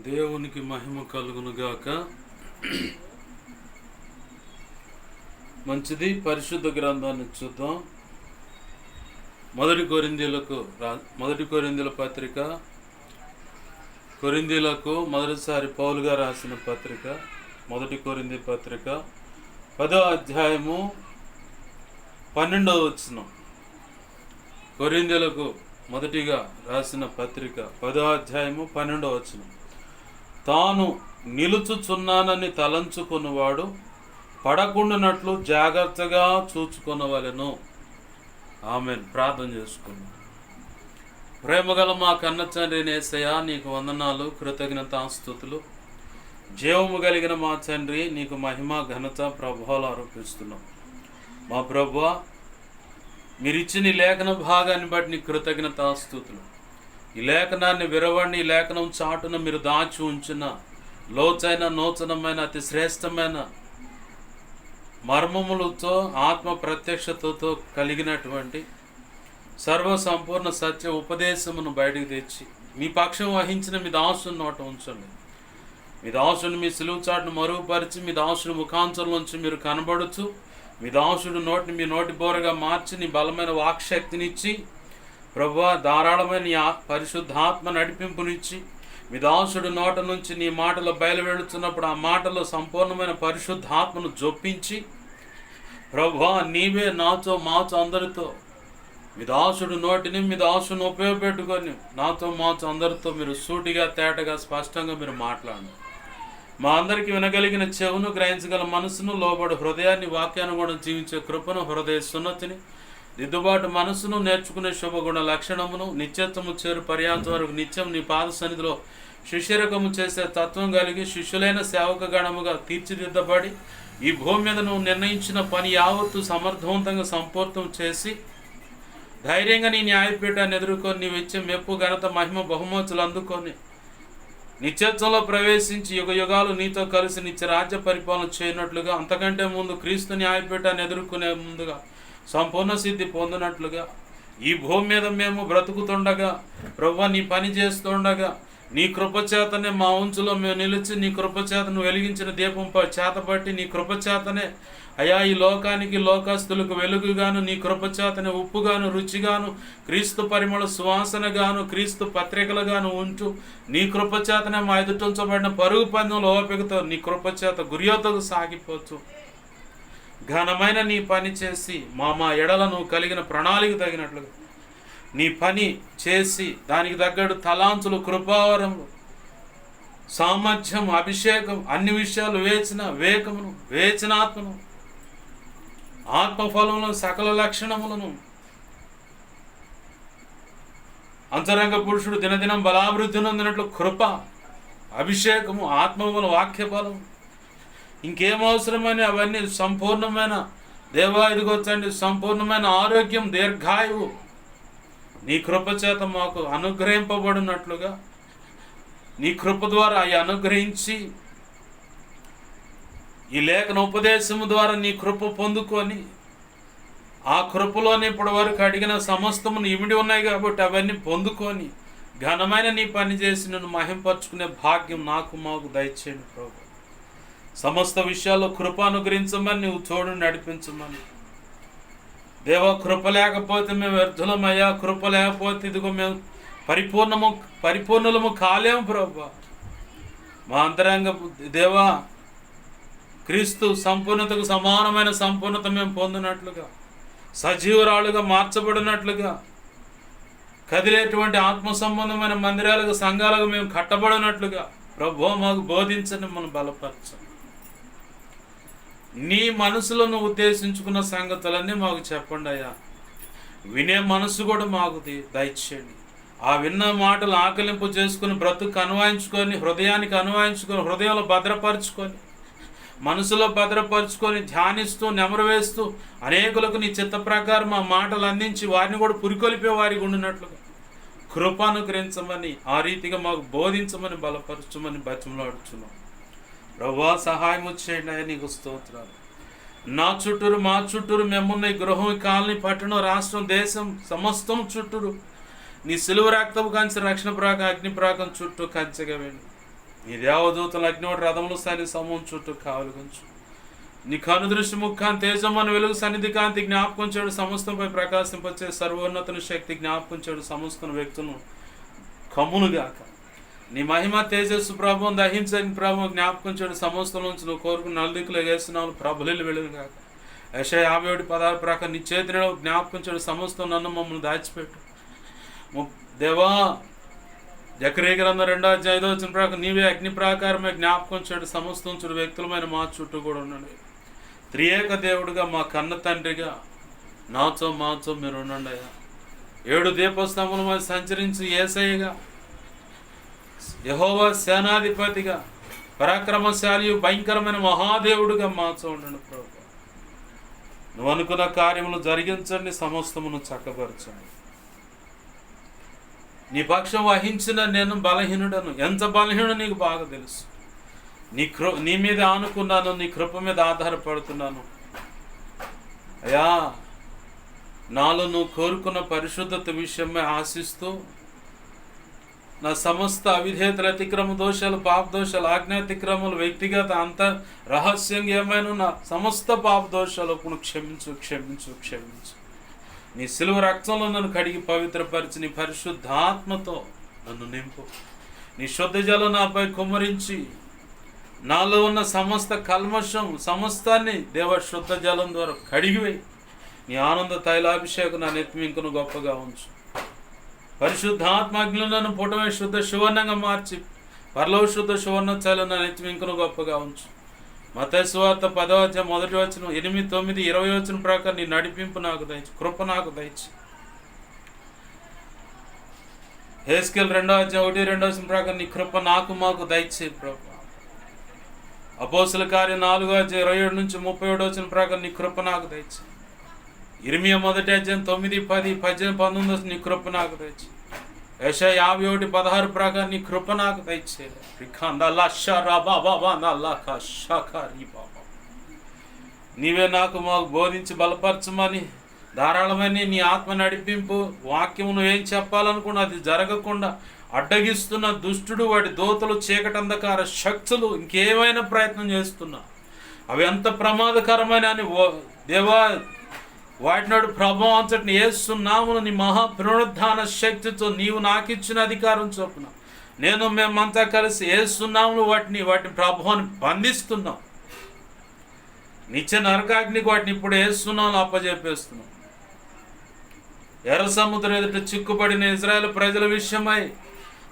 దేవునికి మహిమ కలుగునుగాక. మంచిది. పరిశుద్ధ గ్రంథాన్ని చూద్దాం. మొదటి కొరింథీయుల పత్రిక, కొరింథీయులకు మొదటిసారి పౌలుగా రాసిన పత్రిక, మొదటి కొరింథీ పత్రిక 10వ అధ్యాయము 12వ వచనం. కొరింథీయులకు మొదటిగా రాసిన పత్రిక 10వ అధ్యాయము 12వ వచనం. తాను నిలుచుచున్నానని తలంచుకున్నవాడు పడకుండానట్లు జాగ్రత్తగా చూచుకొనవలెను. ఆమేన్. ప్రార్థన చేసుకున్నాం. ప్రేమగల మా కన్న తండ్రి యేసయ్యా, నీకు వందనాలు, కృతజ్ఞతాస్తుతులు. జీవము కలిగిన మా తండ్రి, నీకు మహిమ, ఘనత, ప్రభావాలు ఆరోపిస్తున్నాం. మా ప్రభువా, మీరిచ్చిన ఈ లేఖన భాగాన్ని బట్టి నీ కృతజ్ఞతాస్తుతులు. ఈ లేఖనాన్ని విరవండి, ఈ లేఖనం చాటున మీరు దాచి ఉంచిన లోచైన, నూతనమైన, అతి శ్రేష్టమైన మర్మములతో, ఆత్మ ప్రత్యక్షతతో కలిగినటువంటి సర్వ సంపూర్ణ సత్య ఉపదేశమును బయటికి తెచ్చి మీ పక్షం వహించిన మీ దాసుని నోట ఉంచండి. మీ దాసుని మీ సిలువ చాటును మరుగుపరిచి, మీ దాసుని ముఖాంచంలోంచి మీరు కనబడుచు, మీ దాసుడు నోటిని మీ నోటి బోరగా మార్చి, నీ బలమైన వాక్శక్తినిచ్చి, ప్రభువా, ధారాళమైన నీ పరిశుద్ధాత్మ నడిపింపునిచ్చి, మీ దాసుడు నోట నుంచి నీ మాటలు బయలువెళుతున్నప్పుడు ఆ మాటలో సంపూర్ణమైన పరిశుద్ధాత్మను జొప్పించి, ప్రభువా, నీవే నాతో మాతో అందరితో, మీ దాసుడు నోటిని మీ దాసుని ఉపయోగపెట్టుకొని నాతో మాతో అందరితో మీరు సూటిగా, తేటగా, స్పష్టంగా మీరు మాట్లాడండి. మా అందరికీ వినగలిగిన చెవును, గ్రహించగల మనసును, లోబడి హృదయాన్ని, వాక్యానుగుణం జీవించే కృపను, హృదయ సున్నతిని, దిద్దుబాటు మనసును, నేర్చుకునే శుభగుణ లక్షణమును, నిత్యత్వము చేరు పర్యాంతం వరకు నిత్యం నీ పాద సన్నిధిలో శిష్యరకము చేసే తత్వం కలిగి శిష్యులైన సేవక గణముగా తీర్చిదిద్దబడి ఈ భూమి మీద నువ్వు నిర్ణయించిన పని యావత్తు సమర్థవంతంగా సంపూర్ణం చేసి ధైర్యంగా నీ న్యాయపీఠాన్ని ఎదుర్కొని నీవు ఇచ్చే మెప్పు, ఘనత, మహిమ, బహుమతులు అందుకొని నిత్యత్వంలో ప్రవేశించి యుగ యుగాలు నీతో కలిసి నిత్య రాజ్య పరిపాలన చేయనట్లుగా, అంతకంటే ముందు క్రీస్తు న్యాయపీఠాన్ని ఎదుర్కొనే ముందుగా సంపూర్ణ సిద్ధి పొందినట్లుగా ఈ భూమి మీద మేము బ్రతుకుతుండగా, ప్రభువా, నీ పని చేస్తుండగా నీ కృపచేతనే మా ఉంచులో మేము నిలిచి, నీ కృపచేతను వెలిగించిన దీపం చేతపట్టి, నీ కృపచేతనే అయా ఈ లోకానికి, లోకస్తులకు వెలుగుగాను, నీ కృపచేతనే ఉప్పుగాను, రుచిగాను, క్రీస్తు పరిమళ సువాసనగాను, క్రీస్తు పత్రికలుగాను ఉంటూ, నీ కృపచేతనే మా ఎదుటించబడిన పరుగు పందెంలో ఓపికతో నీ కృపచేత గుర్యోతకు సాగిపోతూ ఘనమైన నీ పని చేసి మా ఎడలను కలిగిన ప్రణాళిక తగినట్లుగా నీ పని చేసి దానికి తగ్గట్టు తలాంతులు, కృపావరములు, సామర్థ్యం, అభిషేకం, అన్ని విషయాలు వేచనాత్మను, ఆత్మఫలములను, సకల లక్షణములను, అంతరంగ పురుషుడు దినదినం బలాభివృద్ధి నొందినట్లు కృప, అభిషేకము, ఆత్మబలం, వాక్యబలం, ఇంకేం అవసరమని అవన్నీ సంపూర్ణమైన దేవా, ఇదిగొచ్చండి, సంపూర్ణమైన ఆరోగ్యం, దీర్ఘాయువు నీ కృప చేత మాకు అనుగ్రహింపబడినట్లుగా నీ కృప ద్వారా అవి అనుగ్రహించి ఈ లేఖన ఉపదేశము ద్వారా నీ కృప పొందుకొని ఆ కృపలోనే ఇప్పటి వరకు అడిగిన సమస్తమును ఇమిడి ఉన్నాయి కాబట్టి అవన్నీ పొందుకొని ఘనమైన నీ పని చేసి నన్ను మహింపరచుకునే భాగ్యం నాకు మాకు దయచేయండి ప్రభు. సమస్త విషయాల్లో కృప అనుగ్రహించమని, నువ్వు తోడు నడిపించమని. దేవా, కృప లేకపోతే మేము వ్యర్థులమయ్యా, కృప లేకపోతే ఇదిగో మేము పరిపూర్ణులము కాలేము ప్రభు. మా అంతరంగ దేవా, క్రీస్తు సంపూర్ణతకు సమానమైన సంపూర్ణత మేము పొందినట్లుగా, సజీవరాలుగా మార్చబడినట్లుగా, కదిలేటువంటి ఆత్మ సంబంధమైన మందిరాలుగా, సంఘాలుగా మేము కట్టబడినట్లుగా ప్రభు మాకు బోధించని, మనం బలపరచండి. నీ మనసులో నువ్వు ఉద్దేశించుకున్న సంగతులన్నీ మాకు చెప్పండి అయ్యా. వినే మనసు కూడా మాకు దయచేయండి. ఆ విన్న మాటలు ఆకలింపు చేసుకుని, బ్రతుకు అన్వయించుకొని, హృదయానికి అన్వయించుకొని, హృదయంలో భద్రపరుచుకొని, మనసులో భద్రపరుచుకొని, ధ్యానిస్తూ, నెమరు వేస్తూ అనేకులకు నీ చిత్త ప్రకారం ఆ మాటలు అందించి వారిని కూడా పురికొలిపే వారికి ఉండినట్లుగా కృప అనుగ్రహించమని, ఆ రీతిగా మాకు బోధించమని, బలపరచమని బతిమలాడుచున్నాం. ప్రభువా, సహాయం చేయండి అయ్యా, నీకు స్తోత్రాలు. నా చుట్టూరు, మా చుట్టూరు మేమున్న ఈ గృహం, కాలనీ, పట్టణం, రాష్ట్రం, దేశం సమస్తం చుట్టూరు నీ సిలువ రక్తపు కంచె, రక్షణ ప్రాకం, అగ్ని ప్రాకం చుట్టూ కంచెగా వేయండి. నీ దేవదూతలు అగ్నివాటి రథములు సైని సమూహం చుట్టూ కావలిగుంచు. నీ కనుదృష్టి ముఖాన్ని తేజమ్మను వెలుగు సన్నిధి కాంతి జ్ఞాపకం చేయడు సమస్తంపై ప్రకాశింపచ్చే సర్వోన్నతుని శక్తి జ్ఞాపకం చేయడు సమస్త వ్యక్తులను కమ్మునుగాక. నీ మహిమ తేజస్సు ప్రభావం దహించని ప్రభావం జ్ఞాపకం చేయడు సమస్తం నుంచి నువ్వు కోరుకున్న నలుదిక్కులు వేస్తున్నావు ప్రభులు వెలుగుగాక. యెషయా 51:16 ప్రకారం నీ చేతిలో జ్ఞాపకం చేయడు సమస్తం నన్ను మమ్మల్ని దాచిపెట్టు. దేవా జకరియా గ్రంథం 2:5 ప్రకారం నీవే అగ్ని ప్రాకారమే జ్ఞాపకం చేయడు సమస్తం చూడు వ్యక్తులమైన మా చుట్టూ కూడా ఉండండి. త్రియేక దేవుడుగా మా కన్న తండ్రిగా నాతో మాతో మీరు ఉండండి అయ్యా. 7 దీపస్తంభముల మీద సంచరించి యేసయ్యగా యెహోవా సేనాధిపతిగా పరాక్రమశాలి భయంకరమైన మహాదేవుడుగా మాతో ఉండండి ప్రభు. నువ్వు అనుకున్న కార్యములు జరిగించండి, సమస్తమును చక్కపరచండి. నీ పక్షం వహించిన నేను బలహీనుడను. ఎంత బలహీనుడు నీకు బాగా తెలుసు. నీ మీద ఆనుకున్నాను, నీ కృప మీద ఆధారపడుతున్నాను అయ్యా. నాలో నువ్వు కోరుకున్న పరిశుద్ధత విషయమే ఆశిస్తూ నా సమస్త అవిధేయతల అతిక్రమ దోషాలు, పాప దోషాలు, ఆజ్ఞాతిక్రమాలు, వ్యక్తిగత అంత రహస్యంగా ఏమైనా నా సమస్త పాప దోషాలు క్షమించు క్షమించు క్షమించు. నీ సిలువ రక్తంలో నన్ను కడిగి పవిత్రపరిచి నీ పరిశుద్ధాత్మతో నన్ను నింపు. నీ శుద్ధ జలం నాపై కుమ్మరించి నాలో ఉన్న సమస్త కల్మషం సమస్తాన్ని దేవ శుద్ధ జలం ద్వారా కడిగివేయి. నీ ఆనంద తైలాభిషేకం నా నెత్తిమింకును గొప్పగా ఉంచు. పరిశుద్ధాత్మగ్నులు నన్ను పుటమే శుద్ధ సువర్ణంగా మార్చి పరలోక శుద్ధ సువర్ణ చైలం నా నెత్తిమింకును గొప్పగా ఉంచు. మత్తయి సువార్త 10:1 8, 9, 20 ప్రకారం నీ నడిపింపు నాకు దయచు, కృప నాకు దయచు. హెస్కేల్ 2:1-2 ప్రకారం నీ కృప నాకు మాకు దయచే ప్రభు. అపోస్తుల కార్యం 4:27-37 ప్రకారం నీ కృప నాకు దయచే. ఇర్మియా 1:9, 10, 18, 19 నీ కృప నాకు దయచే. యెషయా 51:16 ప్రకారం నీ కృప నాకు దయచే. నీవే నాకు మాకు బోధించి బలపరచమని ధారాళమైన నీ ఆత్మ నడిపింపు. వాక్యము నువ్వేం చెప్పాలనుకున్నా అది జరగకుండా అడ్డగిస్తున్న దుష్టుడు, వాడి దోతలు, చీకటంధకార శక్తులు ఇంకేమైనా ప్రయత్నం చేస్తున్నా అవి ఎంత ప్రమాదకరమైన అని దేవా వాటినాడు ప్రభావం అంతటిని యేసునామమున నీ మహా పునరుద్ధాన శక్తితో నీవు నాకు ఇచ్చిన అధికారం చొప్పున మేమంతా కలిసి యేసునామమున వాటిని ప్రభావాన్ని బంధిస్తున్నాం. నిత్య నరకాగ్నికి వాటిని ఇప్పుడు యేసునామమున అప్పజెప్పేస్తున్నాం. ఎర్ర సముద్రం ఎదుట చిక్కుపడిన ఇజ్రాయేల్ ప్రజల విషయమై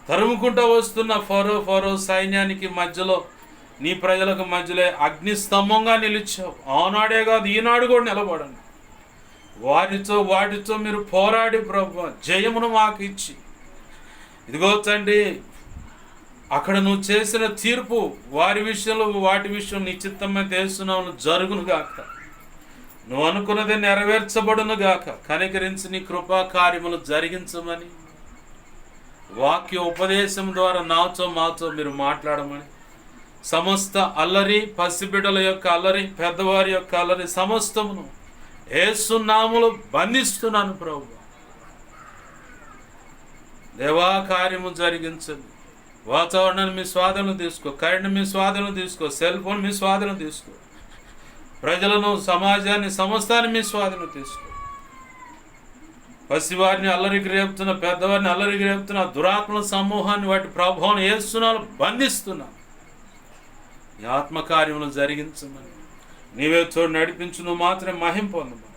తరుముకుంటూ వస్తున్న ఫరో సైన్యానికి మధ్యలో నీ ప్రజలకు మధ్యలో అగ్ని స్తంభంగా నిలిచావు. ఆనాడే కాదు ఈనాడు కూడా నిలబడండి. వాటితో మీరు పోరాడి ప్రభు జయమును మాకు ఇచ్చి ఇదిగో తండ్రి అక్కడ నువ్వు చేసిన తీర్పు వాటి విషయంలో నిశ్చిత్తమైన తెలుస్తున్నావు జరుగును గాక. నువ్వు అనుకున్నది నెరవేర్చబడును గాక. కనికరించి నీ కృపా కార్యములు జరిగించమని వాక్య ఉపదేశం ద్వారా నాతో మాతో మీరు మాట్లాడమని సమస్త అల్లరి, పసిబిడ్డల యొక్క అల్లరి, పెద్దవారి యొక్క అల్లరి సమస్తమును యేసు నామములో బంధిస్తున్నాను ప్రభు. దేవా కార్యము జరిగించండి. వాతావరణాన్ని మీ స్వాధీనం తీసుకో, కరెంట్ మీ స్వాధీనం తీసుకో, సెల్ ఫోన్ మీ స్వాధీనం తీసుకో, ప్రజలను, సమాజాన్ని, సమస్తాన్ని మీ స్వాధీనం తీసుకో. పసివారిని అల్లరికి రేపుతున్న, పెద్దవారిని అల్లరికి రేపుతున్న దురాత్మల సమూహాన్ని వాటి ప్రభావం యేసునామములో బంధిస్తున్నా. ఈ ఆత్మకార్యములు జరిగించమని నీవే చోటు నడిపించు. నువ్వు మాత్రమే మహిమ పొందమని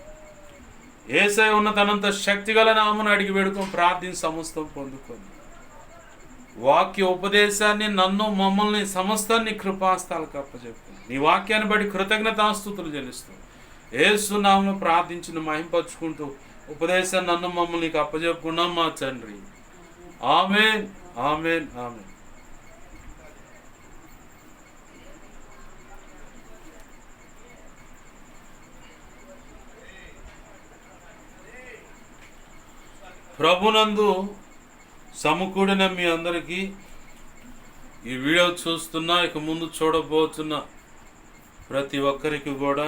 యేసయ్య ఉన్న తనంత శక్తిగల నామమున అడిగి వేడుకొని ప్రార్థించి సమస్తం పొందుకొని వాక్య ఉపదేశాన్ని నన్ను మమ్మల్ని సమస్తాన్ని కృపాస్తాలకు అప్పచెప్పు. నీ వాక్యాన్ని బట్టి కృతజ్ఞతాస్తుతులు చెల్లిస్తూ యేసు నామమున ప్రార్థించిన మహింపరుచుకుంటూ ఉపదేశాన్ని నన్ను మమ్మల్ని నీకు అప్పచెప్పుకున్నాం మా తండ్రి. ఆమేన్, ఆమేన్, ఆమేన్. ప్రభునందు సమకూడిన మీ అందరికీ ఈ వీడియో చూస్తున్నా, ఇక ముందు చూడబోతున్న ప్రతి ఒక్కరికి కూడా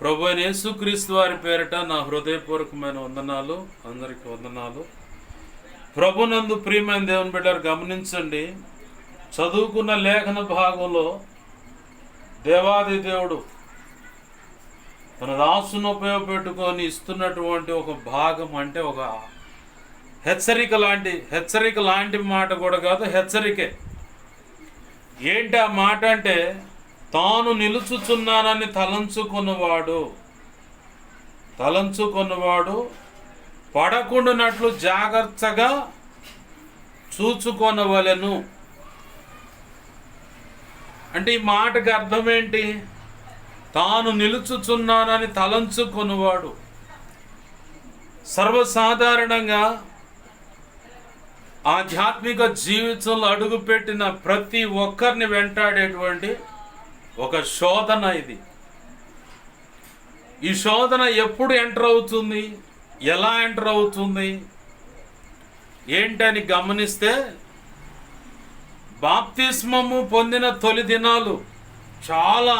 ప్రభు అయిన యేసుక్రీస్తు వారి పేరిట నా హృదయపూర్వకమైన వందనాలు. అందరికీ వందనాలు. ప్రభునందు ప్రియమైన దేవుని బిడ్డలు గమనించండి, చదువుకున్న లేఖన భాగంలో దేవాది దేవుడు తన దాసును ఉపయోగపెట్టుకొని ఇస్తున్నటువంటి ఒక భాగం, అంటే ఒక హెచ్చరిక లాంటి మాట కూడా కాదు, హెచ్చరికే. ఏంటి ఆ మాట అంటే, తాను నిలుచుచున్నానని తలంచుకున్నవాడు పడకుండానట్లు జాగ్రత్తగా చూచుకొనవలెను. అంటే ఈ మాటకి అర్థం ఏంటి? తాను నిలుచుచున్నానని తలంచుకొనువాడు. సర్వసాధారణంగా ఆధ్యాత్మిక జీవితంలో అడుగుపెట్టిన ప్రతి ఒక్కరిని వెంటాడేటువంటి ఒక శోధన ఇది. ఈ శోధన ఎప్పుడు ఎంటర్ అవుతుంది, ఎలా ఎంటర్ అవుతుంది ఏంటని గమనిస్తే, బాప్తిస్మము పొందిన తొలి దినాలు చాలా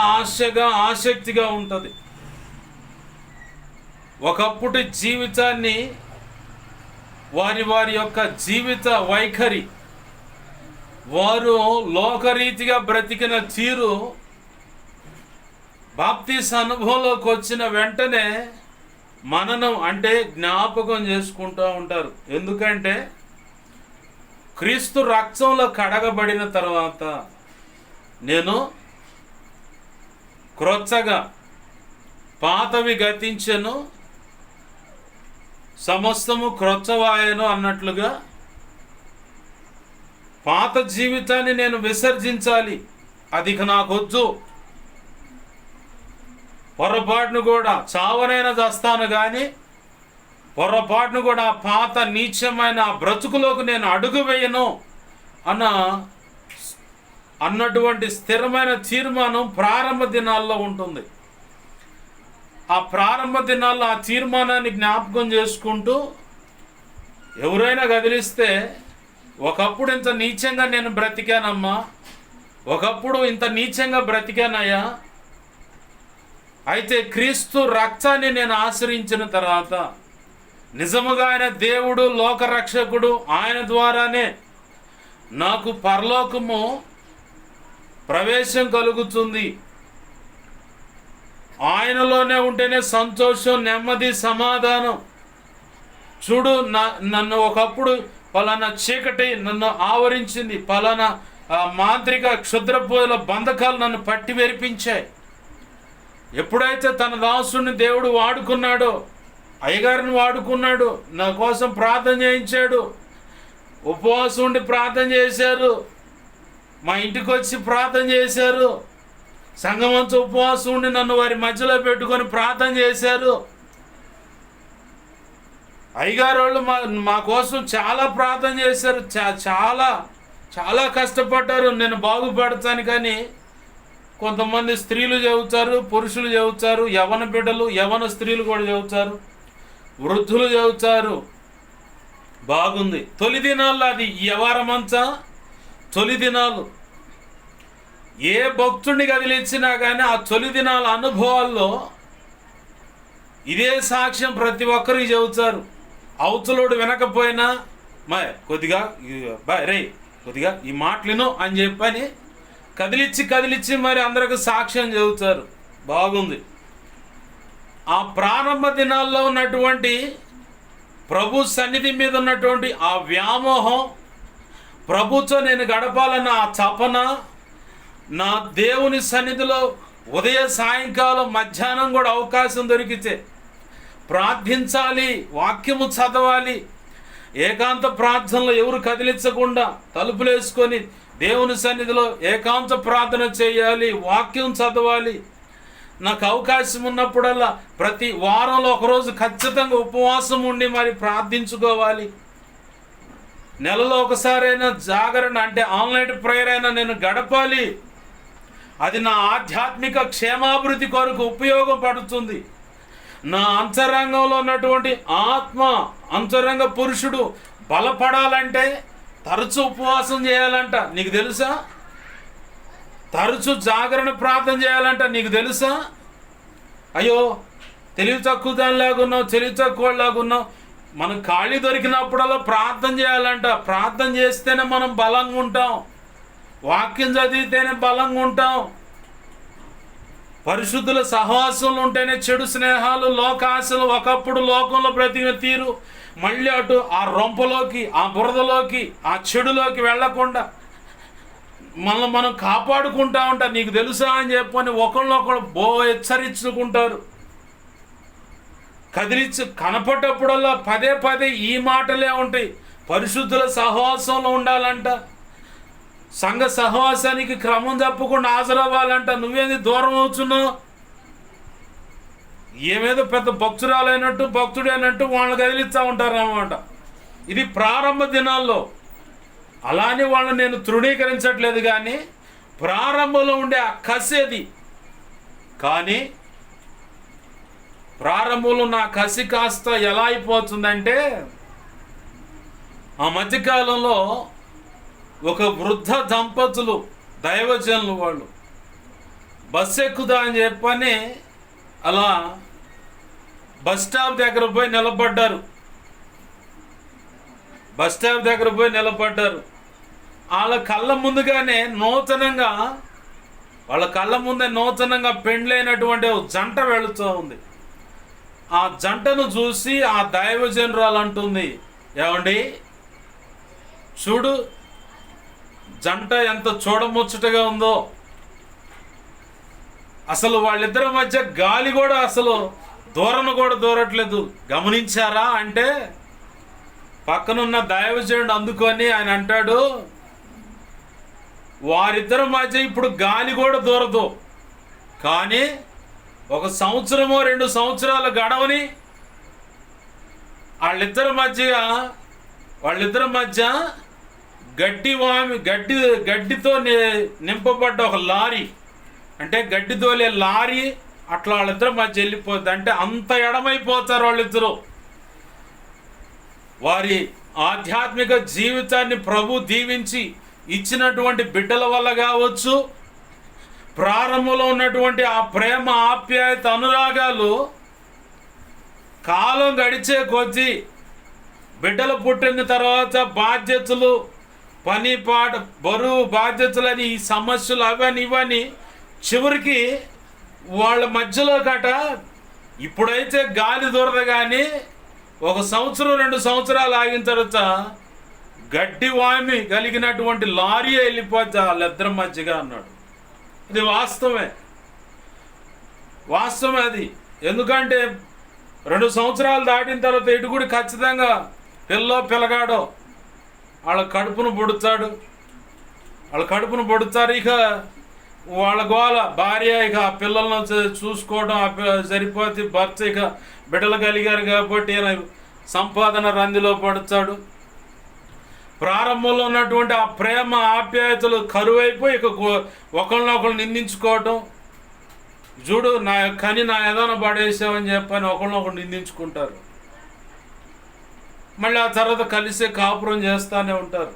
ఆసక్తిగా ఉంటుంది. ఒకప్పుడు జీవితాన్ని, వారి యొక్క జీవిత వైఖరి, వారు లోకరీతిగా బ్రతికిన తీరు బాప్తిస్ అనుభవంలోకి వచ్చిన వెంటనే మననం అంటే జ్ఞాపకం చేసుకుంటూ ఉంటారు. ఎందుకంటే క్రీస్తు రక్తంలో కడగబడిన తర్వాత నేను క్రొత్తగా, పాతవి గతించెను, సమస్తము క్రొత్తవాయను అన్నట్లుగా పాత జీవితాన్ని నేను విసర్జించాలి. అది నాకొద్దు. పొరపాటును కూడా చావనైనా చస్తాను, కానీ పొరపాటును కూడా ఆ పాత నీచమైన ఆ బ్రతుకులోకి నేను అడుగు వేయను అన్నటువంటి స్థిరమైన తీర్మానం ప్రారంభ దినాల్లో ఉంటుంది. ఆ ప్రారంభ దినాల్లో ఆ తీర్మానాన్ని జ్ఞాపకం చేసుకుంటూ ఎవరైనా కదిలిస్తే, ఒకప్పుడు ఇంత నీచంగా నేను బ్రతికానమ్మా, ఒకప్పుడు ఇంత నీచంగా బ్రతికానయ్యా, అయితే క్రీస్తు రక్తాన్ని నేను ఆశ్రయించిన తర్వాత నిజముగా ఆయన దేవుడు, లోకరక్షకుడు, ఆయన ద్వారానే నాకు పరలోకము ప్రవేశం కలుగుతుంది, ఆయనలోనే ఉంటేనే సంతోషం, నెమ్మది, సమాధానం. చూడు, నన్ను ఒకప్పుడు పలానా చీకటి నన్ను ఆవరించింది, పలానా మాంత్రిక క్షుద్రపోయల బంధకాలు నన్ను పట్టి వెరిపించాయి. ఎప్పుడైతే తన దాసుని దేవుడు వాడుకున్నాడో, అయ్యగారిని వాడుకున్నాడు, నా కోసం ప్రార్థన చేయించాడు, ఉపవాసం ఉండి ప్రార్థన చేశారు, మా ఇంటికి వచ్చి ప్రార్థన చేశారు, సంఘమంతా ఉపవాసం ఉండి నన్ను వారి మధ్యలో పెట్టుకొని ప్రార్థన చేశారు. అయ్యగారు వాళ్ళు మా కోసం చాలా ప్రార్థన చేశారు, చాలా కష్టపడ్డారు నేను బాగుపడతాను. కానీ కొంతమంది స్త్రీలు చెబుతారు, పురుషులు చెబుతారు, యవన బిడ్డలు, యవన స్త్రీలు కూడా చెబుతారు, వృద్ధులు చెబుతారు. బాగుంది. తొలి దినాల్లో అది వ్యవహారమంతా తొలి దినాలు. ఏ భక్తుడిని కదిలిచ్చినా కానీ ఆ తొలి దినాల అనుభవాల్లో ఇదే సాక్ష్యం ప్రతి ఒక్కరికి చెబుతారు. అవతలోడు వినకపోయినా కొద్దిగా ఈ మాటలను అని చెప్పని కదిలిచ్చి మరి అందరికి సాక్ష్యం చెబుతారు. బాగుంది. ఆ ప్రారంభ దినాల్లో ఉన్నటువంటి ప్రభు సన్నిధి మీద ఉన్నటువంటి ఆ వ్యామోహం, ప్రభుతో నేను గడపాలన్న ఆ తపన, నా దేవుని సన్నిధిలో ఉదయ సాయంకాలం మధ్యాహ్నం కూడా అవకాశం దొరికితే ప్రార్థించాలి, వాక్యము చదవాలి, ఏకాంత ప్రార్థనలో ఎవరు కదిలించకుండా తలుపులు వేసుకొని దేవుని సన్నిధిలో ఏకాంత ప్రార్థన చేయాలి, వాక్యం చదవాలి. నాకు అవకాశం ఉన్నప్పుడల్లా ప్రతి వారంలో ఒకరోజు ఖచ్చితంగా ఉపవాసం ఉండి మరి ప్రార్థించుకోవాలి. నెలలో ఒకసారైనా జాగరణ అంటే ఆన్లైన్ ప్రేయర్ అయినా నేను గడపాలి. అది నా ఆధ్యాత్మిక క్షేమాభివృద్ధి కొరకు ఉపయోగపడుతుంది. నా అంతరంగంలో ఉన్నటువంటి ఆత్మ, అంతరంగ పురుషుడు బలపడాలంటే తరచు ఉపవాసం చేయాలంట. నీకు తెలుసా? తరచు జాగరణ ప్రార్థన చేయాలంట. నీకు తెలుసా? అయ్యో, తెలివి తక్కువ దానిలాగున్నావు, తెలివి తక్కువలాగున్నావు. మనం ఖాళీ దొరికినప్పుడల్లా ప్రార్థన చేయాలంట. ప్రార్థన చేస్తేనే మనం బలంగా ఉంటాం. వాక్యం చదివితేనే బలంగా ఉంటాం. పరిశుద్ధుల సహవాసంలో ఉంటేనే చెడు స్నేహాలు, లోకాశలు, ఒకప్పుడు లోకంలో బ్రతికిన తీరు మళ్ళీ అటు ఆ రొంపలోకి, ఆ బురదలోకి, ఆ చెడులోకి వెళ్లకుండా మనం కాపాడుకుంటా ఉంటా. నీకు తెలుసా అని చెప్పని ఒకళ్ళొకళ్ళు హెచ్చరించుకుంటారు. కనపడ్డప్పుడల్లా పదే పదే ఈ మాటలే ఉంటాయి. పరిశుద్ధుల సహవాసంలో ఉండాలంట, సంఘ సహవాసానికి క్రమం తప్పకుండా హాజరవ్వాలంట. నువ్వేంది దూరం అవుతున్నావు? ఏమేదో పెద్ద భక్తురాలైనట్టు భక్తుడైనట్టు వాళ్ళని కదిలిస్తూ ఉంటారు అన్నమాట. ఇది ప్రారంభ దినాల్లో. అలానే వాళ్ళని నేను తృణీకరించట్లేదు, కానీ ప్రారంభంలో ఉండే ఆ కసి అది. కానీ ప్రారంభంలో నా కసి కాస్త ఎలా అయిపోతుందంటే, ఆ మధ్యకాలంలో ఒక వృద్ధ దంపతులు, దైవజనులు, వాళ్ళు బస్సు ఎక్కుదా అని చెప్పని అలా బస్ స్టాప్ దగ్గర పోయి నిలబడ్డారు. బస్ స్టాప్ దగ్గర పోయి నిలబడ్డారు. వాళ్ళ కళ్ళ ముందుగానే వాళ్ళ కళ్ళ ముందే నూతనంగా పెండ్లైనటువంటి జంట వెళుతూ ఉంది. ఆ జంటను చూసి ఆ దైవజనురాలు అంటుంది, ఏమండి చూడు జంట ఎంత చూడముచ్చటగా ఉందో, అసలు వాళ్ళిద్దరి మధ్య గాలి కూడా అసలు దూరట్లేదు, గమనించారా అంటే పక్కనున్న దైవజనుడు అందుకొని ఆయన అంటాడు, వారిద్దరి మధ్య ఇప్పుడు గాలి కూడా దూరదు, కానీ 1 సంవత్సరమో 2 సంవత్సరాల గడవని వాళ్ళిద్దరి మధ్య గడ్డితో నింపబడ్డ ఒక లారీ, అంటే గడ్డి తోలే లారీ అట్లా వాళ్ళిద్దరి మధ్య వెళ్ళిపోద్ది. అంటే అంత ఎడమైపోతారు వాళ్ళిద్దరూ. వారి ఆధ్యాత్మిక జీవితాన్ని ప్రభు దీవించి ఇచ్చినటువంటి బిడ్డల వల్ల కావచ్చు, ప్రారంభంలో ఉన్నటువంటి ఆ ప్రేమ, ఆప్యాయత, అనురాగాలు కాలం గడిచే కొద్దీ బిడ్డలు పుట్టిన తర్వాత బాధ్యతలు, పని పాట, బరువు బాధ్యతలని, ఈ సమస్యలు అవని ఇవని చివరికి వాళ్ళ మధ్యలో ఇప్పుడైతే గాలి దూరదు, కానీ 1 సంవత్సరం 2 సంవత్సరాలు ఆగిన తర్వాత గడ్డి వామి కలిగినటువంటి లారీ వెళ్ళిపోద్ది వాళ్ళిద్దరి మధ్యగా అన్నాడు. ఇది వాస్తవమే అది. ఎందుకంటే 2 సంవత్సరాలు దాటిన తర్వాత ఎటుగుడి ఖచ్చితంగా పిల్లగాడో వాళ్ళ కడుపును పొడుతారు. ఇక వాళ్ళ గోల భార్య ఇక ఆ పిల్లలను చూసుకోవడం సరిపోతే, భర్త ఇక బిడ్డలు కలిగారు కాబట్టి సంపాదన రందిలో పడుతాడు. ప్రారంభంలో ఉన్నటువంటి ఆ ప్రేమ, ఆప్యాయతలు కరువైపోయి ఇక ఒకళ్ళనొకళ్ళు నిందించుకోవటం. చూడు నా ఏదైనా పడేసామని చెప్పని ఒకళ్ళనొకళ్ళు నిందించుకుంటారు. మళ్ళీ ఆ తర్వాత కలిసే కాపురం చేస్తూనే ఉంటారు.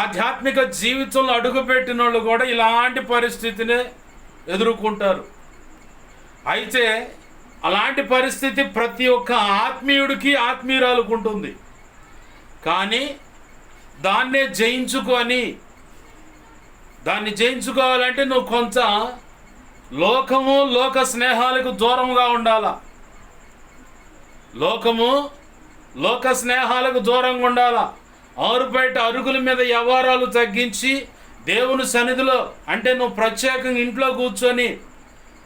ఆధ్యాత్మిక జీవితంలో అడుగుపెట్టిన వాళ్ళు కూడా ఇలాంటి పరిస్థితినే ఎదుర్కొంటారు. అయితే అలాంటి పరిస్థితి ప్రతి ఒక్క ఆత్మీయుడికి, ఆత్మీయురాలకు ఉంటుంది. కానీ దాన్ని జయించుకోవాలంటే నువ్వు కొంత లోక స్నేహాలకు దూరంగా ఉండాలా. లోక స్నేహాలకు దూరంగా ఉండాలా. ఆరుబయట అరుగుల మీద వ్యవహారాలు తగ్గించి దేవుని సన్నిధిలో, అంటే నువ్వు ప్రత్యేకంగా ఇంట్లో కూర్చొని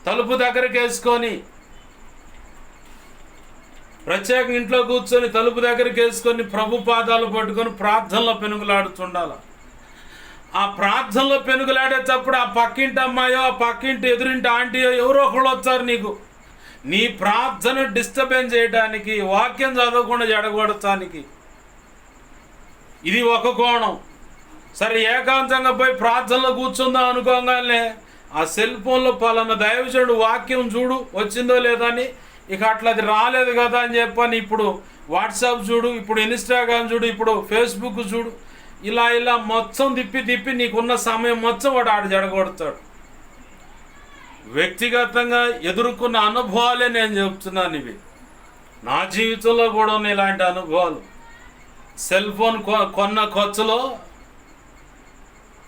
తలుపు దగ్గరికి వేసుకొని ప్రభు పాదాలు పట్టుకొని ప్రార్థనలో పెనుగులాడుతుండాల. ఆ ప్రార్థనలో పెనుగులాడేటప్పుడు ఆ పక్కింటి అమ్మాయో, ఆ పక్కింటి ఎదురింటి ఆంటీయో ఎవరో ఒకళ్ళు వస్తారు నీ ప్రార్థన డిస్టర్బెన్స్ చేయడానికి, వాక్యం చదవకుండా జడగొడటానికి. ఇది ఒక కోణం. సరే, ఏకాంతంగా పోయి ప్రార్థనలో కూర్చుందాం అనుకోగానే ఆ సెల్ ఫోన్లో పలానా దైవజనుడు వాక్యం చూడు వచ్చిందో లేదో అని, ఇక అట్లా అది రాలేదు కదా అని చెప్పని ఇప్పుడు వాట్సాప్ చూడు, ఇప్పుడు ఇన్స్టాగ్రామ్ చూడు, ఇప్పుడు ఫేస్బుక్ చూడు, ఇలా మొత్తం తిప్పి నీకున్న సమయం మొత్తం వాడు ఆడ జడగొడతాడు. వ్యక్తిగతంగా ఎదుర్కొన్న అనుభవాలే నేను చెప్తున్నాను. ఇవి నా జీవితంలో కూడా ఉన్న ఇలాంటి అనుభవాలు. సెల్ ఫోన్ కొన్న కొత్తలో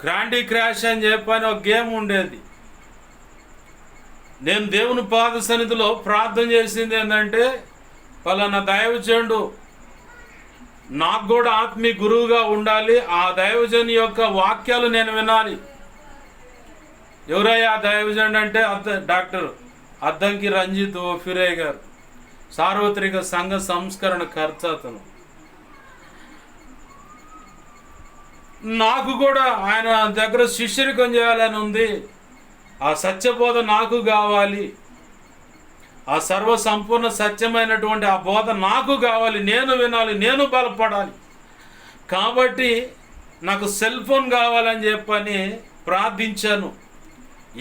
క్యాండీ క్రాష్ అని చెప్పని ఒక గేమ్ ఉండేది. నేను దేవుని పాద సన్నిధిలో ప్రార్థన చేసింది ఏంటంటే, పలానా దైవజనుడు నాకు కూడా ఆత్మీయ గురువుగా ఉండాలి, ఆ దైవజను యొక్క వాక్యాలు నేను వినాలి. ఎవరయ్యా ఆ దైవజనుడు అంటే డాక్టర్ అద్దంకి రంజిత్ ఫిరే గారు, సార్వత్రిక సంఘ సంస్కరణ కర్త అతను. నాకు కూడా ఆయన దగ్గర శిష్యరికం చేయాలని ఉంది. ఆ సత్యబోధ నాకు కావాలి, ఆ సర్వ సంపూర్ణ సత్యమైనటువంటి ఆ బోధ నాకు కావాలి, నేను వినాలి, నేను బలపడాలి. కాబట్టి నాకు సెల్ ఫోన్ కావాలని చెప్పని ప్రార్థించాను.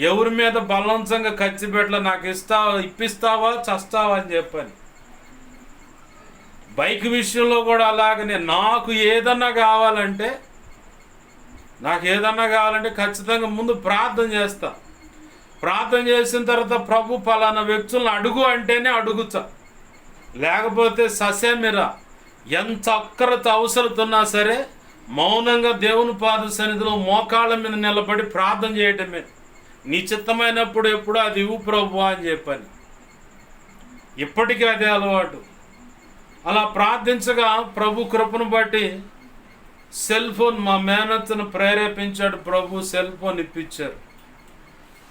ఎవరి మీద బలవంతంగా ఖర్చు పెట్టలే, నాకు ఇప్పిస్తావా చస్తావా అని చెప్పని. బైక్ విషయంలో కూడా అలాగనే నాకు ఏదన్నా కావాలంటే ఖచ్చితంగా ముందు ప్రార్థన చేస్తా. ప్రార్థన చేసిన తర్వాత ప్రభు పలానా వ్యక్తులను అడుగు అంటేనే అడుగుతా, లేకపోతే ససేమిరా ఎంత అక్కరత అవసరత ఉన్నా సరే మౌనంగా దేవుని పాద సన్నిధిలో మోకాళ్ళ మీద నిలబడి ప్రార్థన చేయటమే. నీ చిత్తమైనప్పుడు ఎప్పుడు అది ఇవ్వు ప్రభు అని చెప్పని. ఇప్పటికీ అదే అలవాటు. అలా ప్రార్థించగా ప్రభు కృపను బట్టి సెల్ ఫోన్ మా మేనత్తను ప్రేరేపించాడు. ప్రభు సెల్ ఫోన్ ఇప్పించారు.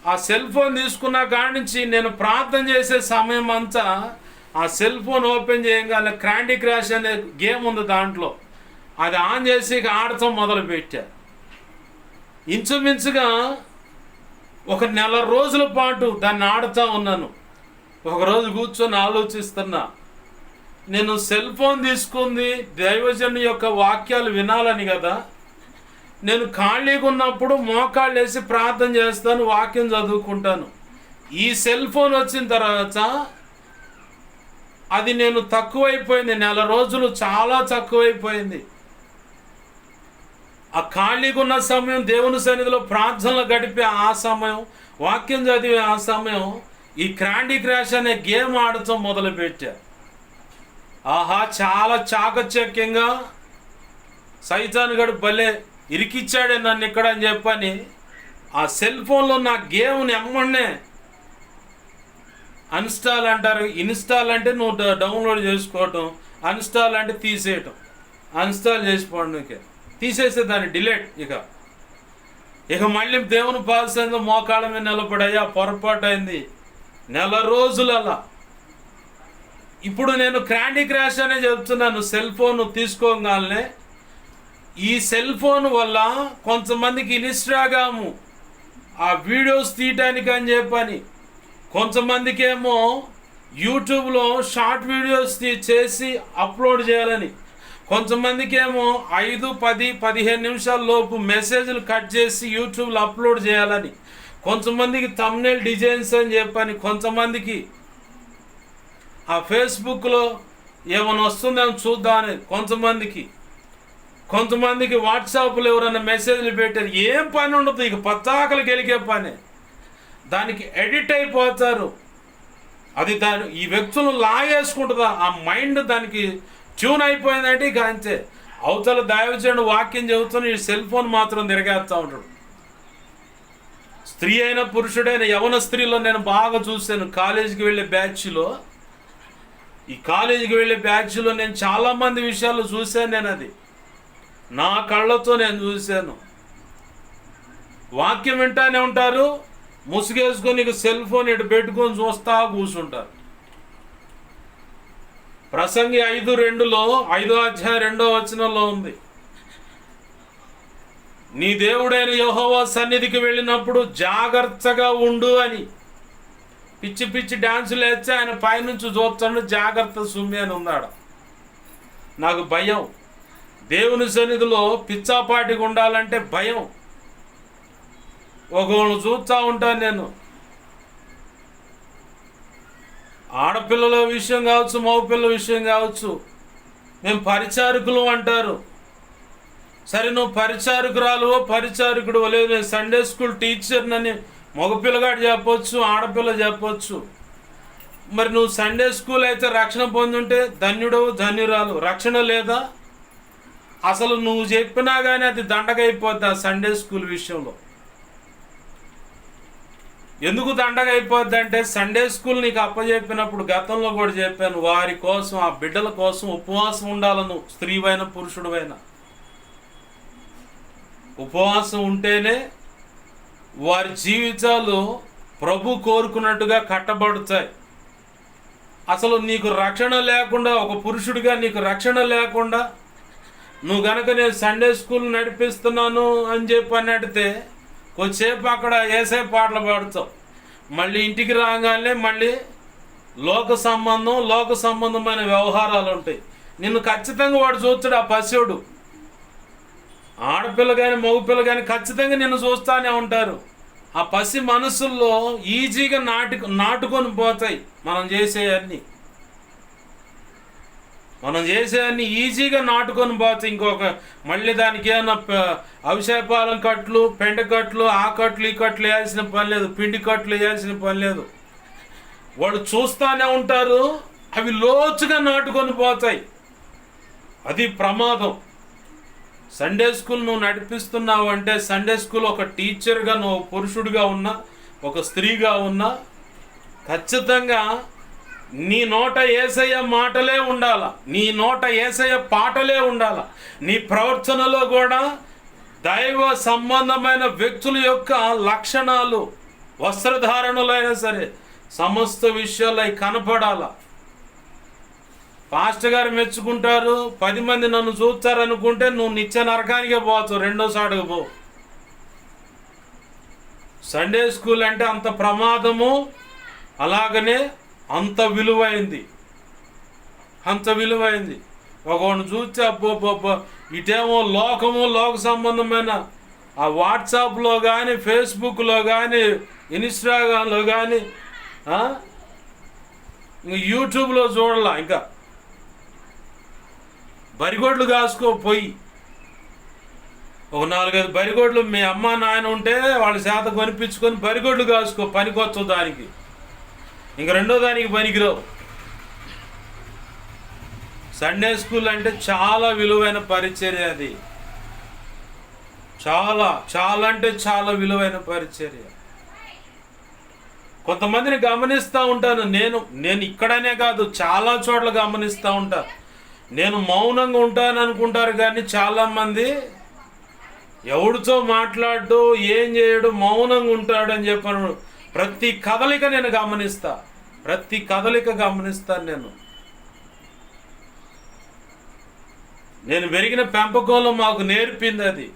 ఆ సెల్ ఫోన్ తీసుకున్న కాడి నుంచి నేను ప్రార్థన చేసే సమయం అంతా ఆ సెల్ ఫోన్ ఓపెన్ చేయగానే క్యాండీ క్రాష్ అనే గేమ్ ఉంది దాంట్లో, అది ఆన్ చేసి ఆడటం మొదలుపెట్టా. ఇంచుమించుగా ఒక నెల రోజుల పాటు దాన్ని ఆడుతూ ఉన్నాను. ఒకరోజు కూర్చొని ఆలోచిస్తున్నా, నేను సెల్ ఫోన్ తీసుకుంది దైవజను యొక్క వాక్యాలు వినాలని కదా. నేను ఖాళీగా ఉన్నప్పుడు మోకాళ్ళు వేసి ప్రార్థన చేస్తాను, వాక్యం చదువుకుంటాను. ఈ సెల్ ఫోన్ వచ్చిన తర్వాత అది నేను తక్కువైపోయింది. నెల రోజులు చాలా తక్కువైపోయింది. ఆ ఖాళీగా ఉన్న సమయం దేవుని సన్నిధిలో ప్రార్థనలు గడిపే ఆ సమయం, వాక్యం చదివే ఆ సమయం ఈ క్యాండీ క్రాష్ అనే గేమ్ ఆడటం మొదలుపెట్టా. ఆహా, చాలా చాకచక్యంగా సైతాన్ గడు భలే ఇరికిచ్చాడే నన్ను ఇక్కడ అని చెప్పని ఆ సెల్ ఫోన్లో నా గేమ్ని ఎమ్మన్నే అన్స్టాల్ అంటారు. ఇన్స్టాల్ అంటే నువ్వు డౌన్లోడ్ చేసుకోవటం, అన్స్టాల్ అంటే తీసేయటం. అన్స్టాల్ చేసుకోవడానికి తీసేసే దాన్ని డిలీట్. ఇక మళ్ళీ దేవుని పాల్సిందో మోకాళ్ళ మీద నిలబడయ్యా, పొరపాటు అయింది. నెల రోజులు అలా. ఇప్పుడు నేను క్యాండీ క్రాష్ అనే చెప్తున్నాను. సెల్ ఫోన్ తీసుకోగానే ఈ సెల్ ఫోన్ వల్ల కొంతమందికి ఇన్స్టాగ్రాము ఆ వీడియోస్ తీయటానికి అని చెప్పని, కొంతమందికి ఏమో యూట్యూబ్లో షార్ట్ వీడియోస్ చేసి అప్లోడ్ చేయాలని, కొంతమందికి ఏమో 5, 10, 15 నిమిషాల లోపు మెసేజ్లు కట్ చేసి యూట్యూబ్లో అప్లోడ్ చేయాలని, కొంతమందికి థంబ్నెయిల్ డిజైన్స్ అని చెప్పని, కొంతమందికి ఆ ఫేస్బుక్లో ఏమైనా వస్తుందేమో చూద్దామని, కొంతమందికి వాట్సాప్లో ఎవరైనా మెసేజ్లు పెట్టారు. ఏం పని ఉండదు, ఇక పత్తాకలు గెలిగే పని. దానికి ఎడిట్ అయిపోతారు. అది ఈ వ్యక్తులను లాగేసుకుంటుందా, ఆ మైండ్ దానికి ట్యూన్ అయిపోయిందంటే ఇక అంతే. అవతల దైవజనుడు వాక్యం చెబుతున్న ఈ సెల్ ఫోన్ మాత్రం తిరిగేస్తూ ఉంటాడు. స్త్రీ అయిన పురుషుడైన యవన స్త్రీలో నేను బాగా చూశాను. కాలేజీకి వెళ్ళే బ్యాచ్లో నేను చాలామంది విషయాలు చూశాను. నేను అది నా కళ్ళతో నేను చూశాను. వాక్యం వింటానే ఉంటారు, ముసుగేసుకొని సెల్ ఫోన్ ఇటు పెట్టుకొని చూస్తా కూర్చుంటారు. ప్రసంగి 5:2లో 5వ అధ్యాయం 2వ వచనంలో ఉంది, నీ దేవుడైన యెహోవా సన్నిధికి వెళ్ళినప్పుడు జాగ్రత్తగా ఉండు అని. పిచ్చి పిచ్చి డాన్సులు వేస్తే ఆయన పైనుంచి చూస్తాడు, జాగ్రత్త సుమ్మి అని ఉన్నాడు. నాకు భయం. దేవుని సన్నిధిలో పిచ్చాపాటిగా ఉండాలంటే భయం. ఒకళ్ళు చూస్తూ ఉంటాను నేను. ఆడపిల్లల విషయం కావచ్చు, మగపిల్లల విషయం కావచ్చు, మేము పరిచారకులు అంటారు. సరే, నువ్వు పరిచారకురాలువో పరిచారకుడు లేదు, నేను సండే స్కూల్ టీచర్నని మగపిల్లగాడు చెప్పొచ్చు, ఆడపిల్ల చెప్పొచ్చు. మరి నువ్వు సండే స్కూల్ అయితే రక్షణ పొందుంటే ధన్యుడవు, ధన్యురాలు. రక్షణ లేదా? అసలు నువ్వు చెప్పినా కానీ అది దండగైపోద్ది. ఆ సండే స్కూల్ విషయంలో ఎందుకు దండగైపోద్ది అంటే, సండే స్కూల్ నీకు అప్పచెప్పినప్పుడు గతంలో కూడా చెప్పాను, వారి కోసం, ఆ బిడ్డల కోసం ఉపవాసం ఉండాలను. స్త్రీవైన పురుషుడువైనా ఉపవాసం ఉంటేనే వారి జీవితాలు ప్రభు కోరుకున్నట్టుగా కట్టబడతాయి. అసలు నీకు రక్షణ లేకుండా, ఒక పురుషుడిగా నీకు రక్షణ లేకుండా నువ్వు గనక నేను సండే స్కూల్ నడిపిస్తున్నాను అని చెప్పి అడిగితే కొద్దిసేపు అక్కడ ఏసే పాటలు పాడుతావు, మళ్ళీ ఇంటికి రాగానే మళ్ళీ లోక సంబంధమైన వ్యవహారాలు ఉంటాయి. నిన్ను ఖచ్చితంగా వాడు చూస్తాడు. ఆ పసివాడు, ఆడపిల్ల కానీ మగపిల్ల కానీ ఖచ్చితంగా నిన్ను చూస్తూనే ఉంటారు. ఆ పసి మనసుల్లో ఈజీగా నాటుకొని పోతాయి. మనం చేసేవన్నీ ఈజీగా నాటుకొని పోతాయి. మళ్ళీ దానికి ఏమన్నా అవిషేపాలం కట్లు, పెండ కట్లు, ఆ కట్లు, ఈ కట్లు వేయాల్సిన పని లేదు, పిండి కట్లు వేయాల్సిన పని లేదు. వాళ్ళు చూస్తూనే ఉంటారు, అవి లోతుగా నాటుకొని పోతాయి. అది ప్రమాదం. సండే స్కూల్ నువ్వు నడిపిస్తున్నావు అంటే, సండే స్కూల్ ఒక టీచర్గా నువ్వు పురుషుడిగా ఉన్నా, ఒక స్త్రీగా ఉన్నా, ఖచ్చితంగా నీ నోట యేసయ్య మాటలే ఉండాల, నీ నోట యేసయ్య పాటలే ఉండాల. నీ ప్రవర్తనలో కూడా దైవ సంబంధమైన వ్యక్తుల యొక్క లక్షణాలు, వస్త్రధారణలైనా సరే సమస్త విషయాలు అవి కనపడాల. పాస్టర్ గారు మెచ్చుకుంటారు, 10 మంది నన్ను చూస్తారనుకుంటే నువ్వు నిత్య నరకానికే పోవచ్చు, రెండోసారిగా పో. సండే స్కూల్ అంటే అంత ప్రమాదము, అలాగనే అంత విలువైంది. ఒకరిని చూస్తే అబ్బో ఇటేమో లోక సంబంధమైన ఆ వాట్సాప్లో కానీ, ఫేస్బుక్లో కానీ, ఇన్స్టాగ్రామ్లో కానీ, ఇంకా యూట్యూబ్లో చూడాల. ఇంకా బరిగొడ్లు కాసుకోపోయి ఒక 4-5 బరిగొడ్లు మీ అమ్మ నాయన ఉంటే వాళ్ళ చేత కొనిపించుకొని బరిగొడ్లు కాసుకో, పనికొచ్చు దానికి. ఇంక రెండో దానికి పనికిరావు. సండే స్కూల్ అంటే చాలా విలువైన పరిచర్య. అది చాలా అంటే చాలా విలువైన పరిచర్య. కొంతమందిని గమనిస్తూ ఉంటాను నేను ఇక్కడనే కాదు, చాలా చోట్ల గమనిస్తూ ఉంటా. నేను మౌనంగా ఉంటాను అనుకుంటారు, కానీ చాలామంది ఎవడితో మాట్లాడు, ఏం చేయడు, మౌనంగా ఉంటాడు అని చెప్పాను. ప్రతి కదలిక నేను గమనిస్తాను. నేను పెరిగిన పెంపకంలో మాకు నేర్పింది అది.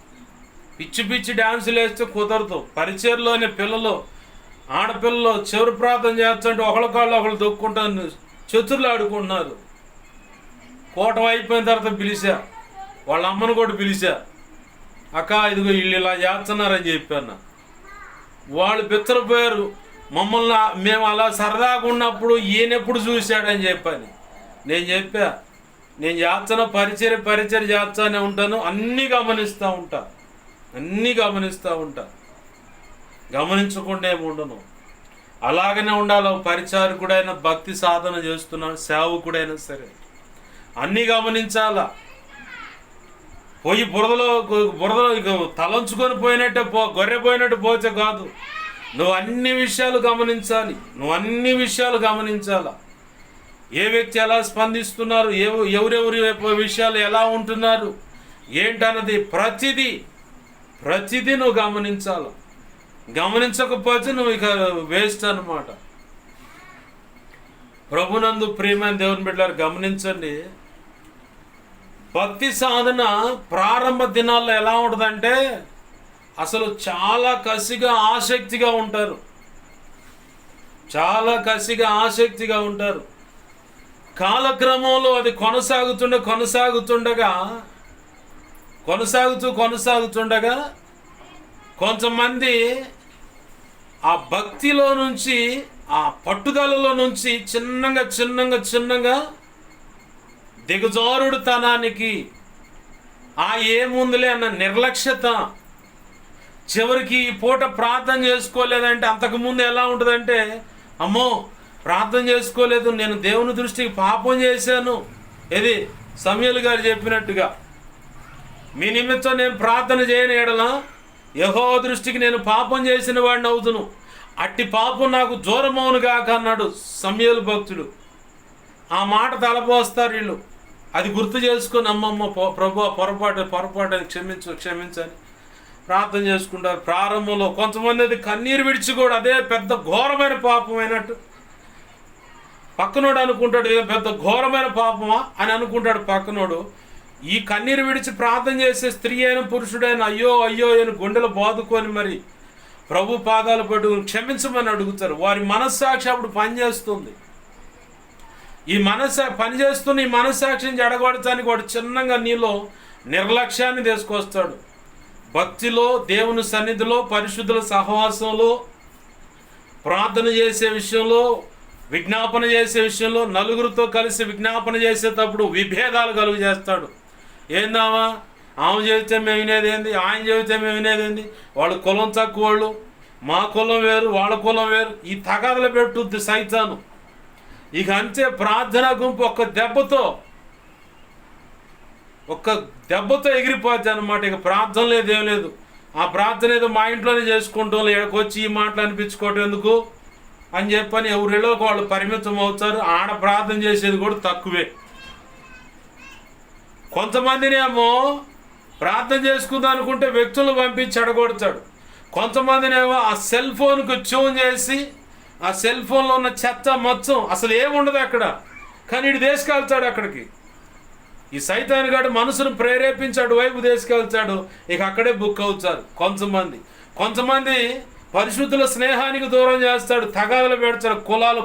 పిచ్చి డ్యాన్సులు వేస్తే కుదరదు. పరిచయలోని పిల్లలు, ఆడపిల్లలు చివరి ప్రార్థన చేస్తుంటే ఒకళ్ళకాళ్ళు ఒకళ్ళు దొక్కుంటాను, చతుర్లు ఆడుకుంటున్నారు. కోటం అయిపోయిన తర్వాత పిలిచా, వాళ్ళ అమ్మను కూడా పిలిచా, అక్క ఇదిగో వీళ్ళు ఇలా చేస్తున్నారని చెప్పాను. వాళ్ళు బిత్తరపోయారు. మమ్మల్ని మేము అలా సరదాగా ఉన్నప్పుడు ఈయనెప్పుడు చూశాడని చెప్పని నేను చెప్పా. నేను చేస్తున్న పరిచయం చేస్తానే ఉంటాను, అన్నీ గమనిస్తూ ఉంటా. గమనించకుండా ఏమి ఉండను. అలాగనే ఉండాలి. పరిచారకుడైనా, భక్తి సాధన చేస్తున్నాడు, సేవకుడైనా సరే అన్నీ గమనించాలా. పోయి బురదలో తలంచుకొని పోయినట్టే గొర్రె పోయినట్టు పోతే కాదు. నువ్వు అన్ని విషయాలు గమనించాలా. ఏ వ్యక్తి ఎలా స్పందిస్తున్నారు, ఎవరెవరి విషయాలు ఎలా ఉంటున్నారు ఏంటన్నది ప్రతిదీ నువ్వు గమనించాలి. గమనించకపోతే నువ్వు ఇక వేస్ట్ అన్నమాట. ప్రభునందు ప్రియమైన దేవుని బిడ్డలారా, గమనించండి. భక్తి సాధన ప్రారంభ దినాల్లో ఎలా ఉంటుందంటే, అసలు చాలా కసిగా ఆసక్తిగా ఉంటారు. కాలక్రమంలో అది కొనసాగుతుండగా కొంతమంది ఆ భక్తిలో నుంచి, ఆ పట్టుదలలో నుంచి చిన్నగా దిగజారుడుతనానికి, ఏముందిలే అన్న నిర్లక్ష్యత, చివరికి ఈ పూట ప్రార్థన చేసుకోలేదంటే, అంతకుముందు ఎలా ఉంటుందంటే, అమ్మో ప్రార్థన చేసుకోలేదు, నేను దేవుని దృష్టికి పాపం చేశాను. ఇది సమూయేలు గారు చెప్పినట్టుగా మీ నిమిత్తం నేను ప్రార్థన చేయని ఎడల యెహోవా దృష్టికి నేను పాపం చేసిన వాడిని అవుతును, అట్టి పాపం నాకు దూరమవును గాక అన్నాడు సమూయేలు భక్తుడు. ఆ మాట తలపోస్తారు వీళ్ళు. అది గుర్తు చేసుకొని అమ్మమ్మ ప్రభు పొరపాటు క్షమించని ప్రార్థన చేసుకుంటారు. ప్రారంభంలో కొంతమంది అది కన్నీరు విడిచి కూడా అదే పెద్ద ఘోరమైన పాపం అయినట్టు పక్కనోడు అనుకుంటాడు, ఇదే పెద్ద ఘోరమైన పాపమా అని అనుకుంటాడు పక్కనోడు. ఈ కన్నీరు విడిచి ప్రార్థన చేసే స్త్రీ అయిన పురుషుడైన అయ్యో అయ్యో అని గుండెలు బాదుకొని మరి ప్రభు పాదాలు పట్టుకుని క్షమించమని అడుగుతారు. వారి మనస్సాక్షి అప్పుడు పనిచేస్తుంది. ఈ మనస్సాక్షిని జడగొడటానికి వాడు చిన్నగా నీలో నిర్లక్ష్యాన్ని తీసుకొస్తాడు. భక్తిలో, దేవుని సన్నిధిలో, పరిశుద్ధుల సహవాసంలో, ప్రార్థన చేసే విషయంలో, విజ్ఞాపన చేసే విషయంలో, నలుగురితో కలిసి విజ్ఞాపన చేసేటప్పుడు విభేదాలు కలుగు చేస్తాడు. ఏందామా ఆమె చెబితే మేము వినేదేంది, ఆయన చెబితే మేము వినేదేంది, వాళ్ళు కులం తక్కువ, వాళ్ళు మా కులం వేరు, వాళ్ళ కులం వేరు, ఈ తగాదలు పెట్టుద్ది సైతాను. ఇక అంతే, ప్రార్థనా గుంపు ఒక్క దెబ్బతో ఎగిరిపోద్ది అనమాట. ఇక ప్రార్థన లేదు, ఏం లేదు. ఆ ప్రార్థన ఏదో మా ఇంట్లోనే చేసుకుంటాం, ఇక్కడికి వచ్చి ఈ మాటలు అనిపించుకోవటం ఎందుకు అని చెప్పని ఎవరిలోకి వాళ్ళు పరిమితం అవుతారు. ఆడ ప్రార్థన చేసేది కూడా తక్కువే. కొంతమందినేమో ప్రార్థన చేసుకుందాం అనుకుంటే వ్యక్తులు పంపించి చెడగొడతాడు. కొంతమందినేమో ఆ సెల్ ఫోన్కు ట్యూన్ చేసి ఆ సెల్ ఫోన్లో ఉన్న చెత్త మొత్తం అసలు ఏముండదు అక్కడ, కానీ ఇటు తీసుకెళ్తాడు అక్కడికి. ఈ సైతాన్ గాడు మనసును ప్రేరేపించాడు, వైపు తీసుకెళ్తాడు, ఇక అక్కడే బుక్ అవుతారు. కొంతమంది పరిశుద్ధుల స్నేహానికి దూరం చేస్తాడు, తగాదలు పెడతాడు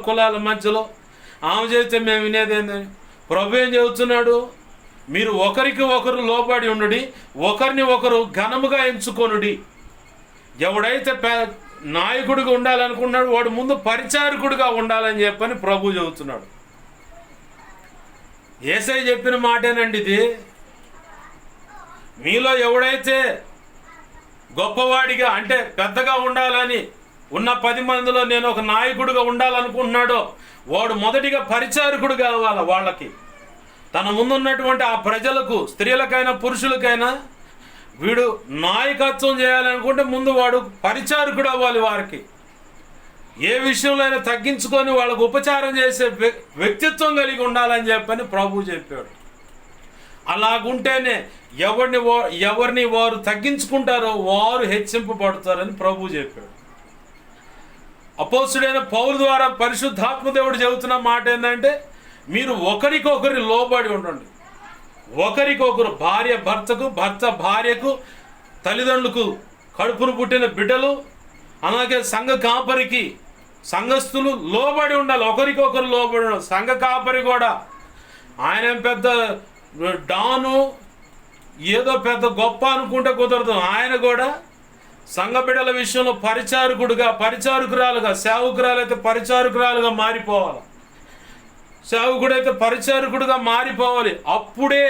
కులాల మధ్యలో. ఆమె చేస్తే మేము వినేదేందని. ప్రభు ఏం చెబుతున్నాడు? మీరు ఒకరికి ఒకరు లోబడి ఉండుడి, ఒకరిని ఒకరు ఘనముగా ఎంచుకొనుడి. ఎవడైతే నాయకుడిగా ఉండాలనుకున్నాడు వాడు ముందు పరిచారకుడిగా ఉండాలని చెప్పని ప్రభు చెబుతున్నాడు. యేసయ్య చెప్పిన మాటేనండి ఇది. మీలో ఎవడైతే గొప్పవాడిగా అంటే పెద్దగా ఉండాలని ఉన్న 10 మందిలో నేను ఒక నాయకుడిగా ఉండాలనుకుంటున్నాడో వాడు మొదటిగా పరిచారకుడు కావాలి. వాళ్ళకి తన ముందున్నటువంటి ఆ ప్రజలకు, స్త్రీలకైనా పురుషులకైనా వీడు నాయకత్వం చేయాలనుకుంటే ముందు వాడు పరిచారకుడు అవ్వాలి. వారికి ఏ విషయంలో అయినా తగ్గించుకొని వాళ్ళకు ఉపచారం చేసే వ్యక్తిత్వం కలిగి ఉండాలని చెప్పని ప్రభు చెప్పాడు. అలాగుంటేనే ఎవరిని వారు తగ్గించుకుంటారో వారు హెచ్చింపబడతారని ప్రభు చెప్పాడు. అపోస్తుడైన పౌలు ద్వారా పరిశుద్ధాత్మ దేవుడు చెబుతున్న మాట ఏంటంటే, మీరు ఒకరికొకరు లోబడి ఉండండి. ఒకరికొకరు, భార్య భర్తకు, భర్త భార్యకు, తల్లిదండ్రులకు, కడుపును పుట్టిన బిడ్డలు, అలాగే సంఘ కాపరికి, సంఘస్థులు లోబడి ఉండాలి. ఒకరికొకరు లోబడి ఉండాలి. సంఘ కాపరి కూడా ఆయన పెద్ద డాను, ఏదో పెద్ద గొప్ప అనుకుంటే కుదరదు. ఆయన కూడా సంఘ బిడ్డల విషయంలో పరిచారకురాలుగా, సేవకురాలైతే పరిచారకురాలుగా మారిపోవాలి, సేవకుడైతే పరిచారకుడుగా మారిపోవాలి. అప్పుడే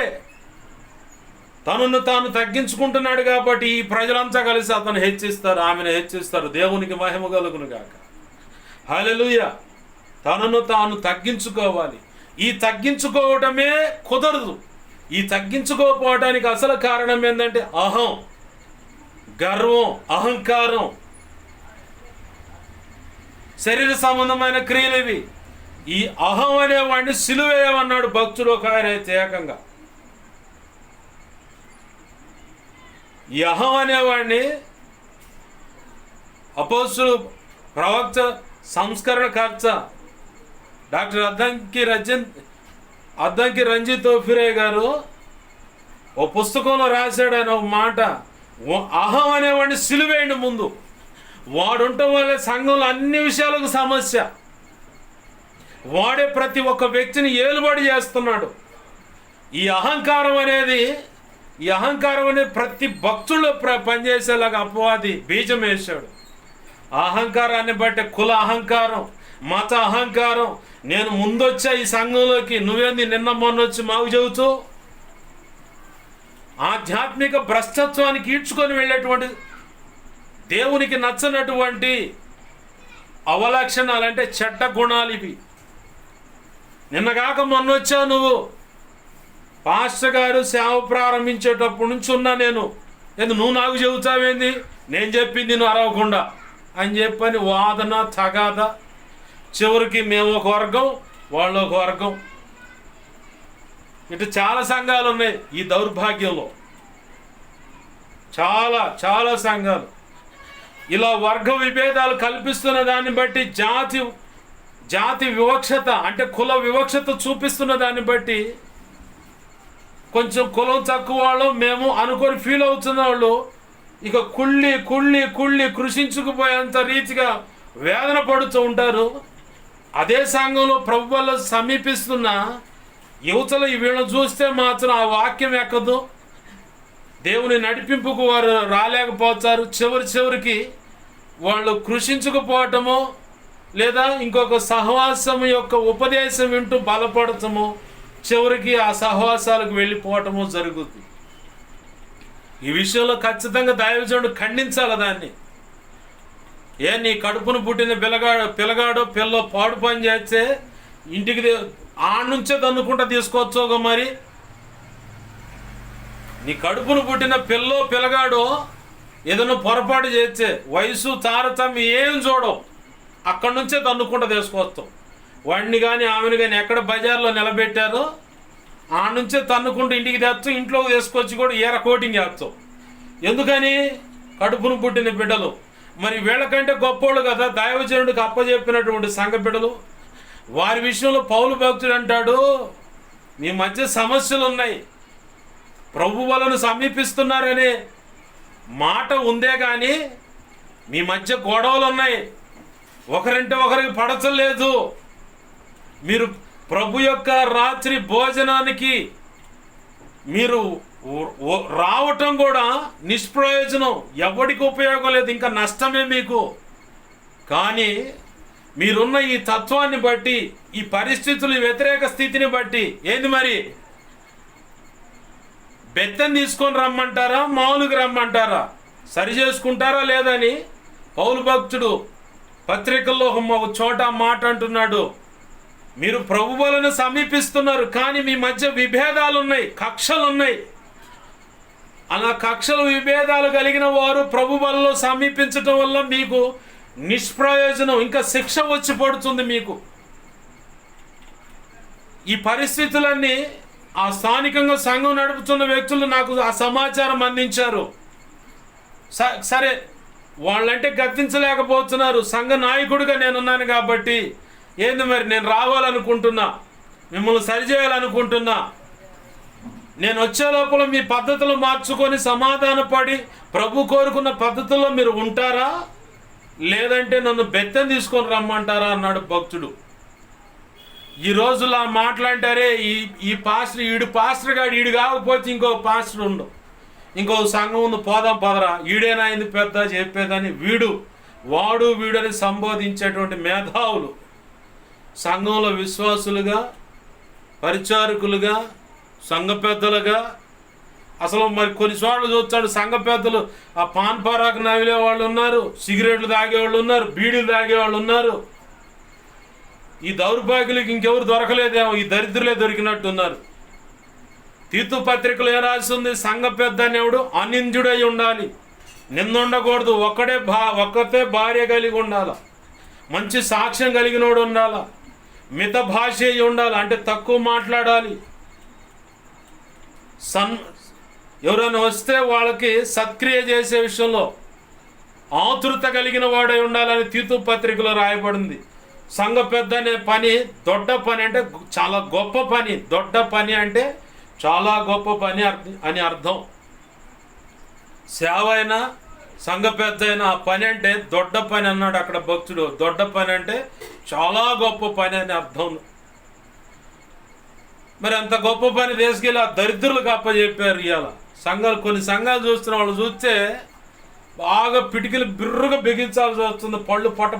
తనను తాను తగ్గించుకుంటున్నాడు కాబట్టి ఈ ప్రజలంతా కలిసి అతను హెచ్చిస్తారు, ఆమెను హెచ్చిస్తారు. దేవునికి మహిమ కలుగును గాక. హల్లెలూయా. తనను తాను తగ్గించుకోవాలి. ఈ తగ్గించుకోవటమే కుదరదు. ఈ తగ్గించుకోకపోవటానికి అసలు కారణం ఏంటంటే అహం, గర్వం, అహంకారం, శరీర సంబంధమైన క్రియలు ఇవి. ఈ అహం అనేవాడిని సిలువేయమన్నాడు భక్తుడు ఒక ఆయన అయితే ఏకంగా. ఈ అహం అనేవాడిని అపోస్తలుడు, ప్రవక్త, సంస్కరణకర్త డాక్టర్ అద్దంకి రంజిత్ తోఫిరే గారు ఓ పుస్తకంలో రాశాడు. ఆయన ఒక మాట, అహం అనేవాడిని సిలువేయండి ముందు. వాడుండటం వల్ల సంఘంలో అన్ని విషయాలకు సమస్య. వాడే ప్రతి ఒక్క వ్యక్తిని ఏలుబడి చేస్తున్నాడు. ఈ అహంకారం అనేది ప్రతి భక్తుల్లో పనిచేసేలాగా అపవాది బీజం వేశాడు. అహంకారాన్ని బట్టి కుల అహంకారం, మత అహంకారం, నేను ముందొచ్చా ఈ సంఘంలోకి, నువ్వేంది నిన్న మొన్నొచ్చి మాకు చెబుతూ ఆధ్యాత్మిక భ్రష్టత్వానికి ఈడ్చుకొని వెళ్ళేటువంటి, దేవునికి నచ్చనటువంటి అవలక్షణాలు అంటే చెడ్డ గుణాలు ఇవి. నిన్నగాక మొన్నొచ్చావు నువ్వు, పాస్టర్ గారు సేవ ప్రారంభించేటప్పటి నుంచి ఉన్నా నేను, నువ్వు నాకు చెబుతావేంది, నేను చెప్పింది నువ్వు అరవకుండా అని చెప్పని వాదన తగాద. చివరికి మేము ఒక వర్గం, వాళ్ళు ఒక వర్గం. ఇటు చాలా సంఘాలు ఉన్నాయి ఈ దౌర్భాగ్యంలో, చాలా చాలా సంఘాలు. ఇలా వర్గ విభేదాలు కల్పిస్తున్న దాన్ని బట్టి, జాతి వివక్షత అంటే కుల వివక్షత చూపిస్తున్న దాన్ని బట్టి కొంచెం కులం తక్కువ వాళ్ళు మేము అనుకొని ఫీల్ అవుతున్న వాళ్ళు ఇక కుళ్ళి కుళ్ళి కుళ్ళి కృషించుకుపోయేంత రీతిగా వేదన పడుతూ ఉంటారు. అదే సంఘంలో ప్రభు వల్ల సమీపిస్తున్న యువతలు వీళ్ళని చూస్తే మాత్రం ఆ వాక్యం ఎక్కదు, దేవుని నడిపింపుకు వారు రాలేకపోతారు. చివరికి వాళ్ళు కృషించుకుపోవటము లేదా ఇంకొక సహవాసం యొక్క ఉపదేశం వింటూ బలపడటము, చివరికి ఆ సహవాసాలకు వెళ్ళిపోవటము జరుగుతుంది. ఈ విషయంలో ఖచ్చితంగా దైవజనుడు ఖండించాలి దాన్ని. నీ కడుపును పుట్టిన పిల్లగాడో పిల్ల పాడు పని చేస్తే ఇంటికి ఆ నుంచే దన్నుకుంటా తీసుకోవచ్చుగా. మరి నీ కడుపును పుట్టిన పిల్లగాడో ఏదైనా పొరపాటు చేస్తే వయసు తారతమ్యం ఏం చూడవు, అక్కడి నుంచే దన్నుకుంటా తీసుకొస్తాం. వాడిని కానీ ఆమెను కానీ ఎక్కడ బజార్లో నిలబెట్టారో ఆ నుంచే తన్నుకుంటూ ఇంటికి తెస్తాం, ఇంట్లోకి తీసుకొచ్చి కూడా ఏర కోటింగ్ చేస్తాం. ఎందుకని? కడుపును పుట్టిన బిడ్డలు. మరి వీళ్ళకంటే గొప్పోళ్ళు కదా దైవజనుడికి అప్పచెప్పినటువంటి సంఘ బిడ్డలు. వారి విషయంలో పౌలు భక్తుడు అంటాడు, మీ మధ్య సమస్యలు ఉన్నాయి, ప్రభు వలను సమీపిస్తున్నారనే మాట ఉందే కానీ మీ మధ్య గొడవలు ఉన్నాయి, ఒకరంటే ఒకరికి పడచలేదు. మీరు ప్రభు యొక్క రాత్రి భోజనానికి మీరు రావటం కూడా నిష్ప్రయోజనం, ఎవరికి ఉపయోగం లేదు, ఇంకా నష్టమే మీకు. కానీ మీరున్న ఈ తత్వాన్ని బట్టి, ఈ పరిస్థితులు, వ్యతిరేక స్థితిని బట్టి ఏంది మరి బెత్తం తీసుకొని రమ్మంటారా, మామూలుగా రమ్మంటారా, సరి చేసుకుంటారా లేదని పౌలు భక్తుడు పత్రికల్లో ఒక చోట మాట అంటున్నాడు. మీరు ప్రభు వలన సమీపిస్తున్నారు కానీ మీ మధ్య విభేదాలు ఉన్నాయి, కక్షలు ఉన్నాయి. అలా కక్షలు విభేదాలు కలిగిన వారు ప్రభు వలలో సమీపించటం వల్ల మీకు నిష్ప్రయోజనం, ఇంకా శిక్ష వచ్చి పడుతుంది మీకు. ఈ పరిస్థితులన్నీ ఆ స్థానికంగా సంఘం నడుపుతున్న వ్యక్తులు నాకు ఆ సమాచారం అందించారు. సరే వాళ్ళంటే గద్దించలేకపోతున్నారు, సంఘ నాయకుడిగా నేనున్నాను కాబట్టి ఏంది మరి నేను రావాలనుకుంటున్నా, మిమ్మల్ని సరిచేయాలనుకుంటున్నా. నేను వచ్చే లోపల మీ పద్ధతులు మార్చుకొని సమాధానపడి ప్రభు కోరుకున్న పద్ధతుల్లో మీరు ఉంటారా, లేదంటే నన్ను బెత్తం తీసుకొని రమ్మంటారా అన్నాడు భక్తుడు. ఈ రోజులా మాట్లాంటారే ఈ పాస్టర్, ఈడు పాస్టర్ గాడు, ఈడు కాకపోతే ఇంకో పాస్టర్ ఉండు, ఇంకో సంఘం ఉంది, పోదాం పదరా, ఈడేనాయింది పెద్ద చెప్పేదని వాడు వీడని సంబోధించేటువంటి మేధావులు సంఘంలో విశ్వాసులుగా, పరిచారకులుగా, సంఘ పెద్దలుగా. అసలు మరి కొన్ని చోట్ల చూస్తాడు సంఘ పెద్దలు ఆ పాన్ పరాకు నవిలే వాళ్ళు ఉన్నారు, సిగరెట్లు తాగేవాళ్ళు ఉన్నారు, బీడీలు తాగేవాళ్ళు ఉన్నారు. ఈ దౌర్భాగ్యులకి ఇంకెవరు దొరకలేదేమో, ఈ దరిద్రులే దొరికినట్టున్నారు. తీతు పత్రికలు ఏం రాసింది? సంఘ పెద్ద అనేవాడు అనింద్యుడై ఉండాలి, నింద ఉండకూడదు, ఒక్కతే భార్య కలిగి ఉండాలి, మంచి సాక్ష్యం కలిగినోడు ఉండాలి, మిత భాష ఉండాలి, అంటే తక్కువ మాట్లాడాలి, ఎవరైనా వస్తే వాళ్ళకి సత్క్రియ చేసే విషయంలో ఆతృత కలిగిన వాడై ఉండాలని తీతు పత్రికలో రాయబడింది. సంఘ పెద్ద అనే పని దొడ్డ పని, అంటే చాలా గొప్ప పని. దొడ్డ పని అంటే చాలా గొప్ప పని అని అర్థం. సేవ అయినా సంఘ పెద్ద అయినా ఆ పని అంటే దొడ్డ పని అన్నాడు అక్కడ భక్తుడు. దొడ్డ పని అంటే చాలా గొప్ప పని అని అర్థం. మరి అంత గొప్ప పని తీసుకెళ్ళి ఆ దరిద్రులకు అప్పచెప్పారు. ఇవాళ సంఘాలు, కొన్ని సంఘాలు చూస్తున్న వాళ్ళు చూస్తే బాగా పిటికలు బిర్రుగా బిగించాల్సి వస్తుంది, పళ్ళు పొట్ట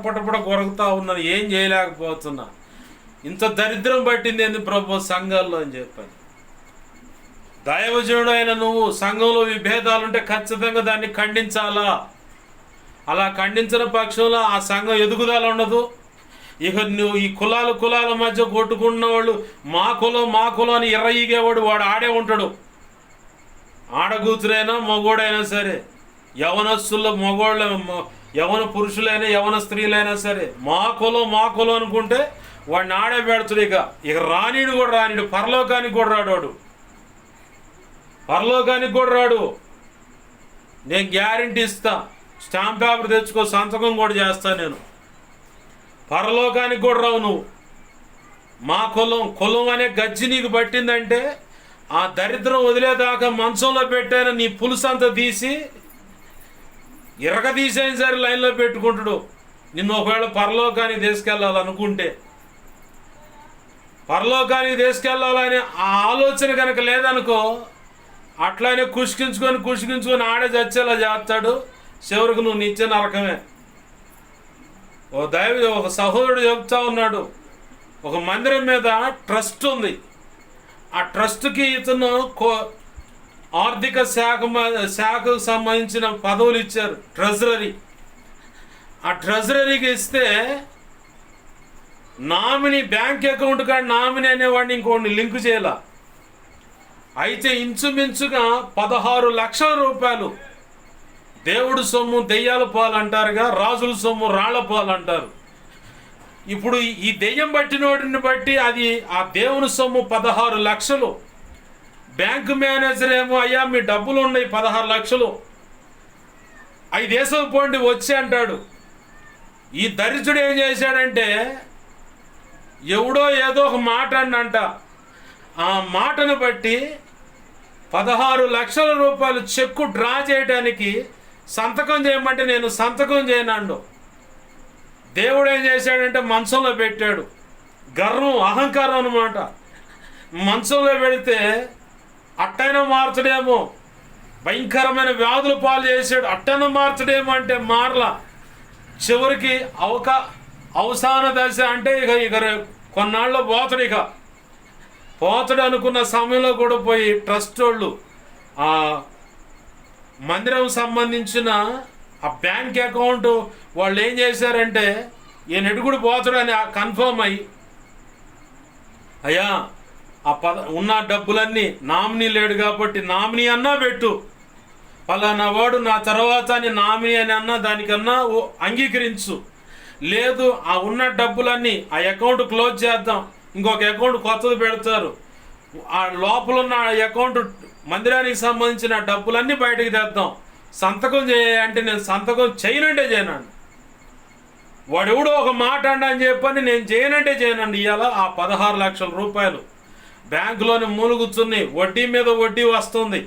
కొరకుతా ఉన్నది, ఏం చేయలేకపోతున్నా. ఇంత దరిద్రం పట్టింది ఏంది ప్రభు సంఘాల్లో అని చెప్పాను. దైవజనుడు అయిన నువ్వు సంఘంలో విభేదాలుంటే ఖచ్చితంగా దాన్ని ఖండించాలా. అలా ఖండించిన పక్షంలో ఆ సంఘం ఎదుగుదల ఉండదు, ఇక నువ్వు ఈ కులాల మధ్య కొట్టుకున్న వాళ్ళు మా కులం అని ఎర్రయ్యేవాడు వాడు ఆడే ఉంటాడు. ఆడగూతురైనా మగోడైనా సరే, యవనస్తుల్లో మగోళ్ళ యవన పురుషులైనా యవన స్త్రీలైనా సరే మా కులం అనుకుంటే వాడిని ఆడే పెడతాడు. ఇక రానిడు పరలోకానికి కూడా రాడు వాడు. పరలోకానికి కూడా రాడు. నేను గ్యారెంటీ ఇస్తా. స్టాంప్ పేపర్ తెచ్చుకో, సంతకం కూడా చేస్తా నేను. పరలోకానికి కూడా రావు నువ్వు. మా కులం అనే గజ్జి నీకు పట్టిందంటే ఆ దరిద్రం వదిలేదాకా మంచంలో పెట్టాను నీ పులుసంతా తీసి తీసేయని సరే లైన్లో పెట్టుకుంటాడు. నిన్ను ఒకవేళ పరలోకానికి తీసుకెళ్ళాలనుకుంటే, పరలోకానికి తీసుకెళ్ళాలని ఆ ఆలోచన కనుక లేదనుకో, అట్లానే కుష్కించుకొని ఆడే చచ్చేలా చేస్తాడు. చివరికి నువ్వు నిత్య నరకమే. ఒక సహోదరుడు చెప్తా ఉన్నాడు, ఒక మందిరం మీద ట్రస్ట్ ఉంది. ఆ ట్రస్ట్కి ఇతను ఆర్థిక శాఖకు సంబంధించిన పదవులు ఇచ్చారు, ట్రెజరీ. ఆ ట్రెజరీకి ఇస్తే nominee bank account card nominee అనేవాడిని ఇంకోటి లింక్ చేయాల. అయితే ఇంచుమించుగా 16 లక్షల రూపాయలు. దేవుడు సొమ్ము దెయ్యాల పాలు అంటారుగా, రాజుల సొమ్ము రాళ్ల పాలు అంటారు. ఇప్పుడు ఈ దెయ్యం పట్టినోడిని బట్టి అది ఆ దేవుని సొమ్ము 16 లక్షలు. బ్యాంకు మేనేజర్ ఏమో, అయ్యా మీ డబ్బులు ఉన్నాయి 16 లక్షలు, 5 దేశం పోండి వచ్చి అంటాడు. ఈ దరిద్రుడు ఏం చేశాడంటే, ఎవడో ఏదో ఒక మాట అన్నంట. ఆ మాటను బట్టి 16 లక్షల రూపాయలు చెక్కు డ్రా చేయడానికి సంతకం చేయమంటే నేను సంతకం చేయనండు. దేవుడు ఏం చేశాడంటే మంచంలో పెట్టాడు. గర్వం, అహంకారం అన్నమాట. మంచంలో పెడితే అట్టైనా మార్చడేమో, భయంకరమైన వ్యాధులు పాలు చేశాడు. అట్టైనా మార్చడేమో అంటే మారలా. చివరికి అవసాన దశ అంటే ఇక కొన్నాళ్ళు పోతాడు అనుకున్న సమయంలో కూడా పోయి ట్రస్ట్ వాళ్ళు ఆ మందిరం సంబంధించిన ఆ బ్యాంక్ అకౌంట్ వాళ్ళు ఏం చేశారంటే, ఈయన ఎడుగుడు పోతాడని కన్ఫర్మ్ అయ్యి, అయ్యా ఉన్న డబ్బులన్నీ నామినీ లేడు కాబట్టి నామినీ అన్నా పెట్టు, పలానా వాడు నా తర్వాత అని నామినీ అని అన్నా దానికన్నా అంగీకరించు, లేదు ఆ ఉన్న డబ్బులన్నీ ఆ అకౌంట్ క్లోజ్ చేద్దాం, ఇంకొక అకౌంట్ కొత్తది పెడతారు, ఆ లోపల ఉన్న అకౌంట్ మందిరానికి సంబంధించిన డబ్బులన్నీ బయటకు తెద్దాం, సంతకం అంటే నేను సంతకం చేయనండి. వాడెవడో ఒక మాట అని చెప్పని నేను చేయనండి. ఇవాళ ఆ 16 లక్షల రూపాయలు బ్యాంకులోని మూలుగుతున్నాయి, వడ్డీ మీద వడ్డీ వస్తుంది.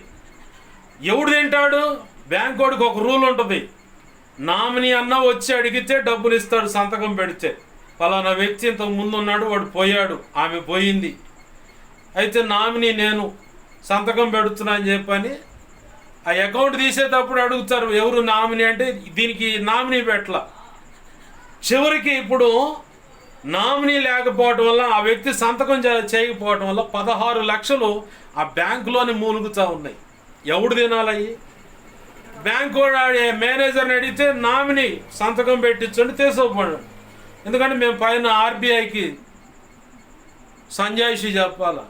ఎవడు తింటాడు? బ్యాంక్ వాడికి ఒక రూల్ ఉంటుంది, నామినీ అన్న వచ్చి అడిగితే డబ్బులు ఇస్తాడు సంతకం పెడితే. పలానా వ్యక్తి ఇంతకు ముందు ఉన్నాడు, వాడు పోయాడు, ఆమె పోయింది, అయితే నామినీ నేను సంతకం పెడుతున్నా అని చెప్పని ఆ అకౌంట్ తీసేటప్పుడు అడుగుతారు ఎవరు నామినీ అంటే, దీనికి నామినీ పెట్టలా. చివరికి ఇప్పుడు నామినీ లేకపోవటం వల్ల, ఆ వ్యక్తి సంతకం చేయకపోవటం వల్ల 16 లక్షలు ఆ బ్యాంకులోనే మూలుగుతూ ఉన్నాయి. ఎవడు తినాలయ్యి? బ్యాంకు మేనేజర్ని అడిగితే నామినీ సంతకం పెట్టించండి తీసుకోపోయాడు. ఎందుకంటే మేము పైన ఆర్బీఐకి సంజాయిషి చెప్పాలా.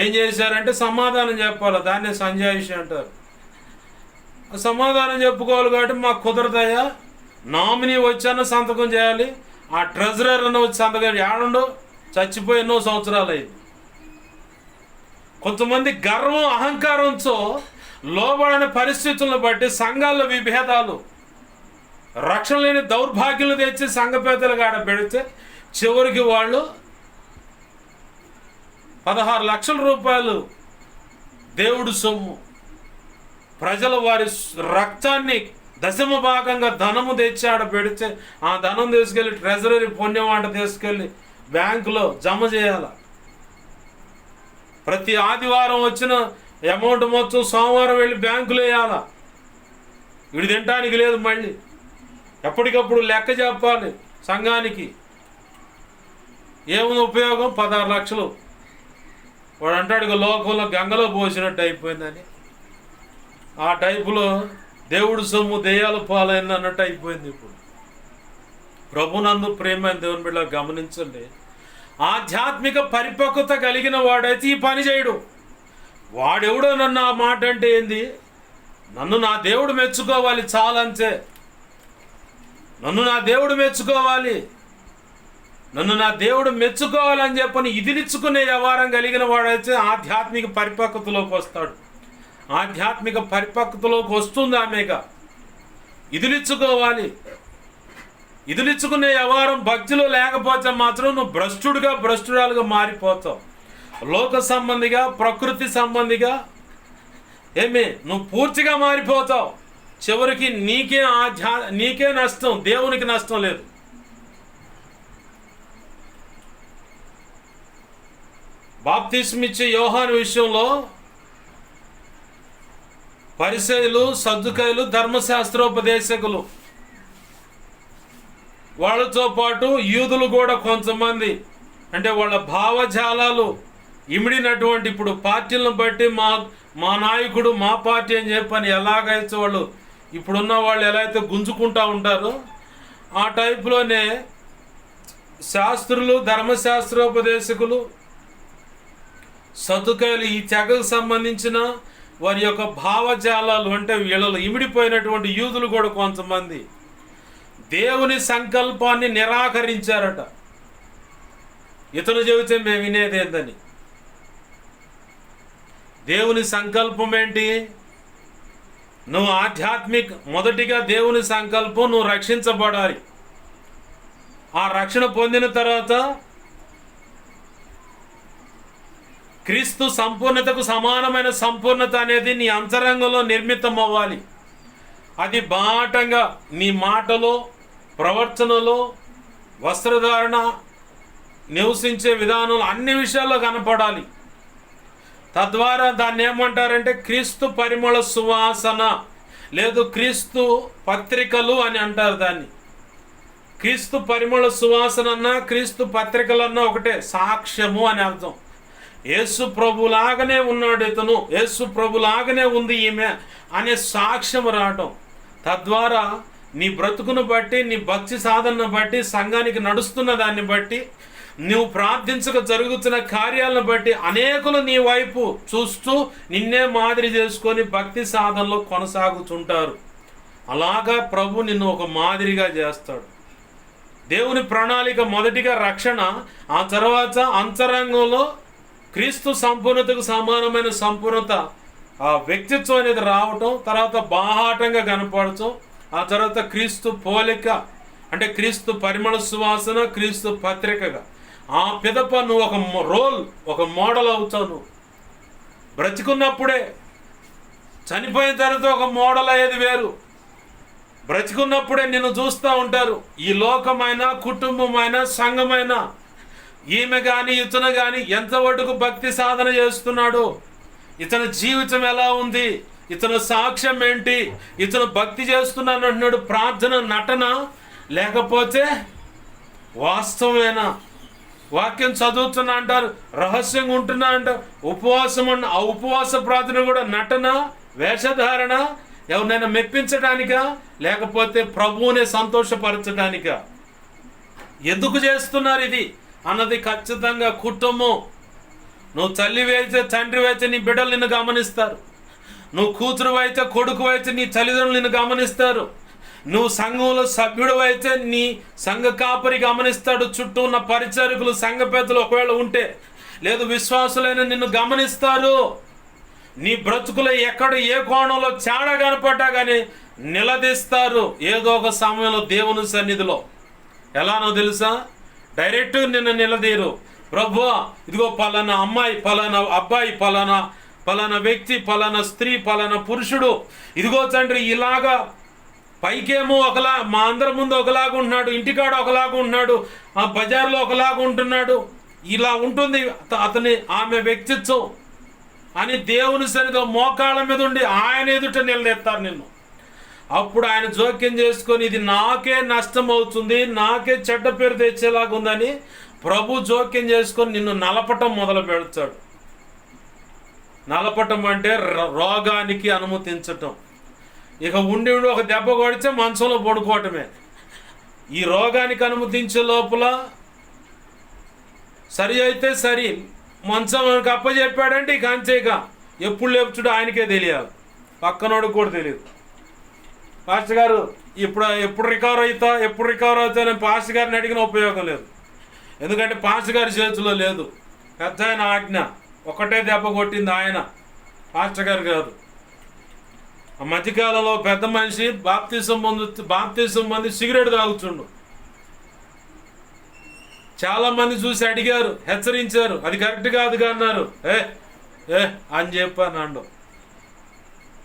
ఏం చేశారంటే సమాధానం చెప్పాలా, దాన్నే సంజాయిషి అంటారు. సమాధానం చెప్పుకోవాలి కాబట్టి మాకు కుదరదయ్యా, నామినీ వచ్చాను సంతకం చేయాలి, ఆ ట్రెజరర్ అన్న వచ్చి సంతకం ఏడుండో చచ్చిపోయి ఎన్నో సంవత్సరాలు అయింది. కొంతమంది గర్వం అహంకారంతో లోబడని పరిస్థితులను బట్టి సంఘాల్లో విభేదాలు, రక్షణ లేని దౌర్భాగ్యులు తెచ్చి సంఘ పెద్దలుగా ఆడ పెడితే చివరికి వాళ్ళు 16 లక్షల రూపాయలు దేవుడు సొమ్ము, ప్రజలు వారి రక్తాన్ని దశమ భాగంగా ధనము తెచ్చి ఆడ పెడితే ఆ ధనం తీసుకెళ్ళి ట్రెజరీ పుణ్యమాట తీసుకెళ్ళి బ్యాంకులో జమ చేయాల. ప్రతి ఆదివారం వచ్చిన అమౌంట్ మొత్తం సోమవారం వెళ్ళి బ్యాంకులో వేయాల. వీడు తినడానికి లేదు, మళ్ళీ ఎప్పటికప్పుడు లెక్క చెప్పాలి సంఘానికి. ఏముంది ఉపయోగం? 16 లక్షలు. వాడు అంటాడు ఇక లోకంలో గంగలో పోసినట్టు అయిపోయిందని. ఆ టైపులో దేవుడు సొమ్ము దెయ్యాల పాలైంది అన్నట్టు అయిపోయింది. ఇప్పుడు ప్రభునందు ప్రేమ దేవుని బిడ్డ గమనించండి, ఆధ్యాత్మిక పరిపక్వత కలిగిన వాడైతే ఈ పని చేయడు. వాడెవడో నన్ను ఆ మాట అంటే ఏంది, నన్ను నా దేవుడు మెచ్చుకోవాలి చాలంతే, నన్ను నా దేవుడు మెచ్చుకోవాలి, నన్ను నా దేవుడు మెచ్చుకోవాలని చెప్పని ఇదిలిచ్చుకునే వ్యవహారం కలిగిన వాడైతే ఆధ్యాత్మిక పరిపక్వతలోకి వస్తాడు. ఆధ్యాత్మిక పరిపక్వతలోకి వస్తుంది ఆమెగా. ఇదిలిచ్చుకోవాలి, ఇదిలిచ్చుకునే వ్యవహారం భక్తిలో లేకపోతే మాత్రం నువ్వు భ్రష్టురాలుగా మారిపోతావు. లోక సంబంధిగా, ప్రకృతి సంబంధిగా నువ్వు పూర్తిగా మారిపోతావు. చివరికి నీకే నష్టం, దేవునికి నష్టం లేదు. బాప్తిస్మిచ్చే యోహాను విషయంలో పరిసయ్యులు, సద్దుకయ్యులు, ధర్మశాస్త్రోపదేశకులు వాళ్ళతో పాటు యూదులు కూడా కొంతమంది, అంటే వాళ్ళ భావజాలాలు ఇమిడినటువంటి, ఇప్పుడు పార్టీలను బట్టి మా నాయకుడు మా పార్టీ అని చెప్పని ఎలాగైతే వాళ్ళు ఇప్పుడున్న వాళ్ళు ఎలా అయితే గుంజుకుంటూ ఉంటారో ఆ టైప్లోనే శాస్త్రులు, ధర్మశాస్త్రోపదేశకులు, సదుకాయలు, ఈ తెగకు సంబంధించిన వారి యొక్క భావజాలాలు, అంటే వీళ్ళలో ఇమిడిపోయినటువంటి యూదులు కూడా కొంతమంది దేవుని సంకల్పాన్ని నిరాకరించారట. ఇతను చెబితే మేము వినేదేందని. దేవుని సంకల్పం ఏంటి? నువ్వు మొదటిగా దేవుని సంకల్పం, నువ్వు రక్షించబడాలి. ఆ రక్షణ పొందిన తర్వాత క్రీస్తు సంపూర్ణతకు సమానమైన సంపూర్ణత అనేది నీ అంతరంగంలో నిర్మితం అవ్వాలి. అది బాటంగా నీ మాటలో, ప్రవర్తనలో, వస్త్రధారణ, నివసించే విధానంలో అన్ని విషయాల్లో కనపడాలి. తద్వారా దాన్ని ఏమంటారంటే క్రీస్తు పరిమళ సువాసన, లేదు క్రీస్తు పత్రికలు అని అంటారు దాన్ని. క్రీస్తు పరిమళ సువాసన అన్నా క్రీస్తు పత్రికలన్నా ఒకటే, సాక్ష్యము అని అర్థం. యేసు ప్రభులాగానే ఉన్నాడు ఇతను, యేసు ప్రభులాగానే ఉంది ఈమె అనే సాక్ష్యం రావటం. తద్వారా నీ బ్రతుకును బట్టి, నీ భక్తి సాధనను బట్టి, సంఘానికి నడుస్తున్న దాన్ని బట్టి, నువ్వు ప్రార్థించక జరుగుతున్న కార్యాలను బట్టి అనేకులు నీ వైపు చూస్తూ నిన్నే మాదిరి చేసుకొని భక్తి సాధనలో కొనసాగుతుంటారు. అలాగా ప్రభు నిన్ను ఒక మాదిరిగా చేస్తాడు. దేవుని ప్రణాళిక మొదటిగా రక్షణ, ఆ తర్వాత అంతరంగంలో క్రీస్తు సంపూర్ణతకు సమానమైన సంపూర్ణత, ఆ వ్యక్తిత్వం అనేది రావటం, తర్వాత బాహాటంగా కనపడటం, ఆ తర్వాత క్రీస్తు పోలిక, అంటే క్రీస్తు పరిమళ సువాసన, క్రీస్తు పత్రికగా. ఆ పిదప నువ్వు ఒక మోడల్ అవుతావు. నువ్వు బ్రతికున్నప్పుడే, చనిపోయిన తర్వాత ఒక మోడల్ అయ్యేది వేరు. బ్రతికున్నప్పుడే నిన్ను చూస్తూ ఉంటారు. ఈ లోకమైన, కుటుంబమైన, సంఘమైన, ఈమె కానీ ఇతను కానీ ఎంతవరకు భక్తి సాధన చేస్తున్నాడు, ఇతని జీవితం ఎలా ఉంది, ఇతను సాక్ష్యం ఏంటి, ఇతను భక్తి చేస్తున్నాను అంటున్నాడు, ప్రార్థన నటన లేకపోతే వాస్తవమేనా, వాక్యం చదువుతున్నా అంటారు, రహస్యంగా ఉంటున్నా అంటారు, ఉపవాసం ఆ ఉపవాస ప్రార్థన కూడా నటన, వేషధారణ, ఎవరినైనా మెప్పించడానికా లేకపోతే ప్రభువునే సంతోషపరచడానికా? ఎందుకు చేస్తున్నారు ఇది అన్నది ఖచ్చితంగా కుటుంబం. నువ్వు తల్లివి అయితే, తండ్రివి అయితే నీ బిడ్డలు నిన్ను గమనిస్తారు. నువ్వు కూతురు అయితే, కొడుకు అయితే నీ తల్లిదండ్రులు నిన్ను గమనిస్తారు. నువ్వు సంఘంలో సభ్యుడు అయితే నీ సంఘ కాపరి గమనిస్తాడు. చుట్టూ ఉన్న పరిచారకులు, సంఘ పెద్దలు ఒకవేళ ఉంటే, లేదు విశ్వాసులైన నిన్ను గమనిస్తారు. నీ బ్రతుకులో ఎక్కడ ఏ కోణంలో తేడా కనపడ్డా కానీ నిలదీస్తారు ఏదో ఒక సమయంలో దేవుని సన్నిధిలో. ఎలానో తెలుసా? డైరెక్ట్ నిన్ను నిలదీరు. ప్రభువా, ఇదిగో పలానా అమ్మాయి, పలానా అబ్బాయి, పలానా వ్యక్తి, పలానా స్త్రీ, పలానా పురుషుడు, ఇదిగో తండ్రి ఇలాగా పైకేమో ఒకలా, మా అందరి ముందు ఒకలాగా ఉంటున్నాడు, ఇంటికాడ ఒకలాగా ఉంటున్నాడు, ఆ బజార్లో ఒకలాగా ఉంటున్నాడు, ఇలా ఉంటుంది ఆమె వ్యక్తిత్వం అని దేవుని సన్నిధిలో మోకాళ్ళ మీద ఉండి ఆయన ఎదుట నిలదెత్తారు నిన్ను. అప్పుడు ఆయన జోక్యం చేసుకొని ఇది నాకే నష్టం అవుతుంది, నాకే చెడ్డ పేరు తెచ్చేలాగా ఉందని ప్రభు జోక్యం చేసుకొని నిన్ను నలపటం మొదలు పెడతాడు. నలపటం అంటే రోగానికి అనుమతించటం. ఇక ఉండి ఒక దెబ్బ కొడితే మంచంలో పడుకోవటమే. ఈ రోగానికి అనుమతించే లోపల సరి అయితే సరి, మంచం మనకు అప్పచెప్పాడంటే ఇక అంతేగా, ఎప్పుడు లేపుచుడు ఆయనకే తెలియాలి, పక్కనోడికి కూడా తెలియదు. పాస్టర్ గారు ఎప్పుడు రికవర్ అవుతా నేను పాస్టర్ గారిని అడిగిన ఉపయోగం లేదు. ఎందుకంటే పాస్టర్ గారి చేతిలో లేదు. పెద్ద ఆయన ఆజ్ఞ, ఒకటే దెబ్బ కొట్టింది ఆయన, పాస్టర్ గారు కాదు. ఆ మధ్యకాలంలో పెద్ద మనిషి బాప్తీసం పొంది సిగరెట్ తాగుతుండు. చాలా మంది చూసి అడిగారు, హెచ్చరించారు, అది కరెక్ట్ కాదుగా అన్నారు. అని చెప్పాను.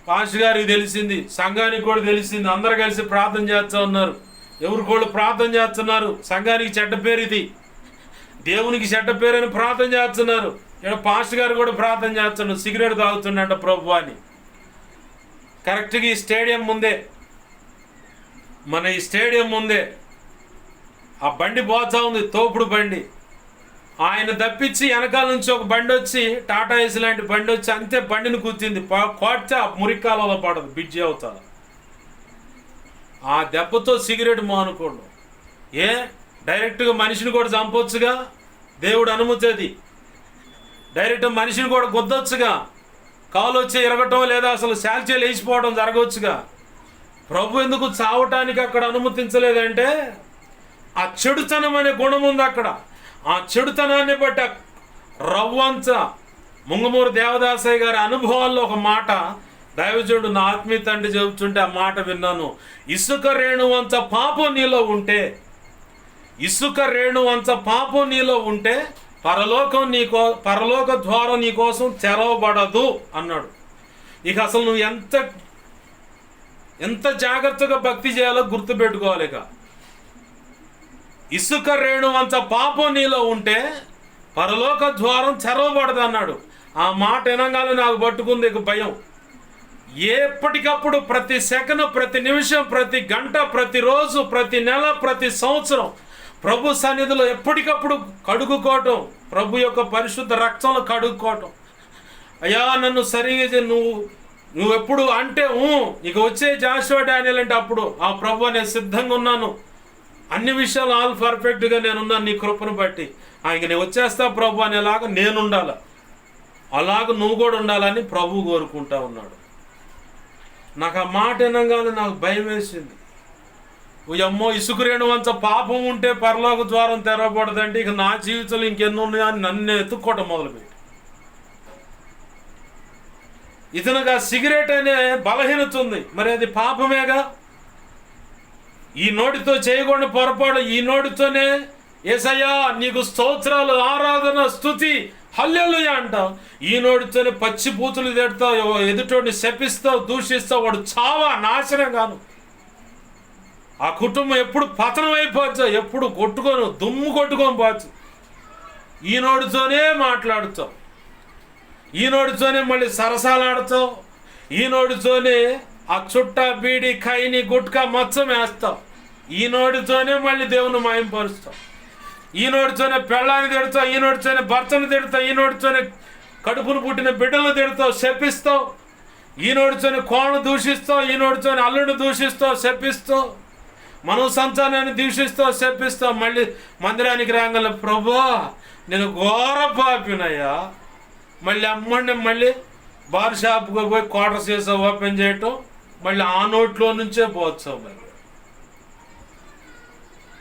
పాస్టర్ గారికి తెలిసింది, సంఘానికి కూడా తెలిసింది, అందరు కలిసి ప్రార్థన చేస్తూ ఉన్నారు. ఎవరికోళ్ళు ప్రార్థన చేస్తున్నారు. సంఘానికి చెడ్డ పేరు ఇది, దేవునికి చెడ్డ పేరు అని ప్రార్థన చేస్తున్నారు. ఇక్కడ పాస్టర్ గారు కూడా ప్రార్థన చేస్తున్నాడు, సిగరెట్ తాగుతుండంట ప్రభు అని. కరెక్ట్గా ఈ స్టేడియం ముందే, ఈ స్టేడియం ముందే ఆ బండి పోతా ఉంది, తోపుడు బండి. ఆయన తప్పించి వెనకాల నుంచి ఒక బండి వచ్చి, టాటా ఏసీ లాంటి బండి వచ్చి అంతే బండిని కూర్చింది, కోట్చా మురికాలలో పడదు, బిడ్జి అవుతారు. ఆ దెబ్బతో సిగరెట్ మానుకోండు. డైరెక్ట్గా మనిషిని కూడా చంపొచ్చుగా, దేవుడు అనుమతి అది. డైరెక్ట్ మనిషిని కూడా గుద్దొచ్చుగా, కాలు వచ్చి ఇరగటం లేదా అసలు శాల్చీలు వేసిపోవడం జరగవచ్చుగా. ప్రభు ఎందుకు చావటానికి అక్కడ అనుమతించలేదంటే ఆ చెడుతనం అనే గుణం ఉంది అక్కడ. ఆ చెడుతనాన్ని బట్టి రవ్వంచ ముంగమూరు దేవదాసయ్య గారి అనుభవాల్లో ఒక మాట దైవజనుడు నా ఆత్మీయ తండ్రి చెబుతుంటే ఆ మాట విన్నాను. ఇసుక రేణువంచ పాపం నీలో ఉంటే, ఇసుక రేణువంచ పాపం నీలో ఉంటే పరలోక ద్వారం నీ కోసం తెరవబడదు అన్నాడు. ఇక అసలు నువ్వు ఎంత జాగ్రత్తగా భక్తి చేయాలో గుర్తుపెట్టుకోవాలి. ఇక ఇసుక రేణువంచ పాపం నీలో ఉంటే పరలోక ద్వారం తెరవబడదు అన్నాడు. ఆ మాట వినగానే నాకు పట్టుకుంది ఇక భయం. ఎప్పటికప్పుడు ప్రతి సెకను, ప్రతి నిమిషం, ప్రతి గంట, ప్రతిరోజు, ప్రతి నెల, ప్రతి సంవత్సరం ప్రభు సన్నిధిలో ఎప్పటికప్పుడు కడుగుకోవటం, ప్రభు యొక్క పరిశుద్ధ రక్తంలో కడుక్కోవటం. అయ్యా నన్ను సరిగా నువ్వు ఎప్పుడు అంటే ఇక వచ్చే జాషువా డానియల్ అంటే అప్పుడు ఆ ప్రభు నేను సిద్ధంగా ఉన్నాను, అన్ని విషయాలు ఆల్ పర్ఫెక్ట్గా నేనున్నాను నీ కృపను బట్టి, ఇంక నేను వచ్చేస్తా ప్రభు అనేలాగా నేను ఉండాలి, అలాగ నువ్వు కూడా ఉండాలని ప్రభు కోరుకుంటా ఉన్నాడు. నాకు ఆ మాట వినగానే నాకు భయం వేసింది. అమ్మో, ఇసుక రేణువంచ పాపం ఉంటే పరలోక ద్వారం తెరవబడదంటే ఇక నా జీవితంలో ఇంకెన్నో ఉన్నాయని నన్ను ఎత్తుక్కోవటం మొదలుపెట్టి, ఇతనుగా సిగరెట్ అనే బలహీనత ఉంది, మరి అది పాపమేగా. ఈ నోటితో చేయకూడని పొరపాటు, ఈ నోటితోనే యేసయ్యా నీకు స్తోత్రాలు, ఆరాధన, స్తుతి, హల్లెలూయా అంటావు. ఈ నోటితోనే పచ్చి బూతులు తిడతావు, ఎదుటోడిని శపిస్తావు, దూషిస్తావు, వాడు చావా నాశనం కాను. ఆ కుటుంబం ఎప్పుడు పతనం అయిపోవచ్చు, ఎప్పుడు దుమ్ము కొట్టుకొని పోవచ్చు. ఈ నోటితోనే మాట్లాడుతావు, ఈ నోటితోనే మళ్ళీ సరసాలాడుతావు, ఈ నోటితోనే ఆ చుట్ట, బీడి, ఖైని, గుట్కా మచ్చం వేస్తావు, ఈ నోటితోనే మళ్ళీ దేవుని మాయంపరుస్తావు, ఈ నోటితోనే పెళ్ళాన్ని తిడతావు, ఈ నోటితోనే భర్తను తిడతావు, ఈ నోటితోనే కడుపును పుట్టిన బిడ్డలను తిడతావు, శపిస్తావు, ఈ నోటితోనే కోణను దూషిస్తావు, ఈ నోటితోనే అల్లుడిని దూషిస్తావు, శపిస్తావు, మనో సంతానాన్ని దూషిస్తావు, శపిస్తావు. మళ్ళీ మందిరానికి రాగల ప్రభువా నేను ఘోర పాపినయ్యా, మళ్ళీ బార్ షాప్కి పోయి క్వార్టర్స్ చేసా ఓపెన్ చేయటం, మళ్ళీ ఆ నోట్లో నుంచే పోతావు.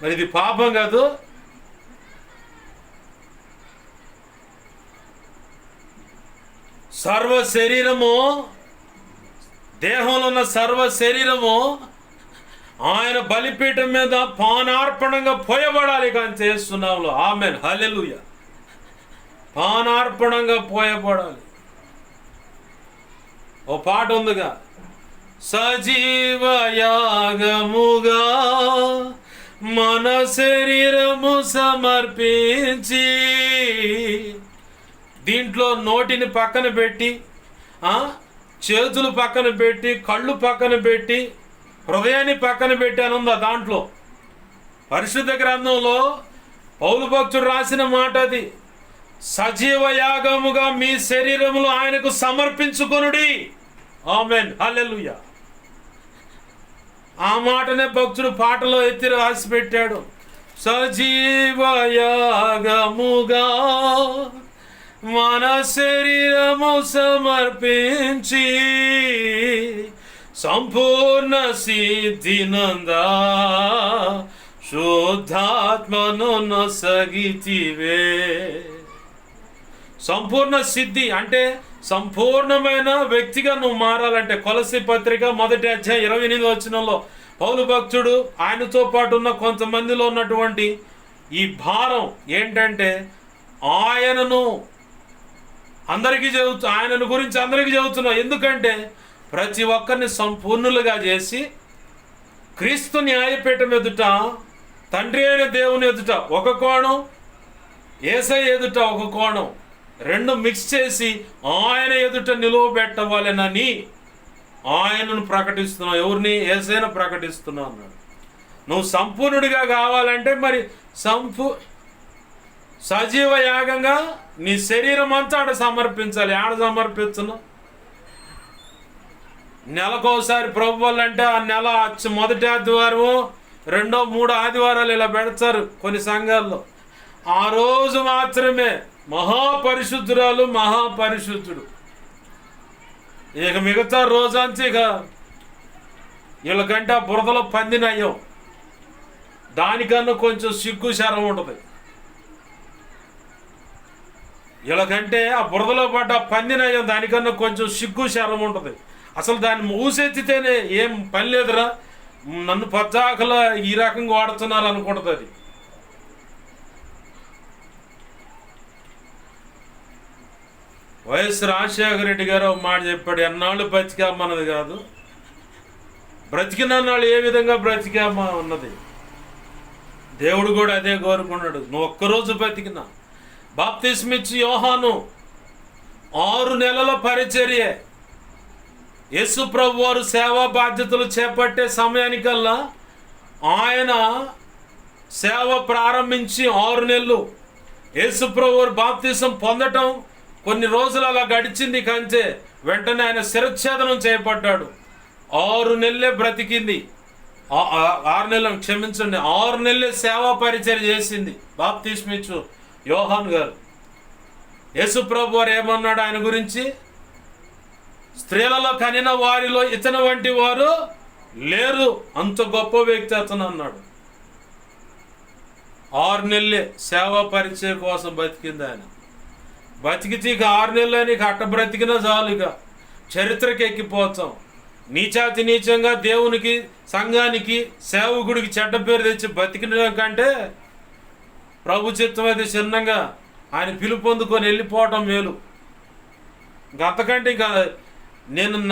మరి ఇది పాపం కాదు. సర్వ శరీరము, దేహంలో ఉన్న సర్వ శరీరము ఆయన బలిపీఠం మీద పానార్పణంగా పోయబడాలి. కానీ చేస్తున్నాము ఆమేన్ హల్లెలూయా. పానార్పణంగా పోయబడాలి. ఓ పాట ఉందిగా, సజీవయాగముగా మన శరీరము సమర్పించి. దీంట్లో నోటిని పక్కన పెట్టి, చేతులు పక్కన పెట్టి, కళ్ళు పక్కన పెట్టి, హృదయాన్ని పక్కన పెట్టి అని ఉందా దాంట్లో. పరిశుద్ధ గ్రంథంలో పౌలు భక్తుడు రాసిన మాట అది. సజీవ యాగముగా మీ శరీరములు ఆయనకు సమర్పించుకొనుడి. ఆమేన్ హల్లెలూయా. ఆ మాటనే భక్తుడు పాటలో ఎత్తి రాసి పెట్టాడు. సజీవయాగముగా మన శరీరము సమర్పించి సంపూర్ణ సిద్ధినందా శుద్ధాత్మను నొసగితివే. సంపూర్ణ సిద్ధి అంటే సంపూర్ణమైన వ్యక్తిగా నువ్వు మారాలంటే కొలస్సీ పత్రిక 1వ అధ్యాయం 28వ వచనంలో పౌలు భక్తుడు ఆయనతో పాటు ఉన్న కొంతమందిలో ఉన్నటువంటి ఈ భారం ఏంటంటే ఆయనను గురించి అందరికీ చెబుతున్నా. ఎందుకంటే ప్రతి ఒక్కరిని సంపూర్ణులుగా చేసి క్రీస్తు న్యాయపీఠం ఎదుట, తండ్రి అయిన దేవుని ఎదుట ఒక కోణం, యేసయ్య ఎదుట ఒక కోణం, రెండు మిక్స్ చేసి ఆయన ఎదుట నిలువబెట్టవాలనని ఆయనను ప్రకటిస్తున్నావు. ఎవరిని? యేసయ్యను ప్రకటిస్తున్నావు అన్నాడు. నువ్వు సంపూర్ణుడిగా కావాలంటే మరి సజీవ యాగంగా నీ శరీరం అంతా ఆడ సమర్పించాలి. ఆడ సమర్పించను. నెలకోసారి ప్రభు వాళ్ళంటే ఆ నెల మొదటి ఆదివారము, 2, 3 ఆదివారాలు ఇలా పెడతారు కొన్ని సంఘాల్లో. ఆ రోజు మాత్రమే మహాపరిశుద్ధురాలు, మహాపరిశుద్ధుడు. ఇక మిగతా రోజంతా ఇక వీళ్ళకంటే ఆ బురదలో పందినయ్యం. దానికన్నా కొంచెం సిగ్గు శరం ఉంటుంది. వీళ్ళకంటే ఆ బురదలో పడ్డ పందినయ్యం దానికన్నా కొంచెం సిగ్గు శరం ఉంటుంది. అసలు దాన్ని మూసెత్తితేనే ఏం పని లేదురా, నన్ను పచ్చాకలా ఈ రకంగా వాడుతున్నారు అనుకుంటుంది. అది వైఎస్ రాజశేఖర రెడ్డి గారు ఒక మాట చెప్పాడు, ఎన్నాళ్ళు బ్రతికామన్నది కాదు, బ్రతికినన్నాళ్ళు ఏ విధంగా బ్రతికామా అన్నది. దేవుడు కూడా అదే కోరుకున్నాడు. నువ్వు ఒక్కరోజు బ్రతికినా. బాప్తిస్మిచ్చి యోహాను 6 నెలల పరిచర్యే. యేసు ప్రభు వారు సేవా బాధ్యతలు చేపట్టే సమయానికల్లా ఆయన సేవ ప్రారంభించి 6 నెలలు. యేసు ప్రభు వారు బాప్తిసం పొందటం కొన్ని రోజులు అలా గడిచింది కంటే వెంటనే ఆయన శిరచ్ఛేదనం చేయబడ్డాడు. 6 నెలలే బ్రతికింది. 6 నెలలు క్షమించండి, 6 నెలలే సేవా పరిచర్య చేసింది బాప్తిస్మిచ్చు యోహాన్ గారు. యేసు ప్రభు వారు ఏమన్నాడు ఆయన గురించి? స్త్రీలలో కనిన వారిలో ఇతని వంటి వారు లేరు, అంత గొప్ప వ్యక్తి అతను అన్నాడు. 6 నెలలే సేవా పరిచయ కోసం బతికింది ఆయన. బతికితే ఇక 6 నెలలు నీకు అట్ట బ్రతికినా చాలు, ఇక చరిత్రకి ఎక్కిపోతాం. నీచాతి నీచంగా దేవునికి, సంఘానికి, సేవకుడికి చెడ్డ పేరు తెచ్చి బతికిన కంటే ప్రభు చిత్తం అయితే చిన్నంగా ఆయన పిలుపు పొందుకొని వెళ్ళిపోవటం మేలు. అంతకంటే ఇంకా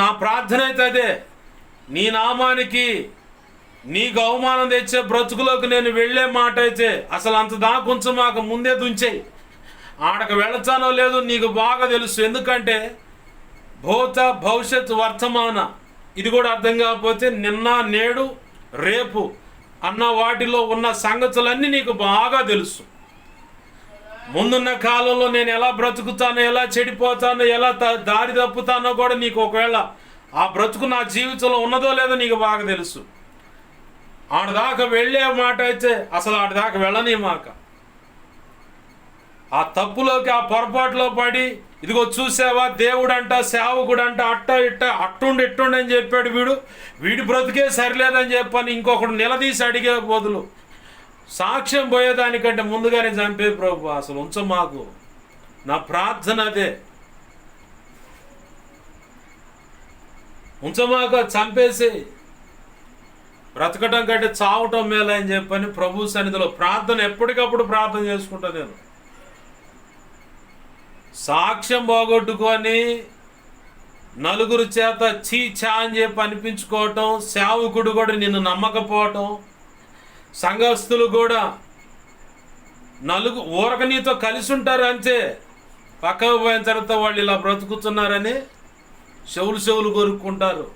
నా ప్రార్థన అయితే అదే, నీ నామానికి నీకు అవమానం తెచ్చే బ్రతుకులోకి నేను వెళ్ళే మాట అయితే అసలు అంత దాకుంచ మాకు ముందే దుంచేయి. ఆడకు వెళతానో లేదో నీకు బాగా తెలుసు. ఎందుకంటే భూత భవిష్యత్ వర్తమాన ఇది కూడా అర్థం కాకపోతే నిన్న నేడు రేపు అన్న వాటిలో ఉన్న సంగతులన్నీ నీకు బాగా తెలుసు. ముందున్న కాలంలో నేను ఎలా బ్రతుకుతానో, ఎలా చెడిపోతానో, ఎలా దారి తప్పుతానో కూడా నీకు ఒకవేళ ఆ బ్రతుకు నా జీవితంలో ఉన్నదో లేదో నీకు బాగా తెలుసు. ఆడదాకా వెళ్ళే మాట అయితే అసలు ఆడదాకా వెళ్ళని మాక. ఆ తప్పులోకి, ఆ పొరపాటులో పడి ఇదిగో చూసావా దేవుడంట, సేవకుడంట, అట్ట ఇట్ట అట్టుండి ఇట్టుండి అని చెప్పాడు వీడి బ్రతుకే సరిలేదని చెప్పని ఇంకొకడు నిలదీసి అడిగే బదులు సాక్ష్యం పోయేదానికంటే ముందుగానే చంపే ప్రభు అసలు మాకు. నా ప్రార్థన అదే, ఉంచమాక, చంపేసి బ్రతకటం కంటే చావటం మేల అని చెప్పని ప్రభు సన్నిధిలో ప్రార్థన ఎప్పటికప్పుడు ప్రార్థన చేసుకుంటా. నేను సాక్ష్యం పోగొట్టుకొని నలుగురు చేత చీచా అని చెప్పి అనిపించుకోవటం, సేవకుడు కూడా నిన్ను నమ్మకపోవటం, సంఘస్థులు కూడా ఊరక నీతో కలిసి ఉంటారు అంతే, పక్కకు పోయిన తర్వాత వాళ్ళు ఇలా బ్రతుకుతున్నారని చెవులు కొరుక్కుంటారు.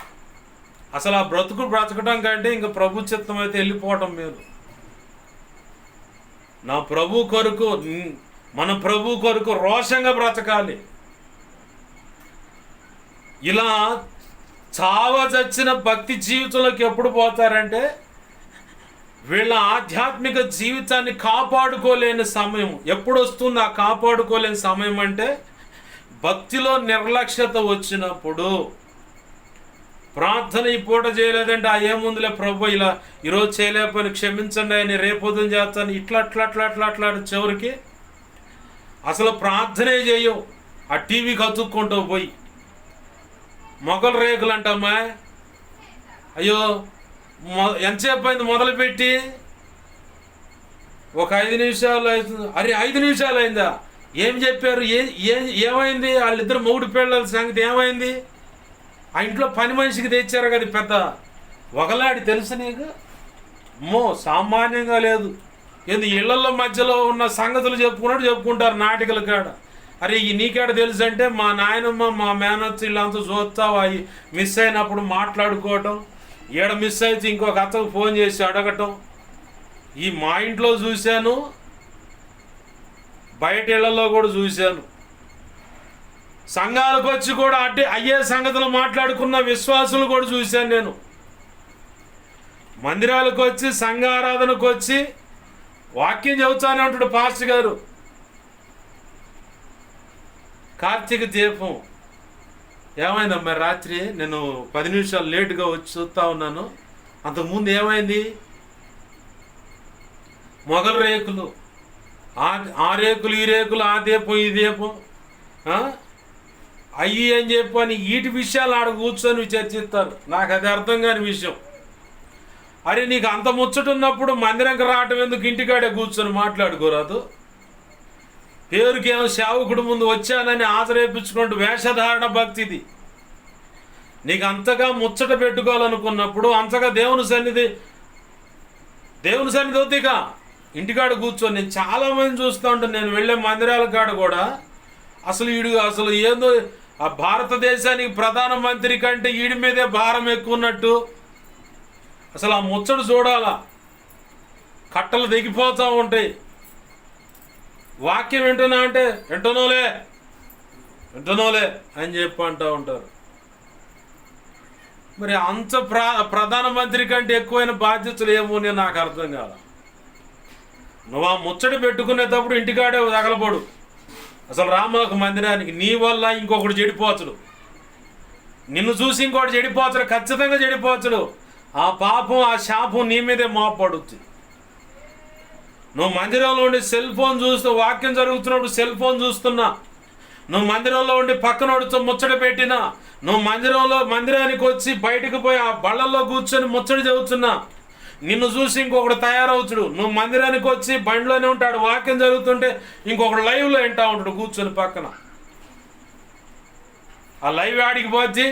అసలు ఆ బ్రతకటం కంటే ఇంకా ప్రభు చిత్తం అయితే వెళ్ళిపోవటం మేలు. నా ప్రభు కొరకు, మన ప్రభు కొరకు రోషంగా బ్రతకాలి. ఇలా చచ్చిన భక్తి జీవితంలోకి ఎప్పుడు పోతారంటే వీళ్ళ ఆధ్యాత్మిక జీవితాన్ని కాపాడుకోలేని సమయం ఎప్పుడు వస్తుంది. ఆ కాపాడుకోలేని సమయం అంటే భక్తిలో నిర్లక్ష్యత వచ్చినప్పుడు. ప్రార్థన ఈ పూట చేయలేదంటే ఏముందిలే ప్రభు, ఇలా ఈరోజు చేయలేకపోయినా క్షమించండి అని రేపొద్దున చేస్తాను, ఇట్లా అట్లా అట్లా అట్లా అట్లా చివరికి అసలు ప్రార్థనే చేయవు. ఆ టీవీకి అతుక్కుంటూ పోయి మొగలు రేకులు అంటమ్మా. అయ్యో ఎంతసేపు అయింది మొదలుపెట్టి? ఒక 5 నిమిషాలు అవుతుంది. అరే 5 నిమిషాలు అయిందా? ఏం చెప్పారు? ఏమైంది? వాళ్ళిద్దరు మొగుడు పిల్లల సంగతి ఏమైంది? ఆ ఇంట్లో పని మనిషికి తెచ్చారు కదా పెద్ద ఒకలాడి, తెలుసు నీకు? సామాన్యంగా లేదు. ఇళ్లలో మధ్యలో ఉన్న సంగతులు చెప్పుకుంటారు నాటికల కాడ. అరే నీకేడ తెలుసు అంటే మా నాయనమ్మ మా మేనత్త వీళ్ళంతా చూస్తావా మిస్ అయినప్పుడు మాట్లాడుకోవటం, ఈడ మిస్ అయితే ఇంకొక అత్తకు ఫోన్ చేసి అడగటం. మా ఇంట్లో చూశాను, బయట ఇళ్లలో కూడా చూశాను. సంఘాలకు వచ్చి కూడా అయ్యే సంగతులు మాట్లాడుకున్న విశ్వాసులు కూడా చూశాను నేను. మందిరాలకు వచ్చి సంఘారాధనకు వచ్చి వాక్యం చెబుతానే ఉంటాడు పాస్టర్ గారు. కార్తీక దీపం ఏమైందమ్మా? రాత్రి నేను 10 నిమిషాలు లేటుగా వచ్చి చూస్తా ఉన్నాను. అంతకుముందు ఏమైంది? మొగలు రేకులు, ఆ రేకులు ఈ రేకులు, ఆ దీపం ఈ దీపం అయ్యి అని చెప్పని వీటి విషయాలు ఆడ కూర్చొని చర్చిస్తారు. నాకు అది అర్థం కాని విషయం. అరే నీకు అంత ముచ్చట ఉన్నప్పుడు మందిరంకి రావటం ఎందుకు? ఇంటికాడే కూర్చొని మాట్లాడుకోరాదు. పేరుకేమో సేవకుడు ముందు వచ్చానని ఆదరేపించుకుంటూ వేషధారణ భక్తిది. నీకు అంతగా ముచ్చట పెట్టుకోవాలనుకున్నప్పుడు అంతగా దేవుని సన్నిధి అవుతాయిగా ఇంటికాడ కూర్చొని. నేను చాలామంది చూస్తూ ఉంటాను, నేను వెళ్ళే మందిరాల కాడ కూడా అసలు ఏదో ఆ భారతదేశానికి ప్రధానమంత్రి కంటే వీడి మీదే భారం ఎక్కువ ఉన్నట్టు. అసలు ఆ ముచ్చట చూడాలా, కట్టలు దిగిపోతూ ఉంటాయి. వాక్యం వింటున్నా అంటే వింటున్నోలే అని చెప్పి అంటూ ఉంటారు. మరి అంత ప్రధానమంత్రి కంటే ఎక్కువైన బాధ్యతలు ఏమో నాకు అర్థం కాదు. నువ్వు ఆ ముచ్చట పెట్టుకునేటప్పుడు ఇంటికాడే తగలబడు. అసలు రామాకు మందిరానికి నీ వల్ల ఇంకొకటి చెడిపోవచ్చుడు, నిన్ను చూసి ఇంకోటి చెడిపోవచ్చుడు, ఖచ్చితంగా చెడిపోవచ్చుడు. ఆ పాపం ఆ శాపం నీ మీదే మోపడుద్ది. నువ్వు మందిరంలో ఉండి సెల్ ఫోన్ చూస్తూ వాక్యం జరుగుతున్నప్పుడు సెల్ ఫోన్ చూస్తున్నా, నువ్వు మందిరంలో ఉండి పక్కనోడితో ముచ్చట పెట్టినా, నువ్వు మందిరానికి వచ్చి బయటకు పోయి ఆ బళ్ళల్లో కూర్చొని ముచ్చట చెబుతున్నా, నిన్ను చూసి ఇంకొకడు తయారవుతుడు. నువ్వు మందిరానికి వచ్చి బండిలోనే ఉంటాడు, వాక్యం జరుగుతుంటే ఇంకొకడు లైవ్లో వింటా ఉంటాడు కూర్చొని పక్కన. ఆ లైవ్ ఆడికి పోతే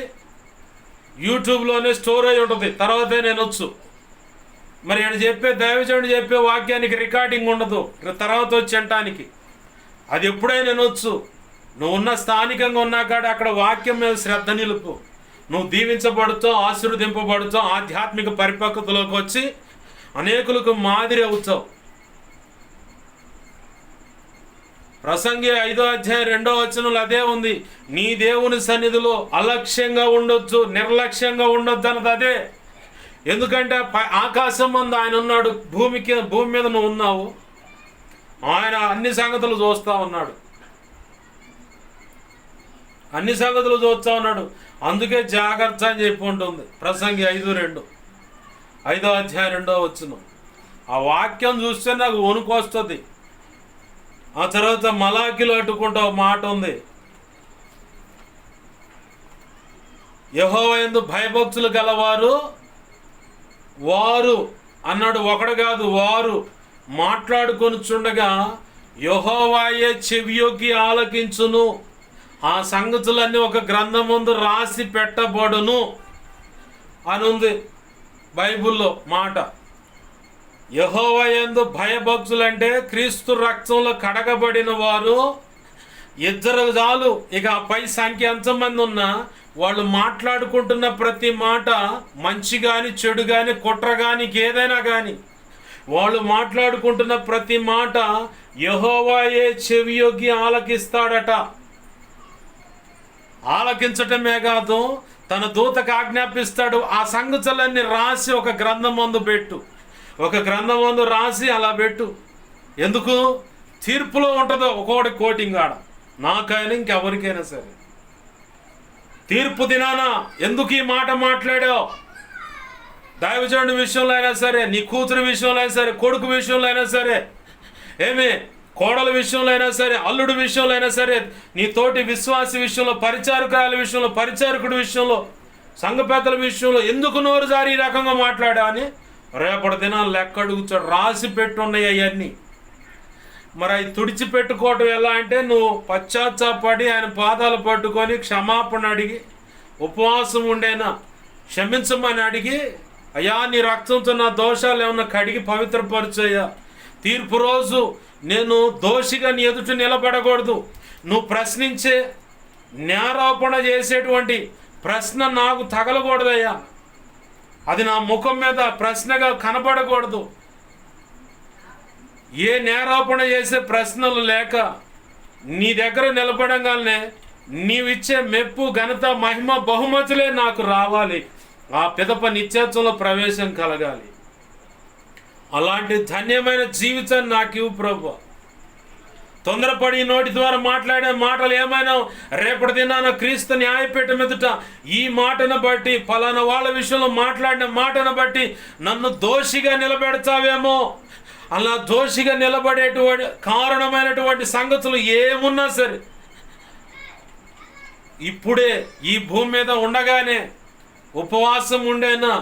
యూట్యూబ్లోనే స్టోర్ అయి ఉంటుంది, తర్వాతే నేను వచ్చు. మరి ఆయన దైవజనుడు చెప్పే వాక్యానికి రికార్డింగ్ ఉండదు, తర్వాత వచ్చి వినటానికి. అది ఎప్పుడైనా నేను వచ్చు. నువ్వు ఉన్న స్థానికంగా ఉన్నా కాడ అక్కడ వాక్యం మీద శ్రద్ధ నిలుపు. నువ్వు దీవించబడుతావు, ఆశీర్వదింపబడుతావు, ఆధ్యాత్మిక పరిపక్వతలోకి వచ్చి అనేకులకు మాదిరి అవుతావు. ప్రసంగి 5వ అధ్యాయం 2వ వచనంలో అదే ఉంది. నీ దేవుని సన్నిధిలో అలక్ష్యంగా ఉండొచ్చు, నిర్లక్ష్యంగా ఉండొచ్చు అన్నది అదే. ఎందుకంటే ఆకాశం మందు ఆయన ఉన్నాడు, భూమి మీద నువ్వు ఉన్నావు. ఆయన అన్ని సంగతులు చూస్తూ ఉన్నాడు, అందుకే జాగ్రత్త అని చెప్పి ఉంటుంది ప్రసంగి 5:2, 5వ అధ్యాయం 2వ వచనం. ఆ వాక్యం చూస్తే నాకు వణుకు వస్తుంది. ఆ తర్వాత మలాకిలో అట్టుకుంటా ఒక మాట ఉంది, యెహోవా యందు భయభక్తులు గలవారు వారు అన్నాడు. ఒకడు కాదు, వారు మాట్లాడుకొని చుండగా యెహోవాయే చెవియొగ్గి ఆలకించును, ఆ సంగతులన్నీ ఒక గ్రంథం ముందు రాసి పెట్టబడును అని ఉంది బైబిల్లో మాట. యెహోవా యందు భయభక్తులంటే క్రీస్తు రక్తంలో కడగబడిన వారు ఇద్దరు చాలు. ఇక పై సంఖ్య ఎంతమంది ఉన్నా వాళ్ళు మాట్లాడుకుంటున్న ప్రతి మాట మంచి కానీ చెడు కానీ కుట్ర కానీ ఏదైనా కానీ వాళ్ళు మాట్లాడుకుంటున్న ప్రతి మాట యెహోవాయే చెవియొగ్గి ఆలకిస్తాడట. ఆలకించటమే కాదు, తన దూతకు ఆజ్ఞాపిస్తాడు, ఆ సంగతులన్నీ రాసి ఒక గ్రంథం ముందు పెట్టు, ఒక గ్రంథం ముందు రాసి అలా పెట్టు. ఎందుకు? తీర్పులో ఉంటుందో ఒక్కొక్కటి కోటింగ్ ఆడ, నాకైనా ఇంకెవరికైనా సరే. తీర్పు దినాన ఎందుకు ఈ మాట మాట్లాడావు? దైవజనుడి విషయంలో అయినా సరే, నీ కూతురు విషయంలో అయినా సరే, కొడుకు విషయంలో అయినా సరే, ఏమి కోడల విషయంలో అయినా సరే, అల్లుడి విషయంలో అయినా సరే, నీ తోటి విశ్వాసి విషయంలో, పరిచారకురాల విషయంలో, పరిచారకుడి విషయంలో, సంఘ పెద్దల విషయంలో ఎందుకు నోరు జారి ఈ రకంగా మాట్లాడా అని రేపటి దినాలు లెక్క అడుగుతాడు. రాసి పెట్టున్నాయి అవన్నీ. మరి అవి తుడిచిపెట్టుకోవటం ఎలా అంటే, నువ్వు పశ్చాత్తాపడి ఆయన పాదాలు పట్టుకొని క్షమాపణ అడిగి, ఉపవాసం ఉండేనా క్షమించమని అడిగి, అయ్యా నీ రక్తంతో నా దోషాలు ఏమన్నా కడిగి పవిత్రపరచయ్యా, తీర్పు రోజు నేను దోషిగా నీ ఎదుట నిలబడకూడదు, నువ్వు ప్రశ్నించే నేరారోపణ చేసేటువంటి ప్రశ్న నాకు తగలకూడదయ్యా, అది నా ముఖం మీద ప్రశ్నగా కనబడకూడదు. ఏ నేరారోపణ చేసే ప్రశ్నలు లేక నీ దగ్గర నిలబడంగానే నీవిచ్చే మెప్పు, ఘనత, మహిమ, బహుమతులే నాకు రావాలి. ఆ పిదప నిత్యత్వంలో ప్రవేశం కలగాలి. అలాంటి ధన్యమైన జీవితాన్ని నాకు ఇవ్వు ప్రభువా. తొందరపడి నోటి ద్వారా మాట్లాడే మాటలు ఏమైనా రేపటి దినాన క్రీస్తు న్యాయపీఠం ఎదుట ఈ మాటను బట్టి, ఫలానా వాళ్ళ విషయంలో మాట్లాడిన మాటను బట్టి నన్ను దోషిగా నిలబెడతావేమో, అలా దోషిగా నిలబడేటువంటి కారణమైనటువంటి సంగతులు ఏమున్నా సరే ఇప్పుడే ఈ భూమి మీద ఉండగానే ఉపవాసం ఉండేనా,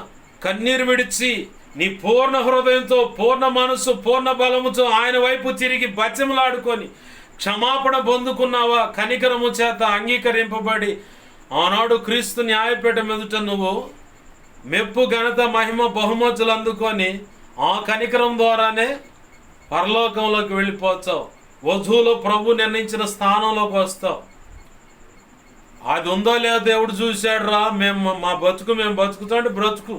కన్నీరు విడిచి నీ పూర్ణ హృదయంతో, పూర్ణ మనసు, పూర్ణ బలముతో ఆయన వైపు తిరిగి బతిమలాడుకొని క్షమాపణ పొందుకున్నావా? కనికరము చేత అంగీకరింపబడి ఆనాడు క్రీస్తు న్యాయపీఠం ఎదుట నువ్వు మెప్పు, ఘనత, మహిమ, బహుమతులు అందుకొని ఆ కనికరం ద్వారానే పరలోకంలోకి వెళ్ళిపోతావు. వధువులో ప్రభు నిర్ణయించిన స్థానంలోకి వస్తావు. అది ఉందో లేదో దేవుడు చూశాడు రా. మా బతుకు మేము బతుకుతుంటే బ్రతుకు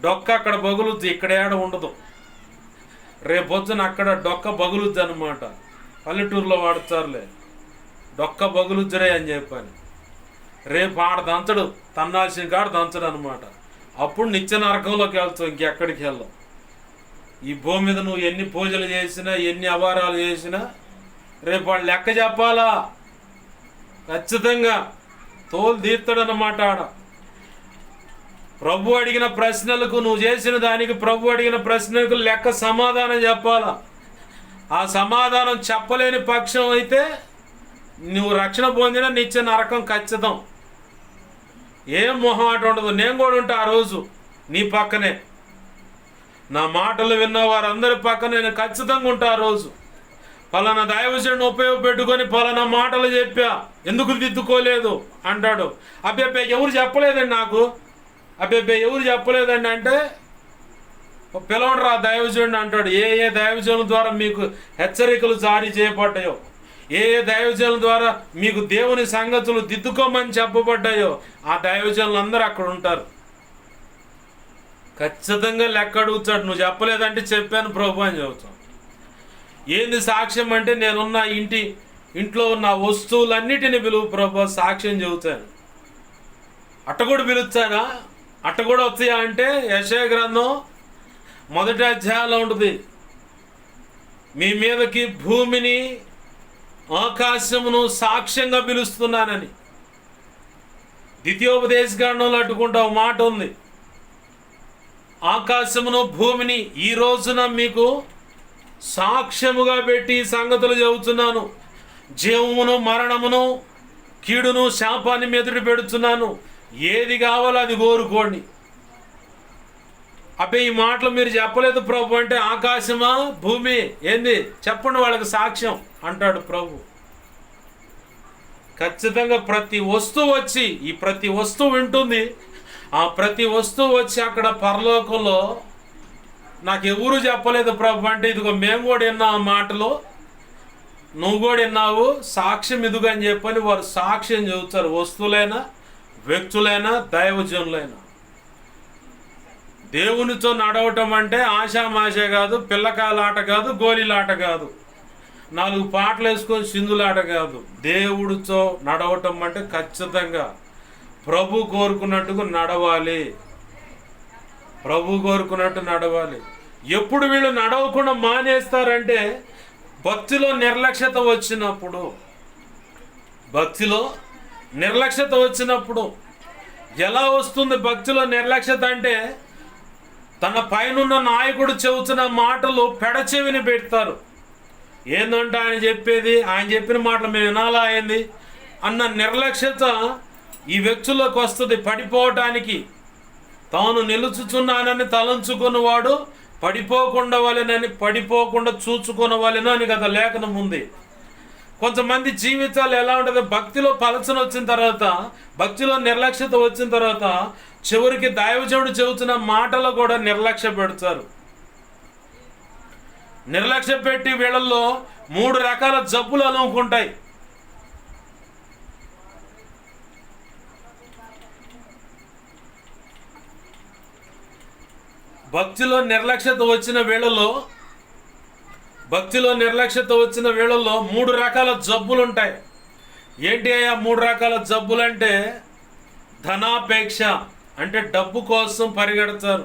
డొక్క అక్కడ బగులుద్ది, ఇక్కడ ఏడ ఉండదు. రేపొద్దున అక్కడ డొక్క బగులుద్ది అనమాట. పల్లెటూరులో వాడతారులే, డొక్క బగులుద్దిరే అని చెప్పని. రేపు ఆడ దంచడు, తన్నాల్సిన కాడ దంచడు అనమాట. అప్పుడు నిత్య నరకంలోకి వెళ్తావు, ఇంకెక్కడికి వెళ్ళవు. ఈ భూమి మీద నువ్వు ఎన్ని పూజలు చేసినా, ఎన్ని అవారాలు చేసినా రేపు వాళ్ళు లెక్క చెప్పాలా. ఖచ్చితంగా తోలు తీస్తాడన్నమాట. ఆడ ప్రభు అడిగిన ప్రశ్నలకు, నువ్వు చేసిన దానికి ప్రభు అడిగిన ప్రశ్నలకు లెక్క సమాధానం చెప్పాలా. ఆ సమాధానం చెప్పలేని పక్షం అయితే నువ్వు రక్షణ పొందిన నిత్య నరకం ఖచ్చితం. ఏం మొహమాట ఉండదు. నేను కూడా ఉంటా ఆ రోజు నీ పక్కనే. నా మాటలు విన్న వారందరి పక్కన నేను ఖచ్చితంగా ఉంటా ఆ రోజు. పలానా దైవజనుడిని ఉపయోగపెట్టుకొని పలానా మాటలు చెప్పా, ఎందుకు దిద్దుకోలేదు అంటాడు. అబ్బే ఎవరు చెప్పలేదండి నాకు, అబ్బే ఎవరు చెప్పలేదండి అంటే పిలవండి రా దైవజనుడిని అంటాడు. ఏ ఏ దైవజనుల ద్వారా మీకు హెచ్చరికలు జారీ చేయబడ్డాయో, ఏ ఏ దైవజనుల ద్వారా మీకు దేవుని సంగతులు దిద్దుకోమని చెప్పబడ్డాయో ఆ దైవజనులు అందరూ అక్కడ ఉంటారు. ఖచ్చితంగా లెక్క అడుగుతాడు. నువ్వు చెప్పలేదంటే చెప్పాను ప్రభు అని చెబుతాం. ఏంది సాక్ష్యం అంటే, నేనున్న ఇంట్లో ఉన్న వస్తువులన్నిటిని పిలువు ప్రభు, సాక్ష్యం చెబుతాను. అట్ట కూడా పిలుస్తానా, అట్ట కూడా వస్తాయా అంటే యెషయా గ్రంథం 1వ అధ్యాయంలో ఉంటుంది. మీ మీదకి భూమిని ఆకాశమును సాక్ష్యంగా పిలుస్తున్నానని. ద్వితీయోపదేశ కాండంలో అట్టుకుంటా ఒక మాట ఉంది. ఆకాశమును భూమిని ఈ రోజున మీకు సాక్ష్యముగా పెట్టి సంగతులు చెబుతున్నాను. జీవమును మరణమును కీడును శాపాన్ని మెదుడు పెడుతున్నాను. ఏది కావాలో అది కోరుకోండి. అబ్బే ఈ మాటలు మీరు చెప్పలేదు ప్రభు అంటే, ఆకాశమా భూమి ఏంది చెప్పండి వాళ్ళకి సాక్ష్యం అంటాడు ప్రభు. ఖచ్చితంగా ప్రతి వస్తువు వచ్చి, ఈ ప్రతి వస్తువు వింటుంది. ఆ ప్రతి వస్తువు వచ్చి అక్కడ పరలోకంలో నాకు ఎవరు చెప్పలేదు ప్రభు అంటే, ఇదిగో మేము కూడా విన్నాం ఆ మాటలు, నువ్వు కూడా విన్నావు, సాక్ష్యం ఇదిగో అని చెప్పని వారు సాక్ష్యం చెబుతారు. వస్తువులైనా, వ్యక్తులైనా, దైవజనులైనా. దేవునితో నడవటం అంటే ఆషామాష కాదు, పిల్లకాయలాట కాదు, గోలీలాట కాదు, 4 పాటలు వేసుకొని సింధులాట కాదు. దేవుడితో నడవటం అంటే ఖచ్చితంగా ప్రభు కోరుకున్నట్టుగా నడవాలి. ప్రభు కోరుకున్నట్టు నడవాలి. ఎప్పుడు వీళ్ళు నడవకుండా మానేస్తారంటే భక్తిలో నిర్లక్ష్యత వచ్చినప్పుడు. భక్తిలో నిర్లక్ష్యత వచ్చినప్పుడు. ఎలా వస్తుంది భక్తిలో నిర్లక్ష్యత అంటే, తన పైనున్న నాయకుడు చెబుతున్న మాటలు పెడచెవిని పెడతారు. ఏందంటే ఆయన చెప్పేది, ఆయన చెప్పిన మాటలు మేము వినాలా అయింది అన్న నిర్లక్ష్యత ఈ వ్యక్తులకు వస్తుంది. పడిపోవటానికి తాను నిలుచుచున్నానని తలంచుకున్నవాడు పడిపోకుండా చూచుకునవలెను అని కదా లేఖనం ఉంది. కొంతమంది జీవితాలు ఎలా ఉంటుంది, భక్తిలో పలచన వచ్చిన తర్వాత, భక్తిలో నిర్లక్ష్యత వచ్చిన తర్వాత చివరికి దైవజనుడు చెబుతున్న మాటలు కూడా నిర్లక్ష్య పెడతారు. నిర్లక్ష్య పెట్టి వీళ్ళల్లో 3 రకాల జబ్బులు అలుముకుంటాయి. భక్తిలో నిర్లక్ష్యత వచ్చిన వేళల్లో 3 రకాల జబ్బులు ఉంటాయి. ఏంటి అయ్యా 3 రకాల జబ్బులు అంటే, ధనాపేక్ష అంటే డబ్బు కోసం పరిగెడతారు.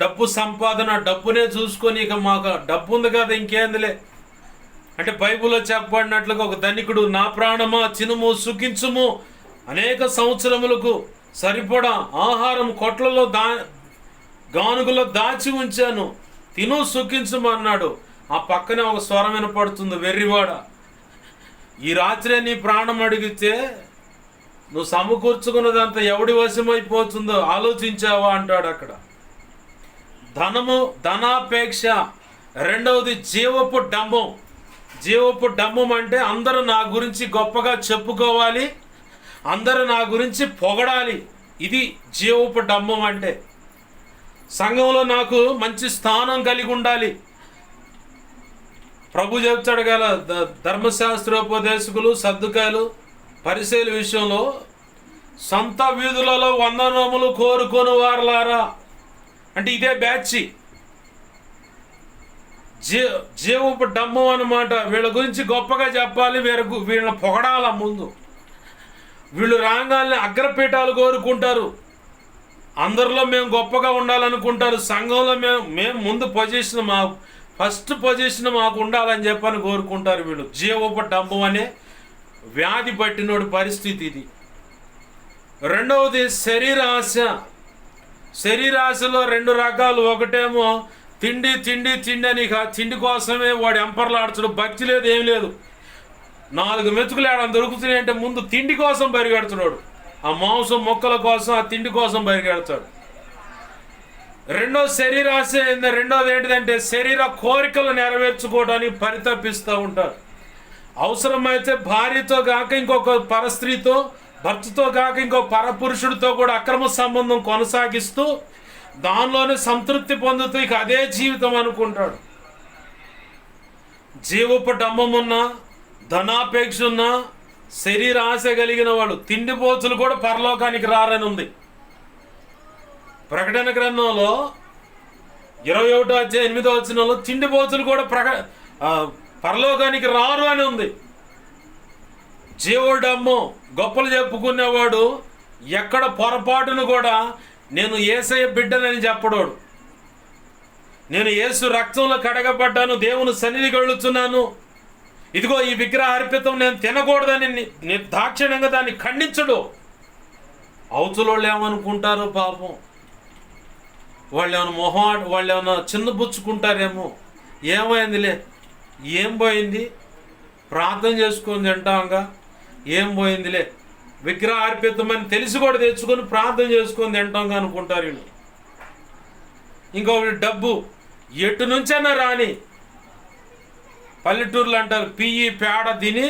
డబ్బు సంపాదన, డబ్బునే చూసుకొని ఇక మాకు డబ్బు ఉంది కదా ఇంకేందిలే అంటే, బైబిల్లో చెప్పబడినట్లుగా ఒక ధనికుడు నా ప్రాణమా చినుము సుఖించుము, అనేక సంవత్సరములకు సరిపడా ఆహారం కొట్లలో గానుగులో దాచి ఉంచాను, తిను సుఖించమన్నాడు. ఆ పక్కనే ఒక స్వరం వినపడుతుంది, వెర్రివాడ ఈ రాత్రే నీ ప్రాణం అడిగితే నువ్వు సమకూర్చుకున్నదంతా ఎవడి వశమైపోతుందో ఆలోచించావా అంటాడు అక్కడ. ధనాపేక్ష. రెండవది జీవపు డంబం. జీవపు డంబం అంటే అందరూ నా గురించి గొప్పగా చెప్పుకోవాలి, అందరూ నా గురించి పొగడాలి. ఇది జీవపు డంబం అంటే. సంఘంలో నాకు మంచి స్థానం కలిగి ఉండాలి. ప్రభు చెప్తాడు కదా, ధర్మశాస్త్రోపదేశకులు సద్దుకాయలు పరిసయ్యుల విషయంలో, సొంత వీధులలో వందనములు కోరుకొని వారలారా అంటే ఇదే బ్యాచ్. జీవపు డంబం అన్నమాట. వీళ్ళ గురించి గొప్పగా చెప్పాలి, వీళ్ళని పొగడాల ముందు. వీళ్ళు రాగాల్ని అగ్రపీఠాలు కోరుకుంటారు, అందరిలో మేము గొప్పగా ఉండాలనుకుంటారు. సంఘంలో మేము ముందు పొజిషన్, ఫస్ట్ పొజిషన్ మాకు ఉండాలని చెప్పని కోరుకుంటారు వీళ్ళు. జీవపు డంబం అనే వ్యాధి పట్టినోడి పరిస్థితి ఇది. రెండవది శరీరాశ. శరీరాశలో 2 రకాలు. ఒకటేమో తిండి తిండి తిండి అని తిండి కోసమే వాడు ఎంపర్లాడ్చడు, భక్తి లేదు ఏం లేదు. 4 మెతుకులు ఏడాది దొరుకుతున్నాయి అంటే ముందు తిండి కోసం పరిగెడుతున్నాడు, ఆ మాంసం మొక్కల కోసం, ఆ తిండి కోసం పరిగెడతాడు. రెండోది ఏంటిదంటే శరీర కోరికలు నెరవేర్చుకోవడానికి పరితపిస్తూ ఉంటారు. అవసరమైతే భార్యతో కాక ఇంకొక పరస్త్రీతో, భర్తతో కాక ఇంకో పరపురుషుడితో కూడా అక్రమ సంబంధం కొనసాగిస్తూ దానిలోనే సంతృప్తి పొందుతూ ఇక అదే జీవితం అనుకుంటాడు. జీవపు డంబమున్నా, ధనాపేక్ష ఉన్నా, శరీర ఆశ కలిగిన వాళ్ళు, తిండిపోతులు కూడా పరలోకానికి రారని ఉంది. ప్రకటన గ్రంథంలో 21వ అధ్యాయం 8వ వచనంలో తిండిపోతులు కూడా పరలోకానికి రారు అని ఉంది. జీవుడమ్మో గొప్పలు చెప్పుకునేవాడు ఎక్కడ పొరపాటును కూడా నేను యేసయ్య బిడ్డనని చెప్పడోడు. నేను యేసు రక్తంలో కడగబడ్డాను, దేవుని సన్నిధికి వెళుతున్నాను, ఇదిగో ఈ విగ్రహ అర్పితం నేను తినకూడదని నిర్దాక్షిణ్యంగా దాన్ని ఖండించడు. అవతలోళ్ళు ఏమనుకుంటారో పాపం, వాళ్ళు ఏమైనా చిన్నబుచ్చుకుంటారేమో, ఏమైందిలే, ఏం పోయింది, ప్రార్థన చేసుకొని తింటాంగా, ఏం పోయిందిలే, విగ్రహ అర్పితమని తెలిసి కూడా తెచ్చుకొని ప్రార్థన చేసుకొని తింటాంగా అనుకుంటారు వీళ్ళు. ఇంకొకటి డబ్బు ఎటు నుంచైనా రాని, పల్లెటూర్లు అంటారు పియ్యి పేడ తిని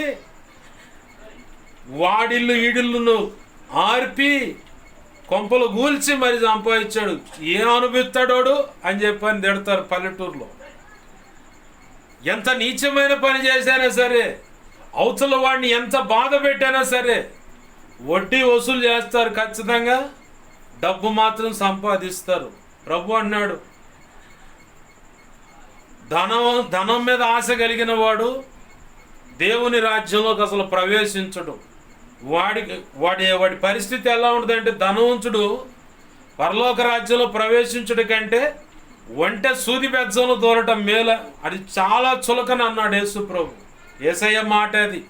వాడిల్లు ఈడిల్లును ఆర్పి కొంపలు గూల్చి మరి సంపాదించాడు, ఏం అనుభవిస్తాడోడు అని చెప్పని తిడతారు పల్లెటూరులో. ఎంత నీచమైన పని చేసినా సరే, అవతల వాడిని ఎంత బాధ పెట్టైనా సరే వడ్డీ వసూలు చేస్తారు ఖచ్చితంగా, డబ్బు మాత్రం సంపాదిస్తారు. ప్రభు అన్నాడు, ధనం మీద ఆశ కలిగిన వాడు దేవుని రాజ్యంలోకి అసలు ప్రవేశించడు. వాడి పరిస్థితి ఎలా ఉంటుందంటే, ధనవంతుడు పరలోక రాజ్యంలో ప్రవేశించుట కంటే ఒంటె సూది బెజ్జంలో దూరటం మేల, అది చాలా చులకన అన్నాడు యేసు ప్రభు. యేసయ్య మాట అది.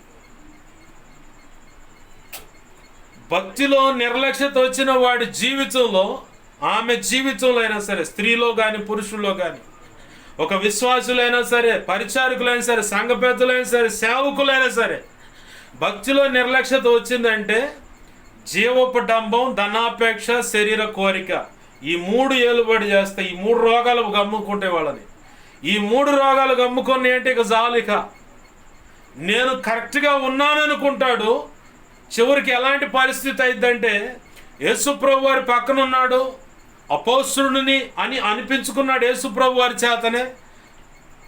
భక్తిలో నిర్లక్ష్యత వచ్చిన వాడి జీవితంలో, ఆమె జీవితంలో అయినా సరే, స్త్రీలో కానీ పురుషుల్లో కానీ, ఒక విశ్వాసులైనా సరే, పరిచారకులైనా సరే, సంఘ పెద్దలైనా సరే, సేవకులైనా సరే, భక్తిలో నిర్లక్ష్యత వచ్చిందంటే జీవపు డంబం, ధనాపేక్ష, శరీర కోరిక, ఈ 3 ఏలుబడి చేస్తాయి. ఈ 3 రోగాలు గమ్ముకుంటే వాళ్ళని, ఈ 3 రోగాలు గమ్ముకొని ఏంటి ఇక జాలిక. నేను కరెక్ట్గా ఉన్నాననుకుంటాడు. చివరికి ఎలాంటి పరిస్థితి అయిద్దంటే, యేసుప్రభు వారి పక్కన ఉన్నాడు, అపోస్తుడిని అని అనిపించుకున్నాడు. యేసుప్రభు వారి చేతనే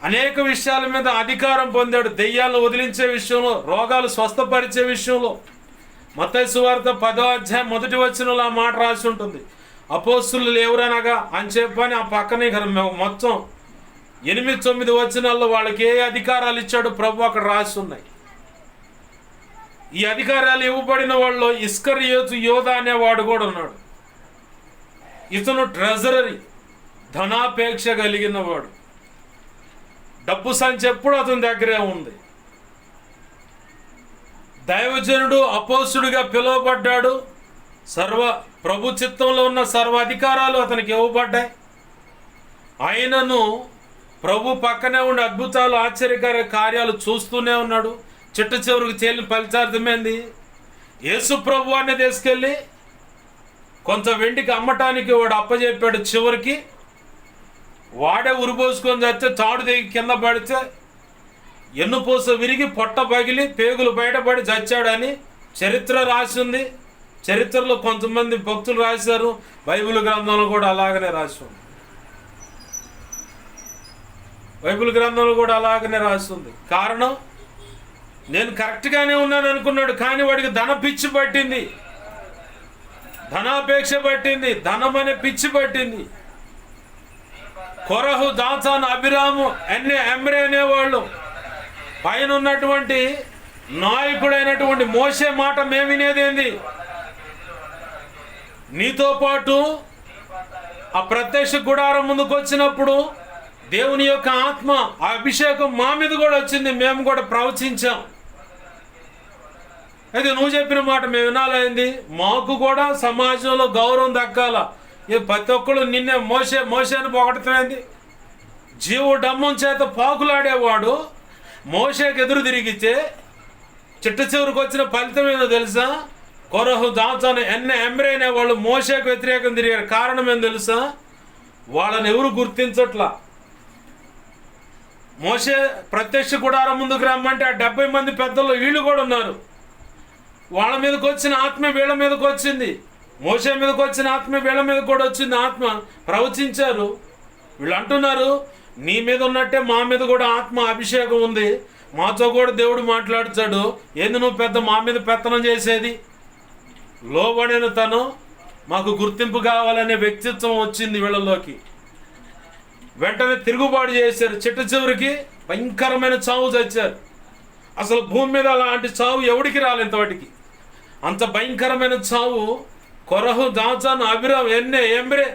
అనేక విషయాల మీద అధికారం పొందాడు. దెయ్యాలను వదిలించే విషయంలో, రోగాలు స్వస్థపరిచే విషయంలో. మత్తయి సువార్త 10వ అధ్యాయం 1వ వచనంలో ఆ మాట రాసి ఉంటుంది. అపోస్తులు ఎవరనగా అని చెప్పని ఆ పక్కనే మొత్తం 8-9 వచనాల్లో వాళ్ళకి ఏ అధికారాలు ఇచ్చాడు ప్రభు అక్కడ రాసి ఉన్నాయి. ఈ అధికారాలు ఇవ్వబడిన వాళ్ళు ఇస్కరియోతు యోధ అనేవాడు కూడా ఉన్నాడు. ఇతను ట్రెజరీ, ధనాపేక్ష కలిగిన వాడు. డబ్బు సంచి ఎప్పుడు అతని దగ్గరే ఉంది. దైవజనుడు అపోస్తుడిగా పిలువబడ్డాడు. ప్రభు చిత్తంలో ఉన్న సర్వ అధికారాలు అతనికి ఇవ్వబడ్డాయి. ఆయనను ప్రభు పక్కనే ఉండి అద్భుతాలు, ఆశ్చర్యకర కార్యాలు చూస్తూనే ఉన్నాడు. చిట్ట చివరికి తేలిన ఫలితార్థమైంది. యేసు ప్రభు అనే తీసుకెళ్ళి కొంత వెండికి అమ్మటానికి వాడు అప్పచెప్పాడు. చివరికి వాడే ఉరిపోసుకొని చస్తే, తాడు దిగి కింద పడితే ఎన్నుపూస విరిగి పొట్ట పగిలి పేగులు బయటపడి చచ్చాడని చరిత్ర రాసింది. చరిత్రలో కొంతమంది భక్తులు రాశారు. బైబిల్ గ్రంథంలో కూడా అలాగనే రాసింది. బైబిల్ గ్రంథంలో కూడా అలాగనే రాస్తుంది. కారణం, నేను కరెక్ట్గానే ఉన్నాను అనుకున్నాడు, కానీ వాడికి ధన పిచ్చి పట్టింది, ధనాపేక్ష పట్టింది, ధనం అనే పిచ్చి పట్టింది. కొరహు, దాతాను, అభిరాము, ఎమ్రే అనేవాళ్ళు, పైన ఉన్నటువంటి నాయకుడైనటువంటి మోషే మాట మేము వినేదేంది, నీతో పాటు ఆ ప్రత్యక్ష గుడారం ముందుకు వచ్చినప్పుడు దేవుని యొక్క ఆత్మ, ఆ అభిషేకం మా మీద కూడా వచ్చింది, మేము కూడా ప్రవచించాం. అయితే నువ్వు చెప్పిన మాట మేము వినాలైంది. మాకు కూడా సమాజంలో గౌరవం దక్కాల. ప్రతి ఒక్కళ్ళు నిన్నే మోషే అని పొగడుతున్నది. జీవు డమ్మం చేత పాకులాడేవాడు మోషేకి ఎదురు తిరిగితే చిట్ట చివరికి వచ్చిన ఫలితం ఏందో తెలుసా? కొరహు, దాతాను, ఎమ్రే అనే వాళ్ళు మోషేకు వ్యతిరేకం తిరిగారు. కారణం ఏం తెలుసా? వాళ్ళని ఎవరు గుర్తించట్లా. మోషే ప్రత్యక్ష గుడారం ముందుకు రమ్మంటే ఆ 70 మంది పెద్దలు వీళ్ళు కూడా ఉన్నారు. వాళ్ళ మీదకి వచ్చిన ఆత్మ వీళ్ళ మీదకి వచ్చింది. మోషే మీదకి వచ్చిన ఆత్మ వీళ్ళ మీద కూడా వచ్చింది. ఆత్మ ప్రవచించారు. వీళ్ళు అంటున్నారు, నీ మీద ఉన్నట్టే మా మీద కూడా ఆత్మ అభిషేకం ఉంది, మాతో కూడా దేవుడు మాట్లాడుతాడు. ఏంది నువ్వు పెద్ద మా మీద పెత్తనం చేసేది? లోబడిన తను, మాకు గుర్తింపు కావాలనే వ్యక్తిత్వం వచ్చింది వీళ్ళలోకి. వెంటనే తిరుగుబాటు చేశారు. చిట్ట చివరికి భయంకరమైన చావు చచ్చారు. అసలు భూమి మీద అలాంటి చావు ఎవడికి రాలేదు ఇంతవాటికి. అంత భయంకరమైన చావు కొరహు, దాతాను, అభిరామ్, ఎమ్రే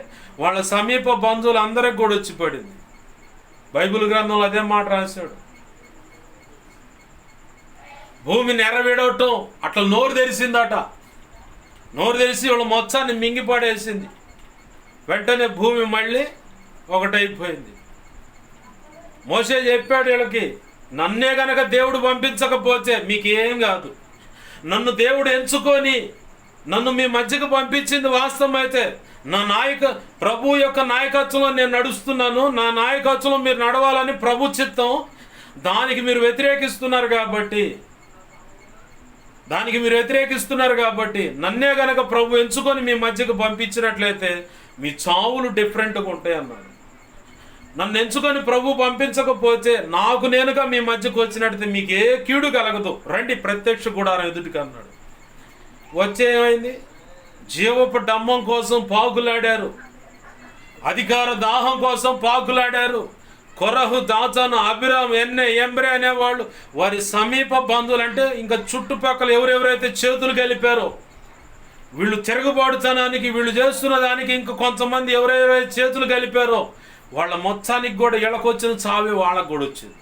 వాళ్ళ సమీప బంధువులు అందరికి కూడా వచ్చి పడింది. బైబిల్ గ్రంథంలో అదే మాట రాశాడు. భూమి నెరవేడవటం అట్లా నోరు తెరిసిందట. నోరు తెరిచి వాళ్ళ మొత్తాన్ని మింగిపడేసింది. వెంటనే భూమి మళ్ళీ ఒకటైపోయింది. మోషే చెప్పాడు వీళ్ళకి, నన్నే గనక దేవుడు పంపించకపోతే మీకేం కాదు. నన్ను దేవుడు ఎంచుకొని నన్ను మీ మధ్యకు పంపించింది వాస్తవం అయితే, నా ప్రభు యొక్క నాయకత్వంలో నేను నడుస్తున్నాను, నా నాయకత్వంలో మీరు నడవాలని ప్రభు చిత్తం. దానికి మీరు వ్యతిరేకిస్తున్నారు కాబట్టి నన్నే గనక ప్రభు ఎంచుకొని మీ మధ్యకు పంపించినట్లయితే మీ చావులు డిఫరెంట్గా ఉంటాయి అన్నాడు. నన్ను ఎంచుకొని ప్రభు పంపించకపోతే నాకు నేనుగా మీ మధ్యకు వచ్చినట్లయితే మీకు ఏ కీడు కలగదు, రండి ప్రత్యక్ష గుడారం ఎదుటికి అన్నాడు. వచ్చే ఏమైంది? జీవపు డమ్మం కోసం పాకులాడారు, అధికార దాహం కోసం పాకులాడారు, కొరహు, దాతాను, అబిరాము, ఎన్నె, ఎంబ్రే అనేవాళ్ళు వారి సమీప బంధువులు. అంటే ఇంకా చుట్టుపక్కల ఎవరెవరైతే చేతులు కలిపారో, వీళ్ళు తిరగబాటుతనానికి, వీళ్ళు చేస్తున్న దానికి ఇంకా కొంతమంది ఎవరెవరైతే చేతులు కలిపారో వాళ్ళ మొత్తానికి కూడా ఇళ్ళకొచ్చిన చావే వాళ్ళకు కూడా వచ్చింది.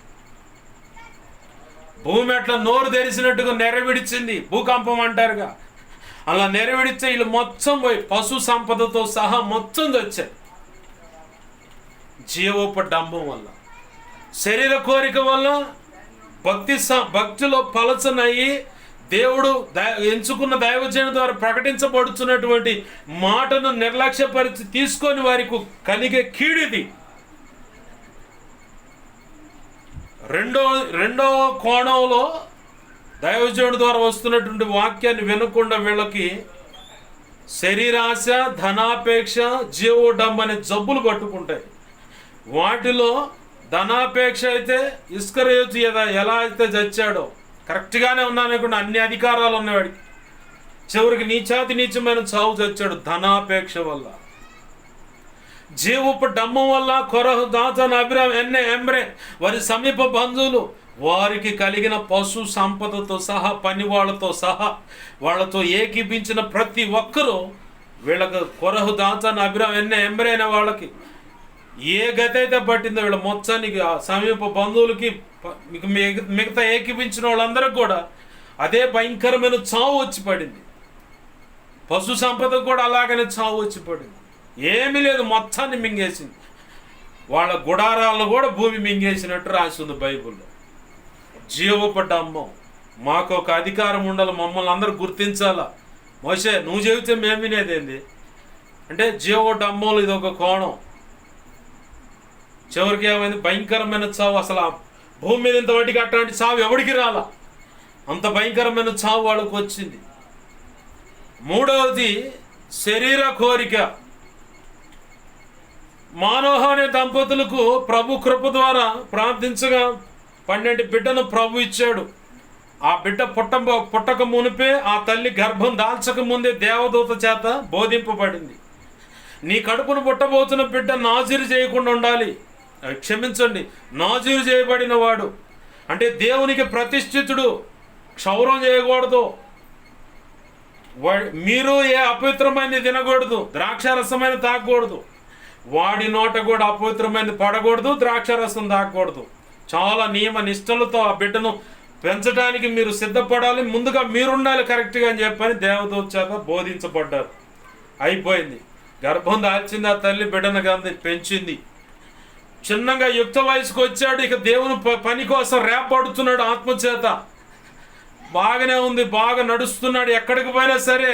భూమి అట్లా నోరు తెరిచినట్టుగా నెరవిడిచింది, భూకంపం అంటారుగా, అలా నెరవిడిస్తే వీళ్ళు మొత్తం పోయి పశు సంపదతో సహా మొత్తం తెచ్చారు. జీవోపడంబం వల్ల, శరీర కోరిక వల్ల, భక్తిలో పలచనయ్యి దేవుడు ఎంచుకున్న దైవజనుల ద్వారా ప్రకటించబడుతున్నటువంటి మాటను నిర్లక్ష్యపరిచి తీసుకొని వారికి కలిగే కీడిది. రెండో కోణంలో దైవజనుడి ద్వారా వస్తున్నటువంటి వాక్యాన్ని వినకుండా వీళ్ళకి శరీరాశ, ధనాపేక్ష, జీవోడంబం అనే జబ్బులు పట్టుకుంటాయి. వాటిలో ధనాపేక్ష అయితే ఇస్కరియోతు ఎలా అయితే చచ్చాడో, కరెక్ట్గానే ఉన్నాననుకుంటే అన్ని అధికారాలు ఉన్నవాడికి, చివరికి నీచమైన చావు చచ్చాడు ధనాపేక్ష వల్ల. జీవోపడంబం వల్ల కొరహు, దాతాను, అబిరాము, ఎన్నె, ఎంబ్రే వారి సమీప బంధువులు, వారికి కలిగిన పశు సంపదతో సహా, పని వాళ్ళతో సహా, వాళ్ళతో ఏకీపించిన ప్రతి ఒక్కరూ వీళ్ళకు కొరహు, దాతాను, అబిరాము, ఎన్నె, ఎంబ్రే అనే వాళ్ళకి ఏ గతి అయితే పట్టిందో వీళ్ళ మొత్తానికి, సమీప బంధువులకి, మిగతా ఏకీపించిన వాళ్ళందరికీ కూడా అదే భయంకరమైన చావు వచ్చి పడింది. పశు సంపదకు కూడా అలాగనే చావు వచ్చి పడింది. ఏమీ లేదు, మొత్తాన్ని మింగేసింది. వాళ్ళ గుడారాలను కూడా భూమి మింగేసినట్టు రాసి ఉంది బైబిల్లో. జీవోపడంబం, మాకు ఒక అధికారం ఉండాలి, మమ్మల్ని అందరూ గుర్తించాలా. మోషే నువ్వు చెబితే మేము వినేదేంది అంటే జీవోపడంబంలో ఇది ఒక కోణం. చివరికి ఏమైంది, భయంకరమైన చావు. అసలు ఆ భూమి మీద ఇంతవాటికి అట్లాంటి చావు ఎవడికి రాలా, అంత భయంకరమైన చావు వాళ్ళకు వచ్చింది. మూడవది శరీర కోరిక. మానోహ అనే దంపతులకు ప్రభు కృప ద్వారా ప్రార్థించగా 12 బిడ్డను ప్రభు ఇచ్చాడు. ఆ బిడ్డ పుట్టక మునిపే, ఆ తల్లి గర్భం దాల్చక ముందే దేవదూత చేత బోధింపబడింది. నీ కడుపును పుట్టబోతున్న బిడ్డ నాజీరు చేయకుండా ఉండాలి. క్షమించండి, నాజీరు చేయబడిన వాడు అంటే దేవునికి ప్రతిష్ఠితుడు, క్షౌరం చేయకూడదు. మీరు ఏ అపవిత్రమైనది తినకూడదు, ద్రాక్షారసమైన తాగకూడదు. వాడి నోట కూడా అపవిత్రమైనది పడకూడదు, ద్రాక్షారసం తాగకూడదు. చాలా నియమ నిష్టలతో ఆ బిడ్డను పెంచడానికి మీరు సిద్ధపడాలి, ముందుగా మీరుండాలి కరెక్ట్గా అని చెప్పని దేవదూత చేత బోధించబడ్డారు. అయిపోయింది, గర్భం దాల్చింది, ఆ తల్లి బిడ్డను కానీ పెంచింది. చిన్నగా యుక్త వయసుకు వచ్చాడు, ఇక దేవుని పని కోసం రేపడుతున్నాడు ఆత్మచేత. బాగానే ఉంది, బాగా నడుస్తున్నాడు. ఎక్కడికి పోయినా సరే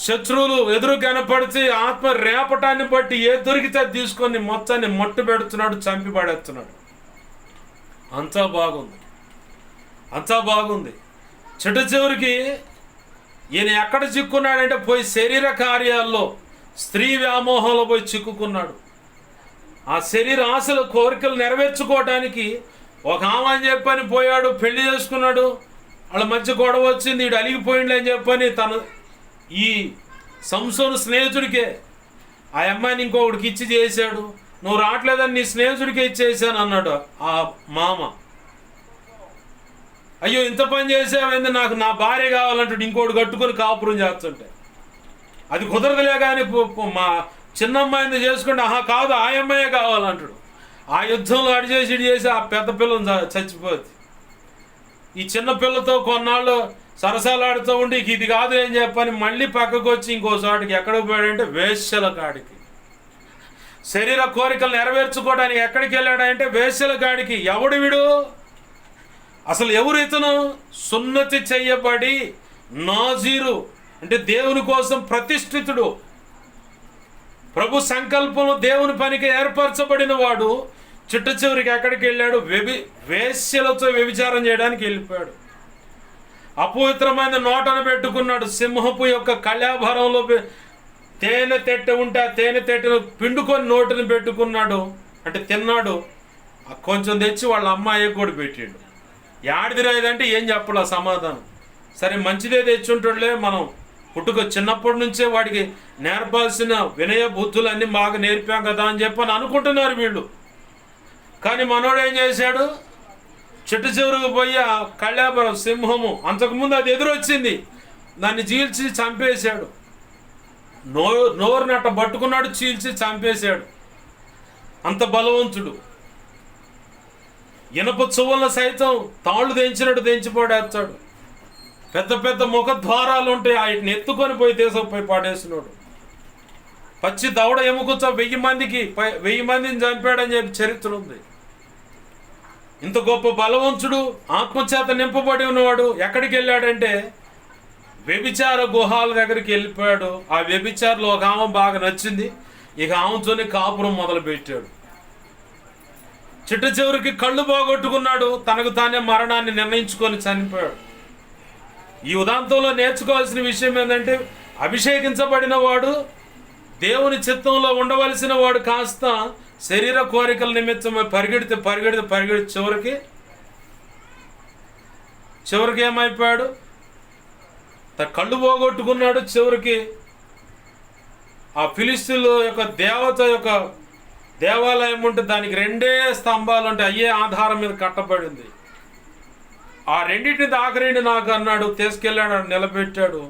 శత్రువులు ఎదురు కనపడితే ఆత్మ రేపటాన్ని బట్టి ఏ దొరికితే తీసుకొని మొత్తాన్ని మట్టు పెడుతున్నాడు, చంపి పడేస్తున్నాడు. అంతా బాగుంది, అంతా బాగుంది. చివరికి ఈయన ఎక్కడ చిక్కున్నాడంటే పోయి శరీర కార్యాల్లో, స్త్రీ వ్యామోహంలో పోయి చిక్కుకున్నాడు. ఆ శరీర ఆశలు, కోరికలు నెరవేర్చుకోవడానికి ఒక ఆమె అని చెప్పని పోయాడు, పెళ్లి చేసుకున్నాడు. వాళ్ళ మధ్య గొడవ వచ్చింది, వీడు అలిగిపోయిండు అని చెప్పని ఈ సంసోను స్నేహితుడికే ఆ అమ్మాయిని ఇంకొకటికి ఇచ్చి చేశాడు. నువ్వు రావట్లేదని నీ స్నేహితుడికే ఇచ్చేసాను అన్నాడు ఆ మామ. అయ్యో ఇంత పని చేసావేంది, నాకు నా భార్య కావాలంటాడు, ఇంకోటి కట్టుకొని కాపురం చేస్తుంటే. అది కుదరదులే కానీ మా చిన్నమ్మాయిని చేసుకుంటే, ఆహా కాదు ఆ అమ్మాయే కావాలంటాడు. ఆ యుద్ధంలో అడిచేసి ఆ పెద్ద పిల్లని చచ్చిపోద్ది. ఈ చిన్న పిల్లతో కొన్నాళ్ళు సరసాలాడుతూ ఉండి ఇది కాదు అని చెప్పని మళ్ళీ పక్కకు వచ్చి ఇంకోసాటికి ఎక్కడికి పోయాడంటే వేశ్యల కాడికి. శరీర కోరికలు నెరవేర్చుకోవడానికి ఎక్కడికి వెళ్ళాడంటే వేశ్యల కాడికి. ఎవడు వీడు, అసలు ఎవరు ఇతను? సున్నతి చెయ్యబడి నాజీరు అంటే దేవుని కోసం ప్రతిష్ఠితుడు, ప్రభు సంకల్పంలో దేవుని పనికి ఏర్పరచబడిన వాడు. చివరికి ఎక్కడికి వెళ్ళాడు? వేశ్యలతో వ్యభిచారం చేయడానికి వెళ్ళిపోయాడు. అపవిత్రమైన నోటను పెట్టుకున్నాడు. సింహపు యొక్క కళ్యాభారంలో తేనె తెట్టె ఉంటే ఆ తేనె తెట్టెను పిండుకొని నోటిని పెట్టుకున్నాడు. అంటే తిన్నాడు. కొంచెం తెచ్చి వాళ్ళ అమ్మాయి కూడా పెట్టాడు. యాడిదిరాదంటే ఏం చెప్పాల సమాధానం. సరే మంచిదే తెచ్చుంటాడులే, మనం చిన్నప్పటి నుంచే వాడికి నేర్పాల్సిన వినయ బుద్ధులన్నీ బాగా నేర్పాం కదా అని చెప్పని అనుకుంటున్నారు వీళ్ళు. కానీ మనోడు ఏం చేశాడు, చెట్టు చివరికి పోయి ఆ కళ్యాపురం సింహము, అంతకుముందు అది ఎదురొచ్చింది, దాన్ని చీల్చి చంపేశాడు. నోరునట్ట పట్టుకున్నాడు, చీల్చి చంపేశాడు. అంత బలవంతుడు. ఇనప చువ్వలను సైతం తాళ్ళు తెంచినట్టు తెంచిపోడేస్తాడు. పెద్ద పెద్ద ముఖద్వారాలు ఉంటాయి, వాటిని ఎత్తుకొని పోయి తీసుకుపోయి పాడేసినాడు. పచ్చి దవడ ఎముకతో 1000 మందిని చంపాడని చెప్పి చరిత్ర ఉంది. ఇంత గొప్ప బలవంతుడు, ఆత్మచేత నింపబడి ఉన్నవాడు ఎక్కడికి వెళ్ళాడంటే వ్యభిచార గుహాల దగ్గరికి వెళ్ళిపోయాడు. ఆ వ్యభిచారులో ఒక ఆమె బాగా నచ్చింది, ఇక ఆమెతోనే కాపురం మొదలుపెట్టాడు. చిట్ట చివరికి కళ్ళు పోగొట్టుకున్నాడు, తనకు తానే మరణాన్ని నిర్ణయించుకొని చనిపోయాడు. ఈ ఉదాంతంలో నేర్చుకోవాల్సిన విషయం ఏంటంటే, అభిషేకించబడిన వాడు, దేవుని చిత్తంలో ఉండవలసిన వాడు కాస్త శరీర కోరికల నిమిత్తం పరిగెడితే చివరికి ఏమైపోయాడు, కళ్ళు పోగొట్టుకున్నాడు. చివరికి ఆ ఫిలిస్తీన్ల యొక్క దేవత యొక్క దేవాలయం ఉంటే దానికి 2 స్తంభాలు అంటే అయ్యే ఆధారం మీద కట్టబడింది. ఆ రెండింటిని దాకరేండి నాకు అన్నాడు, తీసుకెళ్ళాడు, నిలబెట్టాడు.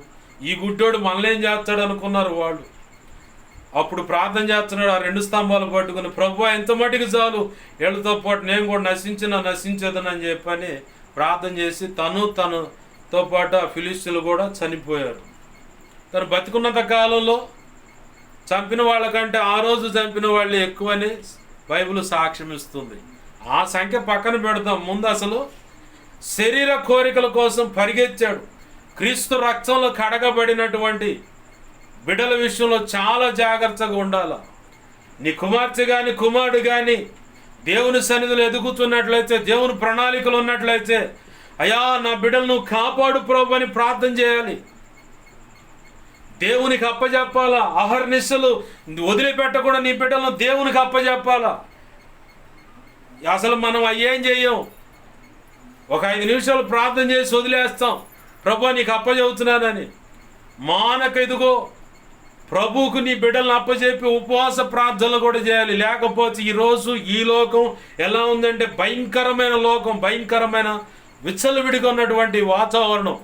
ఈ గుడ్డోడు మనల్ని ఏం చేస్తాడు అనుకున్నారు వాళ్ళు. అప్పుడు ప్రార్థన చేస్తున్నాడు, ఆ 2 స్తంభాలు పట్టుకుని, ప్రభువా ఎంత మటుకు చాలు, వీళ్ళతో పాటు నేను కూడా నశించదనని చెప్పని ప్రార్థన చేసి తనతో పాటు ఆ ఫిలిస్తీన్లు కూడా చనిపోయారు. తను బతికున్నంత కాలంలో చంపిన వాళ్ళకంటే ఆ రోజు చంపిన వాళ్ళు ఎక్కువని బైబిల్ సాక్ష్యం ఇస్తుంది. ఆ సంఖ్య పక్కన పెడతాం. ముందు అసలు శరీర కోరికల కోసం పరిగెత్తాడు. క్రీస్తు రక్తంలో కడగబడినటువంటి బిడ్డల విషయంలో చాలా జాగ్రత్తగా ఉండాలి. నీ కుమార్తె కానీ కుమారుడు కానీ దేవుని సన్నిధిలో ఎదుగుతున్నట్లయితే, దేవుని ప్రణాళికలు ఉన్నట్లయితే, అయ్యా నా బిడ్డలు నువ్వు కాపాడు ప్రభు అని ప్రార్థన చేయాలి. దేవునికి అప్పచెప్పాలా. అహర్నిశలు వదిలిపెట్టకుండా నీ బిడ్డలను దేవునికి అప్పచెప్పాలా. అసలు మనం అయ్యేం చెయ్యం, ఒక 5 నిమిషాలు ప్రార్థన చేసి వదిలేస్తాం, ప్రభు నీకు అప్పచెబుతున్నానని. మానక ఇదిగో ప్రభువుకు నీ బిడ్డలను అప్పచెప్పి ఉపవాస ప్రార్థనలు కూడా చేయాలి. లేకపోతే ఈరోజు ఈ లోకం ఎలా ఉందంటే భయంకరమైన లోకం, భయంకరమైన విచ్చలవిడిగా ఉన్నటువంటి వాతావరణం.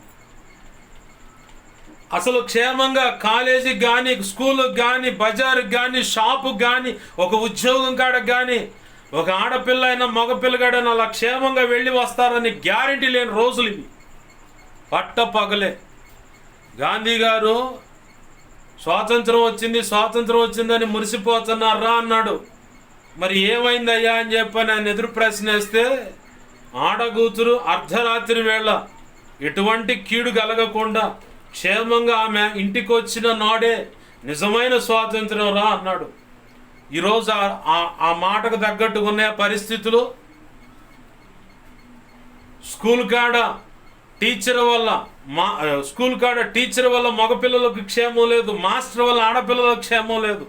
అసలు క్షేమంగా కాలేజీకి కానీ, స్కూలుకి కానీ, బజారుకి కానీ, షాపుకి కానీ, ఒక ఉద్యోగం కాడకు కానీ, ఒక ఆడపిల్ల అయినా మగపిల్లగాడైనా అలా క్షేమంగా వెళ్ళి వస్తారని గ్యారంటీ లేని రోజులు ఇవి. పగలే గాంధీ గారు స్వాతంత్రం వచ్చిందని మురిసిపోతున్నారా అన్నాడు. మరి ఏమైందయ్యా అని చెప్పని ఆయన ఎదురు ప్రశ్న వేస్తే, ఆడగూతురు అర్ధరాత్రి వేళ ఎటువంటి కీడు కలగకుండా క్షేమంగా ఆమె ఇంటికి వచ్చిన నాడే నిజమైన స్వాతంత్రం రా అన్నాడు. ఈరోజు ఆ మాటకు తగ్గట్టుకునే పరిస్థితులు. స్కూల్ కాడ టీచర్ వల్ల మగపిల్లలకు క్షేమం లేదు, మాస్టర్ వల్ల ఆడపిల్లలకు క్షేమం లేదు.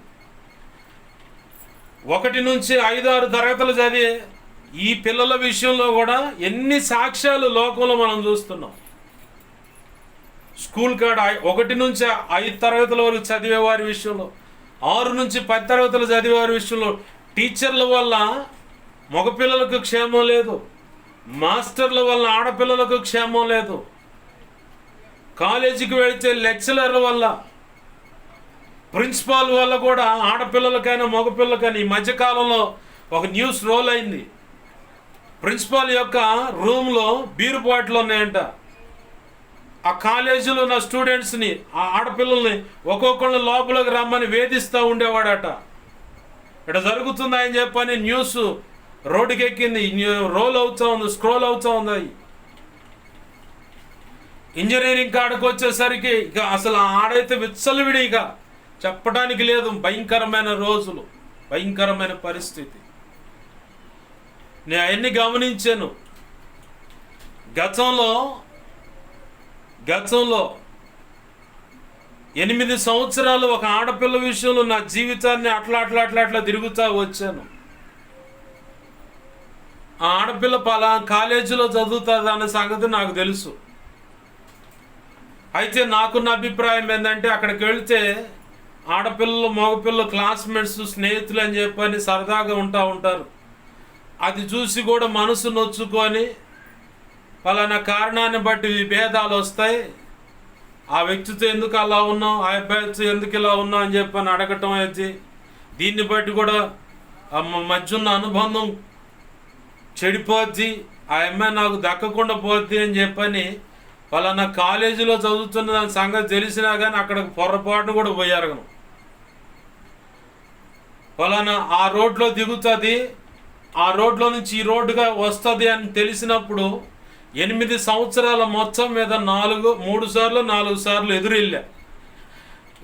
1 నుంచి 5, 6 తరగతులు చదివే ఈ పిల్లల విషయంలో కూడా ఎన్ని సాక్ష్యాలు లోకంలో మనం చూస్తున్నాం. స్కూల్ కాడ 1 నుంచి 5 తరగతుల వరకు చదివే వారి విషయంలో, 6 నుంచి 10 తరగతులు చదివే వారి విషయంలో టీచర్ల వల్ల మగపిల్లలకు క్షేమం లేదు, మాస్టర్ల వల్ల ఆడపిల్లలకు క్షేమం లేదు. కాలేజీకి వెళితే లెక్చరర్ల వల్ల, ప్రిన్సిపాల్ వల్ల కూడా ఆడపిల్లలకైనా మగపిల్లలకైనా. ఈ మధ్యకాలంలో ఒక న్యూస్ రోల్ అయింది. ప్రిన్సిపాల్ యొక్క రూమ్లో బీరు బాటిల్ ఉన్నాయంట. ఆ కాలేజీలో ఉన్న స్టూడెంట్స్ని, ఆ ఆడపిల్లల్ని ఒక్కొక్కళ్ళని లోపలికి రమ్మని వేధిస్తూ ఉండేవాడట. ఇక్కడ జరుగుతుంది అని చెప్పని న్యూస్ రోడ్డుకి ఎక్కింది, స్క్రోల్ అవుతూ ఉంది. ఇంజనీరింగ్ కాడకు వచ్చేసరికి ఇక అసలు ఆడైతే విచ్చలవిడి, ఇక చెప్పడానికి లేదు. భయంకరమైన రోజులు, భయంకరమైన పరిస్థితి. నేను అవన్నీ గమనించాను. గతంలో 8 సంవత్సరాలు ఒక ఆడపిల్ల విషయంలో నా జీవితాన్ని అట్లా తిరుగుతూ వచ్చాను. ఆ ఆడపిల్ల కాలేజీలో చదువుతుంది అనే సంగతి నాకు తెలుసు. అయితే నాకున్న అభిప్రాయం ఏంటంటే, అక్కడికి వెళితే ఆడపిల్లలు మగపిల్లలు క్లాస్మేట్స్ స్నేహితులు అని చెప్పని సరదాగా ఉంటారు. అది చూసి కూడా మనసు నొచ్చుకొని పలానా కారణాన్ని బట్టి విభేదాలు వస్తాయి, ఆ వ్యక్తితో ఎందుకు అలా ఉన్నాం, ఆ అబ్బాయితో ఎందుకు ఇలా ఉన్నాం అని చెప్పని అడగటం అయితే దీన్ని బట్టి కూడా మధ్య ఉన్న అనుబంధం చెడిపోద్ది, ఆ అమ్మాయి నాకు దక్కకుండా పోద్ది అని చెప్పని పలానా కాలేజీలో చదువుతున్న దాని సంగతి తెలిసినా కానీ అక్కడికి పొరపాటును కూడా పోయారు. పలానా ఆ రోడ్లో దిగుతుంది, ఆ రోడ్లో నుంచి ఈ రోడ్డుగా వస్తుంది అని తెలిసినప్పుడు 8 సంవత్సరాల మొత్తం మీద 3 సార్లు 4 సార్లు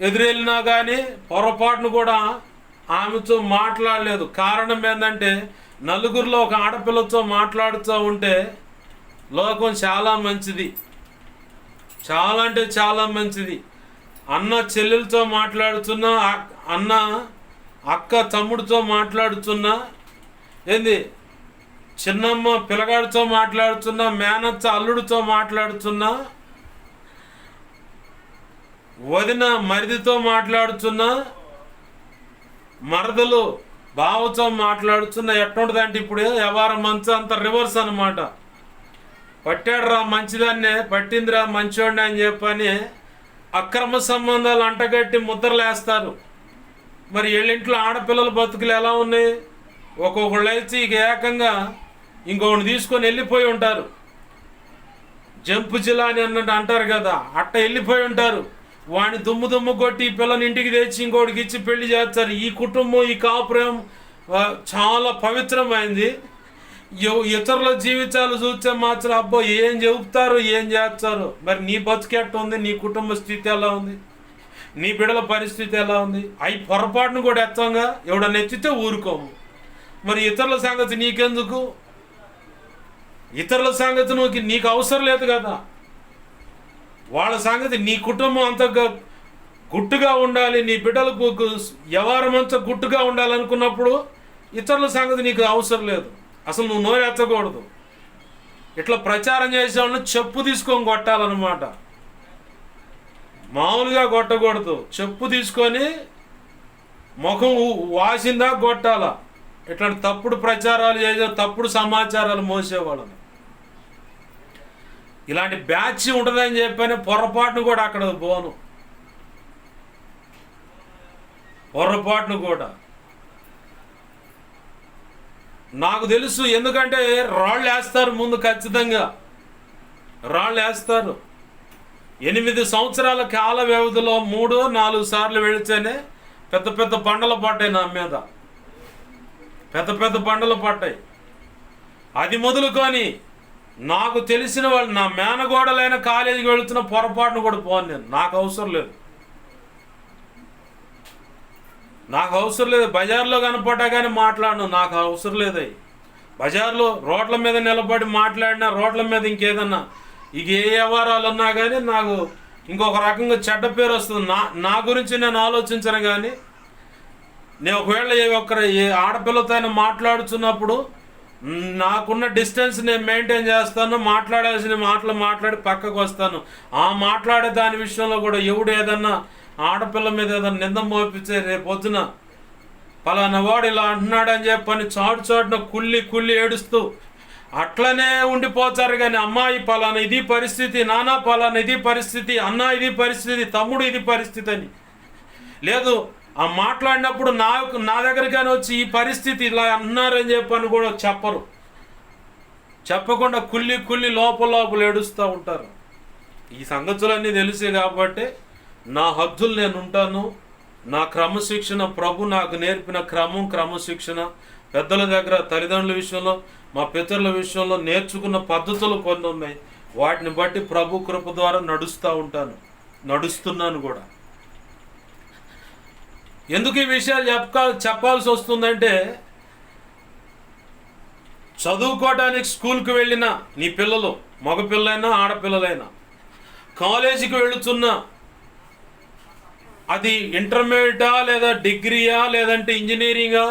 ఎదురెళ్ళినా కానీ పొరపాటును కూడా ఆమెతో మాట్లాడలేదు. కారణం ఏంటంటే నలుగురిలో ఒక ఆడపిల్లతో మాట్లాడుతూ ఉంటే లోకం చాలా మంచిది, చాలా అంటే చాలా మంచిది. అన్న చెల్లెలతో మాట్లాడుతున్నా, అన్న అక్క తమ్ముడితో మాట్లాడుతున్నా, ఏంది చిన్నమ్మ పిల్లగాడితో మాట్లాడుతున్నా, మేనత్త అల్లుడితో మాట్లాడుతున్నా, వదిన మరిదితో మాట్లాడుతున్నా, మరదలు బావతో మాట్లాడుతున్నా. ఎట్టుంటుందంటే ఇప్పుడు వ్యవహారం మంచి అంత రివర్స్ అనమాట. పట్టాడురా మంచిదాన్నే, పట్టిందిరా మంచోడిని అని చెప్పని అక్రమ సంబంధాలు అంటగట్టి ముద్రలేస్తారు. మరి వీళ్ళింట్లో ఆడపిల్లల బతుకులు ఎలా ఉన్నాయి? ఒక్కొక్కళ్ళు అయితే ఇక ఏకంగా ఇంకొకటి తీసుకొని వెళ్ళిపోయి ఉంటారు. జంపు జిల్లా అని అన్నట్టు అంటారు కదా, అట్ట వెళ్ళిపోయి ఉంటారు. వాడిని దుమ్ము కొట్టి ఈ పిల్లని ఇంటికి తెచ్చి ఇంకోటికి ఇచ్చి పెళ్లి చేస్తారు. ఈ కుటుంబం, ఈ కాపురం చాలా పవిత్రమైంది. ఇతరుల జీవితాలు చూస్తే మాత్రం అబ్బో ఏం చెబుతారు, ఏం చేస్తారు. మరి నీ బతుకెట్ట ఉంది, నీ కుటుంబ స్థితి ఎలా ఉంది, నీ బిడ్డల పరిస్థితి ఎలా ఉంది? అవి పొరపాటును కూడా ఎత్తంగా ఎవడన్నా ఎత్తితే ఊరుకోము. మరి ఇతరుల సంగతి నీకెందుకు? ఇతరుల సంగతి నీకు అవసరం లేదు కదా. వాళ్ళ సంగతి, నీ కుటుంబం అంతా గుట్టుగా ఉండాలి, నీ బిడ్డలకు వ్యవహారం అంతా గుట్టుగా ఉండాలనుకున్నప్పుడు ఇతరుల సంగతి నీకు అవసరం లేదు. అసలు నువ్వు నోరెత్తకూడదు. ఇట్లా ప్రచారం చేసేవాళ్ళని చెప్పు తీసుకొని కొట్టాలన్నమాట. మామూలుగా కొట్టకూడదు, చెప్పు తీసుకొని ముఖం వాసిందా కొట్టాల. ఇట్లాంటి తప్పుడు ప్రచారాలు చేసే, తప్పుడు సమాచారాలు మోసేవాళ్ళని. ఇలాంటి బ్యాచ్ ఉంటుందని చెప్పని పొరపాటును కూడా అక్కడ పోను, పొరపాటును కూడా. నాకు తెలుసు, ఎందుకంటే రాళ్ళు వేస్తారు ముందు, ఖచ్చితంగా రాళ్ళు వేస్తారు. 8 సంవత్సరాల కాల వ్యవధిలో 3-4 సార్లు వెళితేనే పెద్ద పెద్ద బండలు పడ్డాయి నా మీద, పెద్ద పెద్ద బండలు పడ్డాయి. అది మొదలుకొని నాకు తెలిసిన వాళ్ళు, నా మేనగోడలైన కాలేజీకి వెళుతున్న పొరపాటును కూడా పోను నేను. నాకు అవసరం లేదు, నాకు అవసరం లేదు. బజార్లో కనపడ్డా కానీ మాట్లాడను, నాకు అవసరం లేదు. అవి బజార్లో రోడ్ల మీద నిలబడి మాట్లాడినా, రోడ్ల మీద ఇంకేదన్నా ఇక ఏ వ్యవహారాలు ఉన్నా కానీ నాకు ఇంకొక రకంగా చెడ్డ పేరు వస్తుంది. నా గురించి నేను ఆలోచించను. కానీ నేను ఒకవేళ ఏ ఆడపిల్లతో అయినా మాట్లాడుతున్నప్పుడు నాకున్న డిస్టెన్స్ నేను మెయింటైన్ చేస్తాను. మాట్లాడాల్సిన మాటలు మాట్లాడి పక్కకు వస్తాను. ఆ మాట్లాడే దాని విషయంలో కూడా ఎవడు ఏదన్నా ఆడపిల్ల మీద ఏదన్నా నింద మోపించే రేపొద్దున పలానా వాడు ఇలా అంటున్నాడని చెప్పని చాటున కుళ్ళి ఏడుస్తూ అట్లనే ఉండిపోతారు. కానీ అమ్మాయి పలానా ఇది పరిస్థితి, నాన్న పలానా ఇది పరిస్థితి, అన్న ఇది పరిస్థితి, తమ్ముడు ఇది పరిస్థితి అని లేదు. ఆ మాట్లాడినప్పుడు నా దగ్గరికైనా వచ్చి ఈ పరిస్థితి ఇలా అన్నారని చెప్పని కూడా చెప్పరు. చెప్పకుండా కుళ్ళి లోపల ఏడుస్తూ ఉంటారు. ఈ సంగతులన్నీ తెలిసే కాబట్టి నా హద్దులు నేను ఉంటాను. నా క్రమశిక్షణ, ప్రభు నాకు నేర్పిన క్రమశిక్షణ, పెద్దల దగ్గర, తల్లిదండ్రుల విషయంలో, మా పితరుల విషయంలో నేర్చుకున్న పద్ధతులు కొన్ని ఉన్నాయి. వాటిని బట్టి ప్రభు కృప ద్వారా నడుస్తున్నాను కూడా. ఎందుకు ఈ విషయాలు చెప్పాల్సి వస్తుందంటే, చదువుకోవడానికి స్కూల్కి వెళ్ళిన నీ పిల్లలు, మగపిల్లలైనా ఆడపిల్లలైనా, కాలేజీకి వెళుతున్నా, అది ఇంటర్మీడియటా లేదా డిగ్రీయా లేదంటే ఇంజనీరింగా,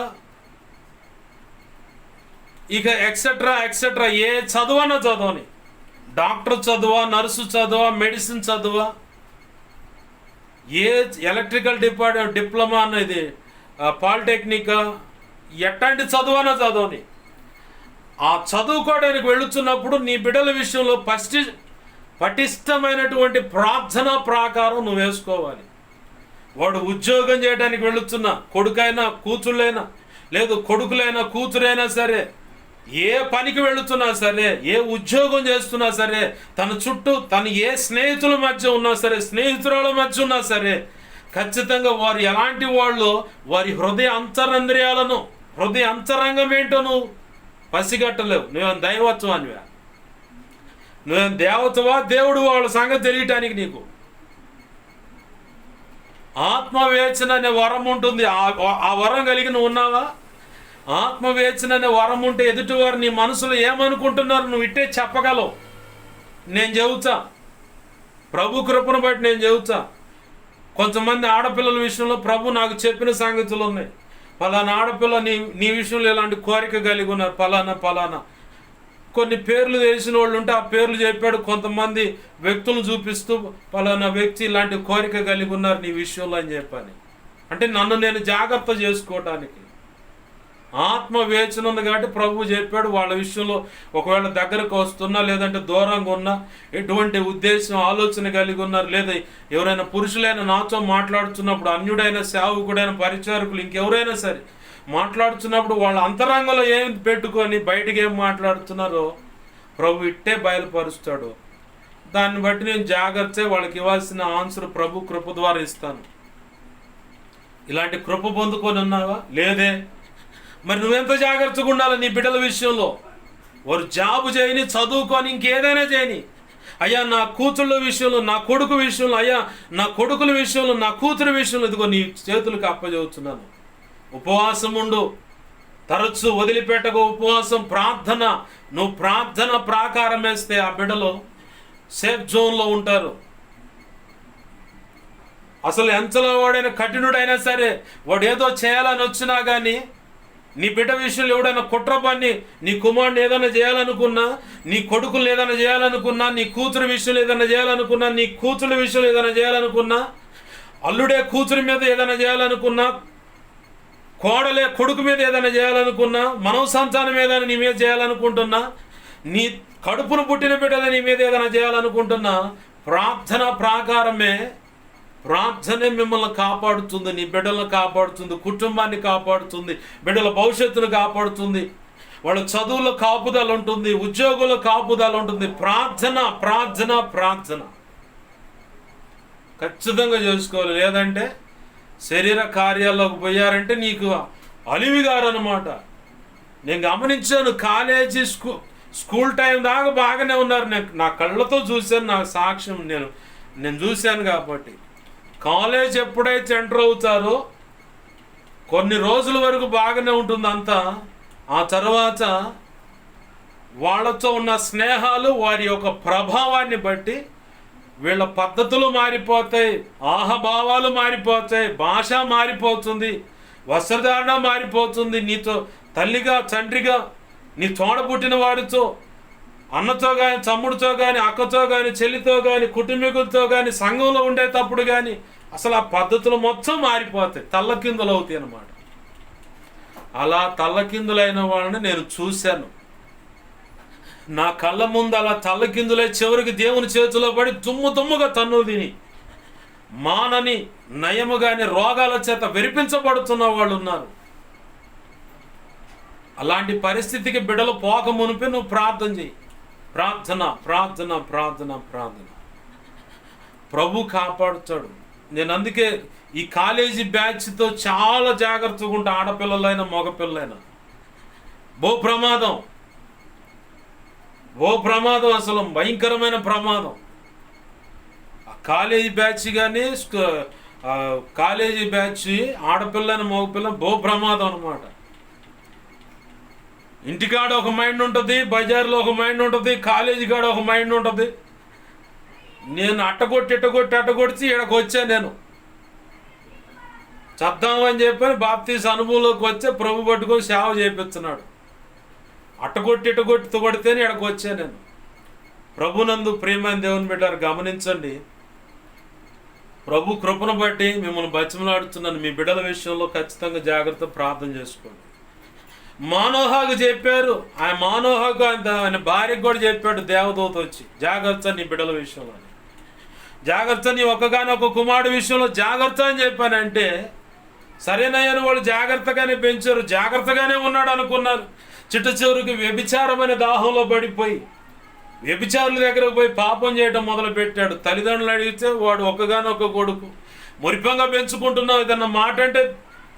ఇక ఎక్సెట్రా ఏ చదువన్నా చదవని, డాక్టర్ చదువా, నర్సు చదువా, మెడిసిన్ చదువా, ఏ ఎలక్ట్రికల్ డిప్లొమా అనేది, పాలిటెక్నిక్, ఎట్లాంటి చదువన్నా చదవని, ఆ చదువుకోవడానికి వెళుతున్నప్పుడు నీ బిడ్డల విషయంలో పటిష్టమైనటువంటి ప్రార్థన ప్రాకారం నువ్వు వేసుకోవాలి. వాడు ఉద్యోగం చేయడానికి వెళుతున్నా, కొడుకైనా కూతుళ్ళైనా, లేదు కొడుకులైనా కూతురైనా సరే, ఏ పనికి వెళుతున్నా సరే, ఏ ఉద్యోగం చేస్తున్నా సరే, తన చుట్టూ తను ఏ స్నేహితుల మధ్య ఉన్నా సరే, స్నేహితురాల మధ్య ఉన్నా సరే, ఖచ్చితంగా వారు ఎలాంటి వాళ్ళు, వారి హృదయ అంతరంద్రియాలను, హృదయ అంతరంగం ఏంటో నువ్వు పసిగట్టలేవు. నువ్వేం దైవత్వానివా, నువ్వేం దేవతవా, దేవుడు వాళ్ళ సంగతి తెలియటానికి నీకు ఆత్మవేచన అనే వరం ఉంటుంది. ఆ వరం కలిగి నువ్వు ఉన్నావా? ఆత్మవేచన అనే వరం ఉంటే ఎదుటివారు నీ మనసులో ఏమనుకుంటున్నారు నువ్వు ఇట్టే చెప్పగలవు. నేను చెబుతా, ప్రభు కృపను బట్టి నేను చెబుతా. కొంతమంది ఆడపిల్లల విషయంలో ప్రభు నాకు చెప్పిన సంగతులు ఉన్నాయి. పలానా ఆడపిల్ల నీ విషయంలో ఇలాంటి కోరిక కలిగి ఉన్నారు, పలానా కొన్ని పేర్లు తెలిసిన వాళ్ళు ఉంటే ఆ పేర్లు చెప్పాడు. కొంతమంది వ్యక్తులను చూపిస్తూ పలానా వ్యక్తి ఇలాంటి కోరిక కలిగి ఉన్నారు నీ విషయంలో అని చెప్పని, అంటే నన్ను నేను జాగ్రత్త చేసుకోవటానికి ఆత్మ వేచన ఉంది కాబట్టి ప్రభు చెప్పాడు. వాళ్ళ విషయంలో ఒకవేళ దగ్గరకు వస్తున్నా, లేదంటే దూరంగా ఉన్నా, ఎటువంటి ఉద్దేశం ఆలోచన కలిగి ఉన్నారు, లేదా ఎవరైనా పురుషులైన నాతో మాట్లాడుతున్నప్పుడు, అన్యుడైన సేవకుడైన పరిచారకులు ఇంకెవరైనా సరే మాట్లాడుతున్నప్పుడు వాళ్ళ అంతరంగంలో ఏం పెట్టుకొని బయటికి ఏం మాట్లాడుతున్నారో ప్రభు ఇట్టే బయలుపరుస్తాడు. దాన్ని బట్టి నేను జాగ్రత్త వాళ్ళకి ఇవ్వాల్సిన ఆన్సర్ ప్రభు కృప ద్వారా ఇస్తాను. ఇలాంటి కృప పొందుకొని ఉన్నావా? లేదే. మరి నువ్వెంత జాగ్రత్తగా ఉండాలి నీ బిడ్డల విషయంలో. వారు జాబు చేయని, చదువుకొని, ఇంకేదైనా చేయని, అయ్యా నా కూతుళ్ళ విషయంలో, నా కొడుకు విషయంలో, అయ్యా నా కొడుకుల విషయంలో, నా కూతురు విషయంలో ఇదిగో నీ చేతులకు అప్పచెబుతున్నాను. ఉపవాసం ఉండు, తరచు వదిలిపెట్టక ఉపవాసం, ప్రార్థన. నువ్వు ప్రార్థన ప్రాకారం వేస్తే ఆ బిడ్డలో సేఫ్ జోన్లో ఉంటారు. అసలు ఎంతలో వాడైనా కఠినుడైనా సరే, వాడు ఏదో చేయాలని వచ్చినా కానీ, నీ బిడ్డ విషయంలో ఎవడైనా కుట్ర పని, నీ కుమారుని ఏదైనా చేయాలనుకున్నా, నీ కొడుకులు ఏదైనా చేయాలనుకున్నా, నీ కూతురు విషయంలో ఏదైనా చేయాలనుకున్నా, నీ కూతురు విషయంలో ఏదైనా చేయాలనుకున్నా, అల్లుడే కూతురు మీద ఏదైనా చేయాలనుకున్నా, కోడలే కొడుకు మీద ఏదైనా చేయాలనుకున్నా, మనవ సంతానం ఏదైనా నీ మీద చేయాలనుకుంటున్నా, నీ కడుపును పుట్టిన బిడ్డలు నీ మీద ఏదైనా చేయాలనుకుంటున్నా, ప్రార్థన ప్రాకారమే, ప్రార్థనే మిమ్మల్ని కాపాడుతుంది, నీ బిడ్డలను కాపాడుతుంది, కుటుంబాన్ని కాపాడుతుంది, బిడ్డల భవిష్యత్తును కాపాడుతుంది, వాళ్ళ చదువుల కాపుదల ఉంటుంది, ఉద్యోగుల కాపుదల ఉంటుంది. ప్రార్థన ప్రార్థన ప్రార్థన ఖచ్చితంగా చేసుకోవాలి. లేదంటే శరీర కార్యాల్లోకి పోయారంటే నీకు అలివిగారు అనమాట. నేను గమనించాను, కాలేజీ స్కూల్ టైం దాకా బాగానే ఉన్నారు. నా కళ్ళతో చూశాను, నా సాక్ష్యం నేను చూశాను. కాబట్టి కాలేజ్ ఎప్పుడైతే ఎంటర్ అవుతారో కొన్ని రోజుల వరకు బాగానే ఉంటుంది అంతా. ఆ తర్వాత వాళ్ళతో ఉన్న స్నేహాలు, వారి యొక్క ప్రభావాన్ని బట్టి వీళ్ళ పద్ధతులు మారిపోతాయి, ఆహభావాలు మారిపోతాయి, భాష మారిపోతుంది, వస్త్రధారణ మారిపోతుంది. నీతో తల్లిగా, తండ్రిగా, నీ తోడ పుట్టిన వాడితో, అన్నతో కానీ, తమ్ముడితో కానీ, అక్కతో కానీ, చెల్లితో కానీ, కుటుంబీకులతో కానీ, సంఘంలో ఉండేటప్పుడు కానీ అసలు ఆ పద్ధతులు మొత్తం మారిపోతాయి, తల్లకిందులు అవుతాయి అన్నమాట. అలా తల్లకిందులైన వాళ్ళని నేను చూశాను. నా కళ్ళ ముందు అలా తల్లకిందులై చివరికి దేవుని చేతిలో పడి దుమ్ముగా తన్ను తిని మానని నయముగాని రోగాల చేత విరిపించబడుతున్న వాళ్ళు ఉన్నారు. అలాంటి పరిస్థితికి బిడ్డలు పోక మునిపి నువ్వు ప్రార్థన చేయి. ప్రార్థన ప్రార్థన ప్రార్థన ప్రార్థన ప్రభు కాపాడుతాడు. నేను అందుకే ఈ కాలేజీ బ్యాచ్తో చాలా జాగ్రత్తగా ఉంటా. ఆడపిల్లలైనా మగపిల్లలైనా ఓ ప్రమాదం, అసలు భయంకరమైన ప్రమాదం. కాలేజీ బ్యాచ్ కానీ, కాలేజీ బ్యాచ్ ఆడపిల్లైన మగపిల్ల ప్రమాదం అనమాట. ఇంటికాడ ఒక మైండ్ ఉంటుంది, బజార్లో ఒక మైండ్ ఉంటుంది, కాలేజీ కాడ ఒక మైండ్ ఉంటుంది. నేను అట్టగొట్టి ఇక్కడికి వచ్చాను. నేను చద్దామని చెప్పని బాప్తీసు అనుభవంలోకి వచ్చే ప్రభు పట్టుకొని సేవ చేపిస్తున్నాడు. అట్టగొట్టి కొడితేనే ఇక్కడికి వచ్చాను నేను. ప్రభునందు ప్రియమైన దేవుని బిడ్డలారా, గమనించండి, ప్రభు కృపను బట్టి మిమ్మల్ని బతిమలాడుతున్నాను. మీ బిడ్డల విషయంలో ఖచ్చితంగా జాగ్రత్త ప్రార్థన చేసుకోండి. మానోహాకు చెప్పారు. ఆ మానోహాకు ఆయన భార్యకు కూడా చెప్పాడు దేవదూత వచ్చి, జాగ్రత్త నీ బిడ్డల విషయంలో, జాగ్రత్త నీ ఒక్కగానొక్క కుమారుడు విషయంలో జాగ్రత్త అని చెప్పానంటే, సరేనయ్యని వాళ్ళు జాగ్రత్తగానే పెంచారు, జాగ్రత్తగానే ఉన్నాడు అనుకున్నారు. చిట్ట చివరికి వ్యభిచారమైన దాహంలో పడిపోయి వ్యభిచారుల దగ్గరకు పోయి పాపం చేయడం మొదలు పెట్టాడు. తల్లిదండ్రులు అడిగితే వాడు ఒక్కగానొక్క కొడుకు, మురిపంగా పెంచుకుంటున్నావు, ఏదన్నా మాట అంటే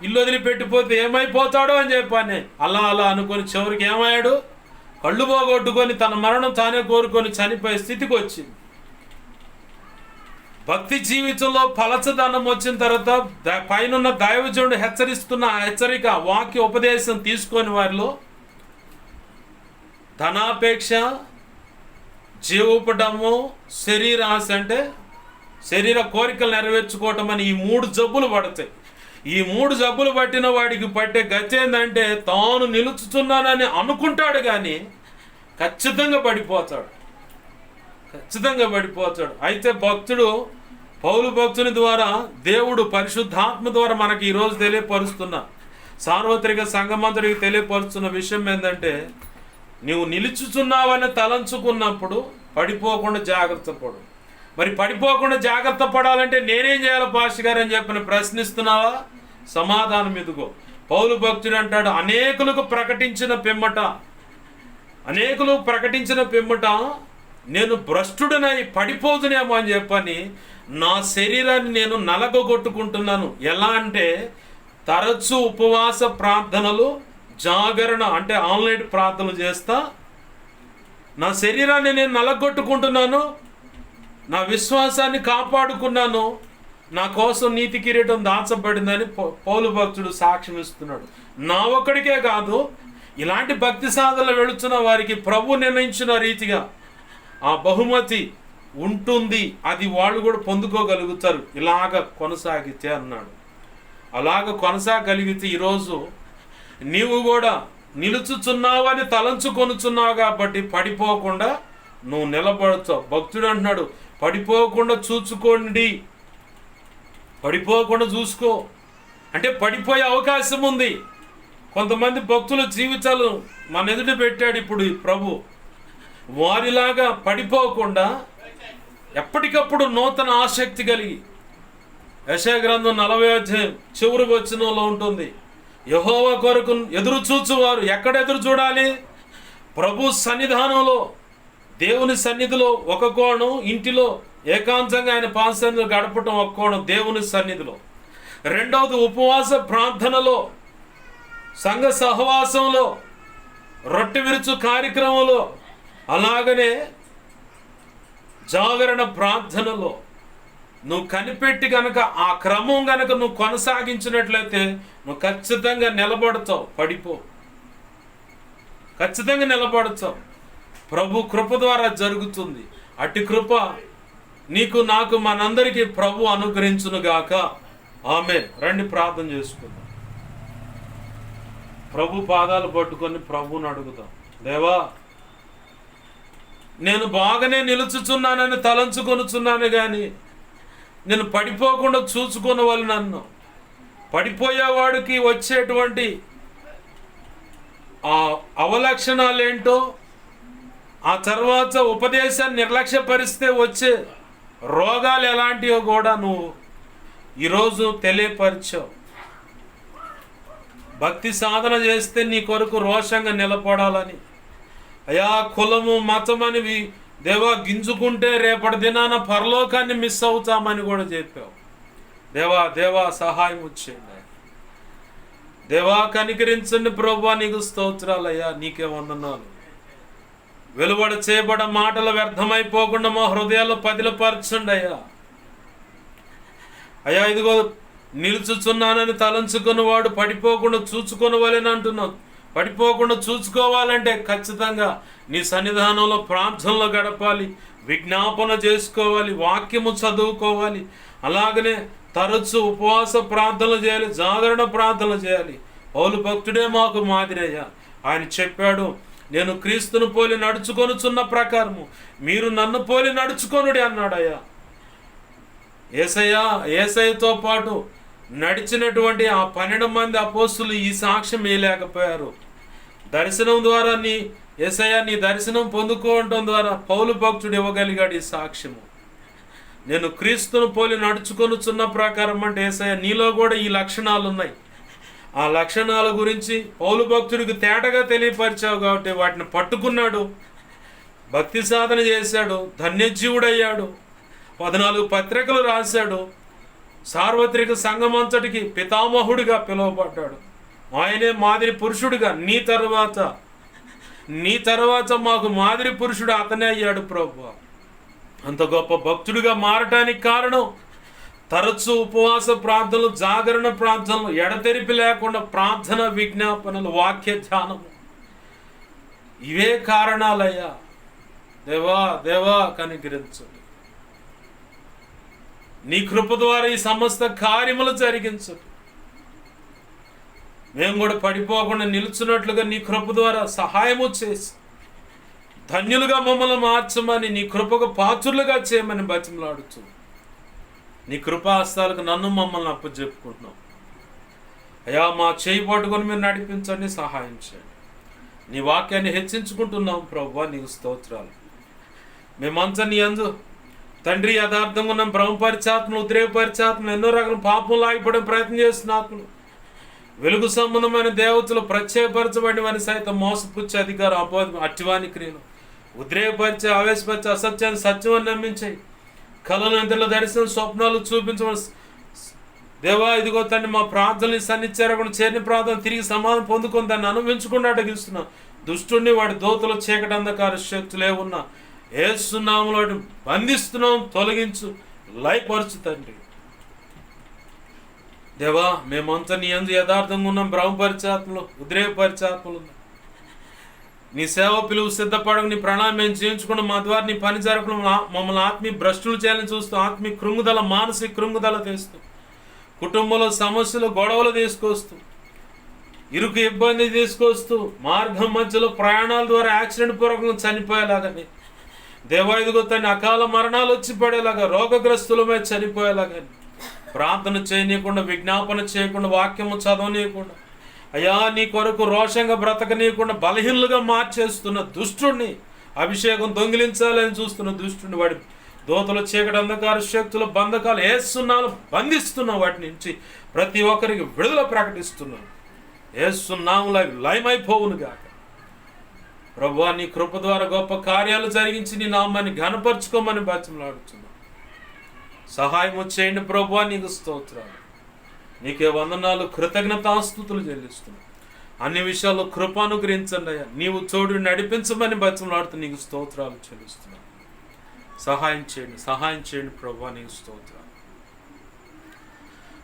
ఇల్లు వదిలిపెట్టిపోతే ఏమైపోతాడో అని చెప్పానే. అలా అనుకొని చివరికి ఏమయ్యాడు? కళ్ళు పోగొట్టుకొని తన మరణం తానే కోరుకొని చనిపోయే స్థితికి వచ్చింది. భక్తి జీవితంలో పలచదనం వచ్చిన తర్వాత పైన దైవజనుడు హెచ్చరిస్తున్న ఆ హెచ్చరిక వాక్య ఉపదేశం తీసుకొని వారిలో ధనాపేక్ష, జీవపడము, శరీరాశ అంటే శరీర కోరికలు నెరవేర్చుకోవటం అని ఈ 3 జబ్బులు పడతాయి. ఈ 3 జబ్బులు పట్టిన వాడికి పట్టే గతి ఏంటంటే తాను నిలుచుతున్నానని అనుకుంటాడు కానీ ఖచ్చితంగా పడిపోతాడు. అయితే భక్తుడు పౌలు భక్తుని ద్వారా దేవుడు పరిశుద్ధాత్మ ద్వారా మనకి ఈరోజు తెలియపరుస్తున్న సార్వత్రిక సంఘమంతటికి తెలియపరుస్తున్న విషయం ఏంటంటే, నీవు నిలుచుచున్నావని తలంచుకున్నప్పుడు పడిపోకుండా జాగ్రత్త పడు. మరి పడిపోకుండా జాగ్రత్త పడాలంటే నేనేం చేయాలి పాస్టర్ గారు అని చెప్పిన ప్రశ్నిస్తున్నావా? సమాధానం ఇదిగో. పౌలు భక్తుడు అంటాడు, అనేకులకు ప్రకటించిన పిమ్మట నేను భ్రష్టుడనై పడిపోదునేమో అని చెప్పని నా శరీరాన్ని నేను నలగొట్టుకుంటున్నాను. ఎలా అంటే తరచూ ఉపవాస ప్రార్థనలు, జాగరణ అంటే ఆన్లైన్ ప్రార్థనలు చేస్తా నా శరీరాన్ని నేను నలగొట్టుకుంటున్నాను, నా విశ్వాసాన్ని కాపాడుకున్నాను, నా కోసం నీతి కిరీటం దాచబడిందని పౌలు భక్తుడు సాక్ష్యం ఇస్తున్నాడు. నా ఒక్కడికే కాదు, ఇలాంటి భక్తి సాధనలు వెళుతున్న వారికి ప్రభు నిర్ణయించిన రీతిగా ఆ బహుమతి ఉంటుంది, అది వాళ్ళు కూడా పొందుకోగలుగుతారు ఇలాగ కొనసాగితే అన్నాడు. అలాగ కొనసాగలిగితే ఈరోజు నీవు కూడా నిలుచుచున్నావని తలంచుకొనుచున్నావు కాబట్టి పడిపోకుండా నువ్వు నిలబడతావు. భక్తుడు అంటున్నాడు, పడిపోకుండా చూసుకో అంటే పడిపోయే అవకాశం ఉంది. కొంతమంది భక్తుల జీవితాలు మన ఎదుట పెట్టాడు ఇప్పుడు ప్రభు. వారిలాగా పడిపోకుండా ఎప్పటికప్పుడు నూతన ఆసక్తి కలిగి, యెషయా గ్రంథం 40వ అధ్యాయం చివరి వచనంలో ఉంటుంది, యెహోవా కొరకు ఎదురు చూచువారు ఎక్కడ ఎదురు చూడాలి? ప్రభు సన్నిధానంలో, దేవుని సన్నిధిలో ఒక కోణం, ఇంటిలో ఏకాంతంగా ఆయన పాసన్నిధిలో గడపటం ఒక కోణం దేవుని సన్నిధిలో, రెండవది ఉపవాస ప్రార్థనలో, సంఘ సహవాసంలో, రొట్టె విరుచు కార్యక్రమంలో, అలాగనే జాగరణ ప్రార్థనలో నువ్వు కనిపెట్టి గనక ఆ క్రమం గనక నువ్వు కొనసాగించినట్లయితే నువ్వు ఖచ్చితంగా నిలబడతావు, ఖచ్చితంగా నిలబడతావు. ప్రభు కృప ద్వారా జరుగుతుంది. అట్టి కృప నీకు నాకు మనందరికీ ప్రభు అనుగ్రహించునుగాక. ఆమేన్. రండి ప్రార్థన చేసుకుందాం. ప్రభు పాదాలు పట్టుకొని ప్రభువుని అడుగుదాం. దేవా, నేను బాగానే నిలుచుచున్నానని తలంచుకొనుచున్నాను కానీ నేను పడిపోకుండా చూసుకున్న వాళ్ళు నన్ను, పడిపోయేవాడికి వచ్చేటువంటి ఆ అవలక్షణాలు ఏంటో, ఆ తర్వాత ఉపదేశాన్ని నిర్లక్ష్యపరిస్తే వచ్చే రోగాలు ఎలాంటివో కూడా నువ్వు ఈరోజు తెలియపరిచావు. భక్తి సాధన చేస్తే నీ కొరకు రోషంగా నిలబడాలని, అయా కులము మతం అని దేవా గింజుకుంటే రేపటి దినాన పరలోకాన్ని మిస్ అవుతామని కూడా చెప్పావు. దేవా సహాయం వచ్చేయండి. దేవా కనికరించండి ప్రభువా, నీకు స్తోత్రాలయ్యా, నీకే వందనాలు. వెలువడ చేయబడ మాటలు వ్యర్థమైపోకుండా మా హృదయాల్లో పదిలపరచండి అయ్యా. ఇదిగో నిలుచుచున్నానని తలంచుకుని వాడు పడిపోకుండా చూచుకొనవలని అంటున్నావు. పడిపోకుండా చూసుకోవాలంటే ఖచ్చితంగా నీ సన్నిధానంలో ప్రార్థనలో గడపాలి, విజ్ఞాపన చేసుకోవాలి, వాక్యము చదువుకోవాలి, అలాగనే తరచు ఉపవాస ప్రార్థనలు చేయాలి, జాగరణ ప్రార్థనలు చేయాలి. పౌలు భక్తుడే మాకు మాదిరయ్యా. ఆయన చెప్పాడు, నేను క్రీస్తును పోలి నడుచుకొనుచున్న ప్రకారము మీరు నన్ను పోలి నడుచుకొనుడి అన్నాడయ్యా. యేసయ్యతో పాటు నడిచినటువంటి ఆ 12 మంది అపోస్తులు ఈ సాక్ష్యం ఇవ్వలేకపోయారు. దర్శనం ద్వారా యేసయ్య నీ దర్శనం పొందుకోవటం ద్వారా పౌలు భక్తుడు ఇవ్వగలిగాడు ఈ సాక్ష్యము. నేను క్రీస్తును పోలి నడుచుకొనుచున్న ప్రకారం అంటే యేసయ్య నీలో కూడా ఈ లక్షణాలు ఉన్నాయి. ఆ లక్షణాల గురించి పౌలు భక్తుడికి తేటగా తెలియపరిచావు కాబట్టి వాటిని పట్టుకున్నాడు, భక్తి సాధన చేశాడు, ధన్యజీవుడయ్యాడు, 14 పత్రికలు రాశాడు, సార్వత్రిక సంఘమంతటికి పితామహుడిగా పిలువబడ్డాడు. ఆయనే మాదిరి పురుషుడిగా నీ తర్వాత మాకు మాదిరి పురుషుడు అతనే అయ్యాడు ప్రభువా. అంత గొప్ప భక్తుడిగా మారటానికి కారణం తరచూ ఉపవాస ప్రార్థనలు, జాగరణ ప్రార్థనలు, ఎడతెరిపి లేకుండా ప్రార్థన, విజ్ఞాపనలు, వాక్య ధ్యానము. ఇవే కారణాలయ్యా. దేవా కనికరించండి. నీ కృప ద్వారా ఈ సమస్త కార్యములు జరిగించండి. మేము కూడా పడిపోకుండా నిలుచున్నట్లుగా నీ కృప ద్వారా సహాయము చేసి ధన్యులుగా మమ్మల్ని మార్చమని, నీ కృపకు పాత్రులుగా చేయమని బతిమలాడుచు నీ కృపాహస్తాలకు నన్ను మమ్మల్ని అప్పచెప్పుకుంటున్నాం. అయ్యా మా చేయి పట్టుకొని మీరు నడిపించండి, సహాయం చేయండి. నీ వాక్యాన్ని హెచ్చించుకుంటున్నాం ప్రభువా, నీకు స్తోత్రాలు. మేమంతా నీ యందు తండ్రి యథార్థంగా ఉన్నాం. భ్రమపరిచాత్మలు, ఉద్రేకపరిచాత్మలు, ఎన్నో రకాల పాపంలో ఆగిపోవడం ప్రయత్నం చేస్తున్న ఆత్మలు, వెలుగు సంబంధమైన దేవతలు, ప్రత్యేకపరచబడిన వారిని సైతం మోసపుచ్చే అధికారం, అపోహ, అట్టివాని క్రియలు, ఉద్రేకపరిచే, ఆవేశపరిచే, అసత్యాన్ని సత్యమని నమ్మించాయి, కళలు, నిద్రల దర్శనం, స్వప్నాలు చూపించమని దేవా ఇదిగో తండ్రి మా ప్రార్థనలు సన్నిచ్చారకుండా చేరిన ప్రార్థన తిరిగి సమాధానం పొందుకొని దాన్ని అనుభవించకుండా అడ్డగిస్తున్నా దుష్టుడిని, వాడి దోతలు, చీకటి అంధకార శక్తులే ఉన్నా యేసు నామములో బంధిస్తున్నాం. తొలగించు, లయపరచు తండ్రి. దేవా మేమంతా నీ యందు యథార్థంగా ఉన్నాం. భ్రమపరిచాత్మలు, ఉద్రేకపరిచాత్మలు ఉన్నాం. నీ సేవ పిలువు సిద్ధపడకు, నీ ప్రణాళిక మేము చేయించుకున్న మా ద్వారా నీ పని జరపడం, మమ్మల్ని ఆత్మీయ భ్రష్టులు చేయాలని చూస్తూ, ఆత్మీయ కృంగుదల, మానసిక కృంగుదల తెస్తూ, కుటుంబంలో సమస్యలు, గొడవలు తీసుకొస్తూ, ఇరుకు ఇబ్బంది తీసుకొస్తూ, మార్గం మధ్యలో ప్రయాణాల ద్వారా యాక్సిడెంట్ పూర్వకంగా చనిపోయేలాగానే దేవా ఇదిగో తన అకాల మరణాలు వచ్చి పడేలాగా, రోగగ్రస్తులమే చనిపోయేలాగాని ప్రార్థన చేయనీయకుండా, విజ్ఞాపన చేయకుండా, వాక్యము చదవనీయకుండా, అయ్యా నీ కొరకు రోషంగా బ్రతకనీయకుండా బలహీనులుగా మార్చేస్తున్న దుష్టుడిని, అభిషేకం దొంగిలించాలని చూస్తున్న దుష్టుడిని, వాడి దోతలు, చీకటి అంధకార శక్తులు, బంధకాలు ఏసునాలు బంధిస్తున్నాం. వాటి నుంచి ప్రతి ఒక్కరికి విడుదల ప్రకటిస్తున్నాం. ఏసునాములు అవి లయమైపోవును గాక. ప్రభువా నీ కృప ద్వారా గొప్ప కార్యాలు జరిగించి నీ నామాన్ని ఘనపరచుకోమని బతిమలాడుతున్నాం. సహాయం చేయండి ప్రభువా, నీకు స్తోత్రాలు, నీకే వందనాలు, కృతజ్ఞతాస్తుతులు చెల్లిస్తున్నాం. అన్ని విషయాల్లో కృప అనుగ్రహించండి అయ్యా. నీవు తోడు నడిపించమని బతిమలాడుతూ నీకు స్తోత్రాలు చెల్లిస్తున్నాం. సహాయం చేయండి ప్రభువా, నీకు స్తోత్రాలు.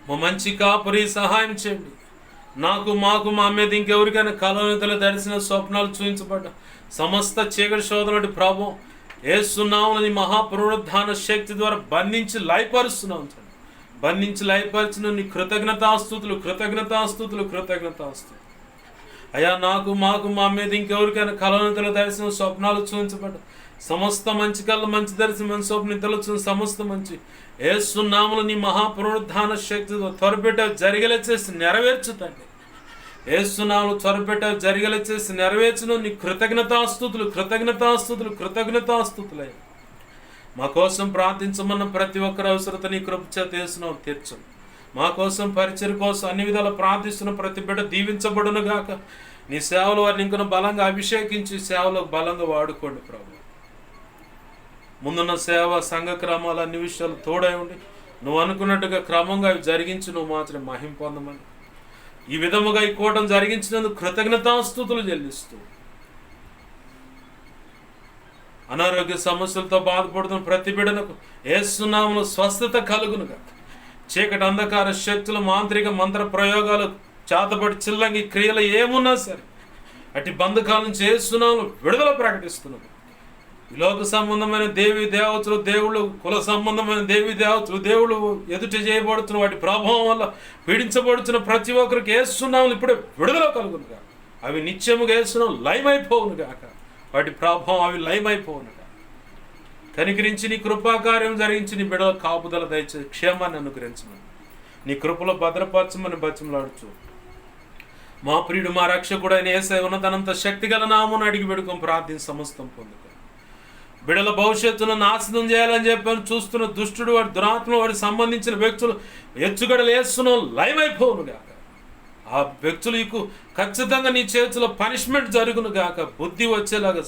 మా మంచి కాపురి సహాయం చేయండి. మాకు మా మీద ఇంకెవరికైనా కలవనితలు దర్శన స్వప్నాలు చూపించబడ్డ సమస్త చీకటి శోధనటి ప్రభావం యేసునామములో నీ మహాపునరుద్ధాన శక్తి ద్వారా బంధించి లయపరుస్తున్నాం. బంధించి లయపరిచిన నీ కృతజ్ఞతాస్తుతులు. అయ్యా మాకు మా మీద ఇంకెవరికైనా కలవనితల దర్శనం స్వప్నాలు చూపించబడ్డ సమస్త మంచి కళ్ళ, మంచి దర్శనం, స్వప్నితలు చూసిన సమస్త మంచి యేసునామములో నీ మహాపునరుద్ధాన శక్తి త్వరపెట్ట జరిగేలా చేసి నెరవేర్చుతండి. యేసునామములో త్వరపెట్ట జరిగేలా చేసి నెరవేర్చును. నీ కృతజ్ఞతాస్తుతులు. అయ్యా మా కోసం ప్రార్థించమన్న ప్రతి ఒక్కరి అవసరత నీ కృప చేత యేసునామములో తీర్చు. మా కోసం, పరిచర్య కోసం అన్ని విధాలు ప్రార్థిస్తున్న ప్రతి బిడ్డ దీవించబడును గాక. నీ సేవలు వారిని ఇంకా బలంగా అభిషేకించి సేవలో బలంగా వాడుకోండి ప్రభు. ముందున్న సేవ, సంఘ క్రమాలు, అన్ని విషయాలు తోడై ఉండి నువ్వు అనుకున్నట్టుగా క్రమంగా అవి జరిగించి నువ్వు మాత్రం మహిమ పొందమని, ఈ విధముగా ఈ కూటం జరిగించినందుకు కృతజ్ఞతాస్తుతులు చెల్లిస్తూ, అనారోగ్య సమస్యలతో బాధపడుతున్న ప్రతి బిడ్డలకు యేసునామములో స్వస్థత కలుగునుగా. చీకటి అంధకార శక్తులు, మాంత్రిక మంత్ర ప్రయోగాలు, చేతబడి చిల్లంగి క్రియలు ఏమున్నా సరే అటు బంధకాల నుంచి యేసునామములో విడుదల ప్రకటిస్తున్నాను. ఈ లోక సంబంధమైన దేవీ దేవతలు, దేవుళ్ళు, కుల సంబంధమైన దేవీ దేవతలు, దేవుళ్ళు ఎదుట చేయబడుతున్న వాటి ప్రభావం వల్ల పీడించబడుతున్న ప్రతి ఒక్కరికి యేసునామములో ఇప్పుడే విడుదల కలుగునుగా. అవి నిత్యముగా యేసునామములో లయమైపోవును గాక. వాటి ప్రభావం అవి లయమైపోవును గాక. కనికరించి నీ కృపాకార్యం జరిగించి నీ బిడ్డల కాపుదల దయచేసి క్షేమాన్ని అనుగ్రహించమని, నీ కృపలో భద్రపరచమని బతిమలాడుచు మా ప్రియుడు మా రక్షకుడైన యేసయ్య ఉన్నతనంత శక్తిగల నామమున అడిగి వేడుకొని ప్రార్థించి సమస్తం పొందుకో. బిడ్డల భవిష్యత్తును నాశనం చేయాలని చెప్పని చూస్తున్న దుష్టుడు, వాడి దురాత్మ, వాడికి సంబంధించిన వ్యక్తులు ఎచ్చుగడలు వేస్తున్నావు లైవ్ అయిపోవును గాక. ఆ వ్యక్తులకు ఖచ్చితంగా నీ చేతిలో పనిష్మెంట్ జరుగును గాక. బుద్ధి వచ్చేలాగా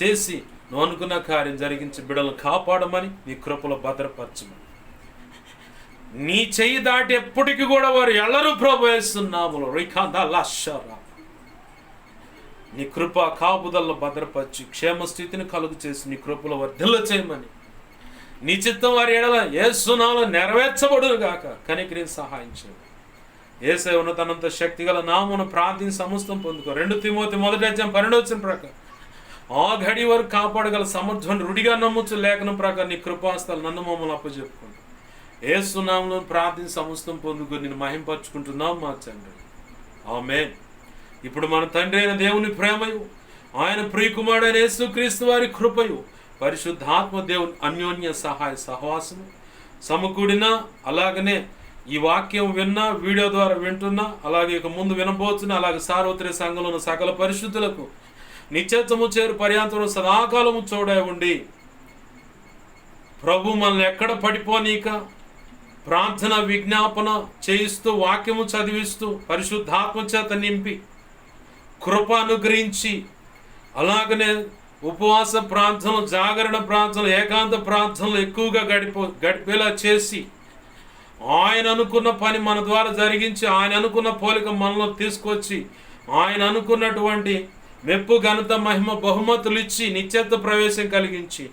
చేసి నువ్వు అనుకున్న కార్యం జరిగించి బిడ్డలను కాపాడమని నీ కృపలో భద్రపరచమని. నీ చెయ్యి దాటి ఎప్పటికీ కూడా వారు ఎల్లరూ ప్రభు వేస్తున్నాములు రిఖాందా. నీ కృప కాపుదల్లో భద్రపరిచి క్షేమస్థితిని కలుగు చేసి నీ కృపలో వర్ధిల్ల చేయమని, నీ చిత్తం వారి ఎడల యేసునామములో నెరవేర్చబడును గాక. కనికరించి సహాయం చేయండి. యేసయ్య ఉన్నతనంత శక్తిగల నామమున ప్రార్థించి సమస్తం పొందుకో. 2 తిమోతి 1:12 ప్రకారం ఆ గడి వరకు కాపాడగల సమర్థుని రుడిగా నమ్ముచు లేఖనం ప్రకారం నీ కృపాస్తాలు నన్ను మమ్మల్ని అప్పచెప్పుకోండి. యేసు నామములో ప్రార్థించి సమస్తం పొందుకో. నేను మహింపరచుకుంటున్నాం మా తండ్రి. ఆమేన్. ఇప్పుడు మన తండ్రి అయిన దేవుని ప్రేమయు, ఆయన ప్రియకుమారుడైన యేసుక్రీస్తు వారి కృపయు, పరిశుద్ధాత్మ దేవుని అన్యోన్య సహాయ సహవాసము సమకూడిన, అలాగనే ఈ వాక్యం విన్నా, వీడియో ద్వారా వింటున్నా, అలాగే ఇక ముందు వినబోతున్నా, అలాగే సార్వత్రిక సంఘంలో ఉన్న సకల పరిశుద్ధులకు నిత్యత్వము చేరు పర్యాంతరం సదాకాలము తోడై ఉండి ప్రభు మనల్ని ఎక్కడ పడిపోనీక ప్రార్థన విజ్ఞాపన చేయిస్తూ, వాక్యము చదివిస్తూ, పరిశుద్ధాత్మ చేత నింపి కృప అనుగ్రహించి, అలాగనే ఉపవాస ప్రార్థనలు, జాగరణ ప్రార్థనలు, ఏకాంత ప్రార్థనలు ఎక్కువగా గడిపేలా చేసి ఆయన అనుకున్న పని మన ద్వారా జరిగించి, ఆయన అనుకున్న పోలిక మనలో తీసుకొచ్చి, ఆయన అనుకున్నటువంటి మెప్పు, ఘనత, మహిమ, బహుమతులు ఇచ్చి నిత్యత్వ ప్రవేశం కలిగించి,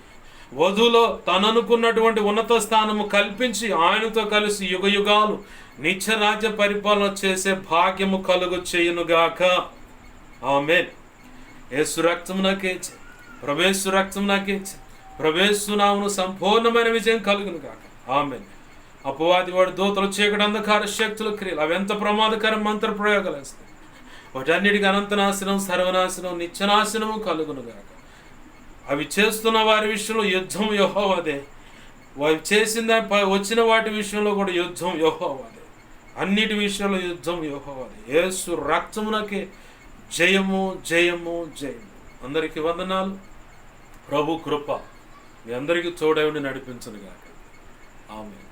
వధువులో తను అనుకున్నటువంటి ఉన్నత స్థానము కల్పించి ఆయనతో కలిసి యుగ యుగాలు నిత్య రాజ్య పరిపాలన చేసే భాగ్యము కలుగు చేయునుగాక. ఆమేన్. యేసు రక్తము నాకేచి, ప్రవేశు రక్తం నాకేచి, ప్రవేశు నామమున సంపూర్ణమైన విజయం కలుగును గాక. ఆమేన్. అపవాది వాడు దూతలు, చీకటి, అంధకార శక్తుల క్రియలు అవి ఎంత ప్రమాదకర మంత్ర ప్రయోగాలు వేస్తాయి. వాటన్నిటికీ అనంతనాశనం, సర్వనాశనం, నిత్యనాశనము కలుగును గాక. అవి చేస్తున్న వారి విషయంలో యుద్ధం యెహోవాదే. వారు చేసిన వచ్చిన వాటి విషయంలో కూడా యుద్ధం యెహోవాదే. అన్నిటి విషయంలో యుద్ధం యెహోవాదే. యేసు రక్తమునకే జయము, జయము, జయము. అందరికీ వందనాలు. ప్రభు కృప మీ అందరికీ తోడై ఉండి నడిపించును గాక. ఆమేన్.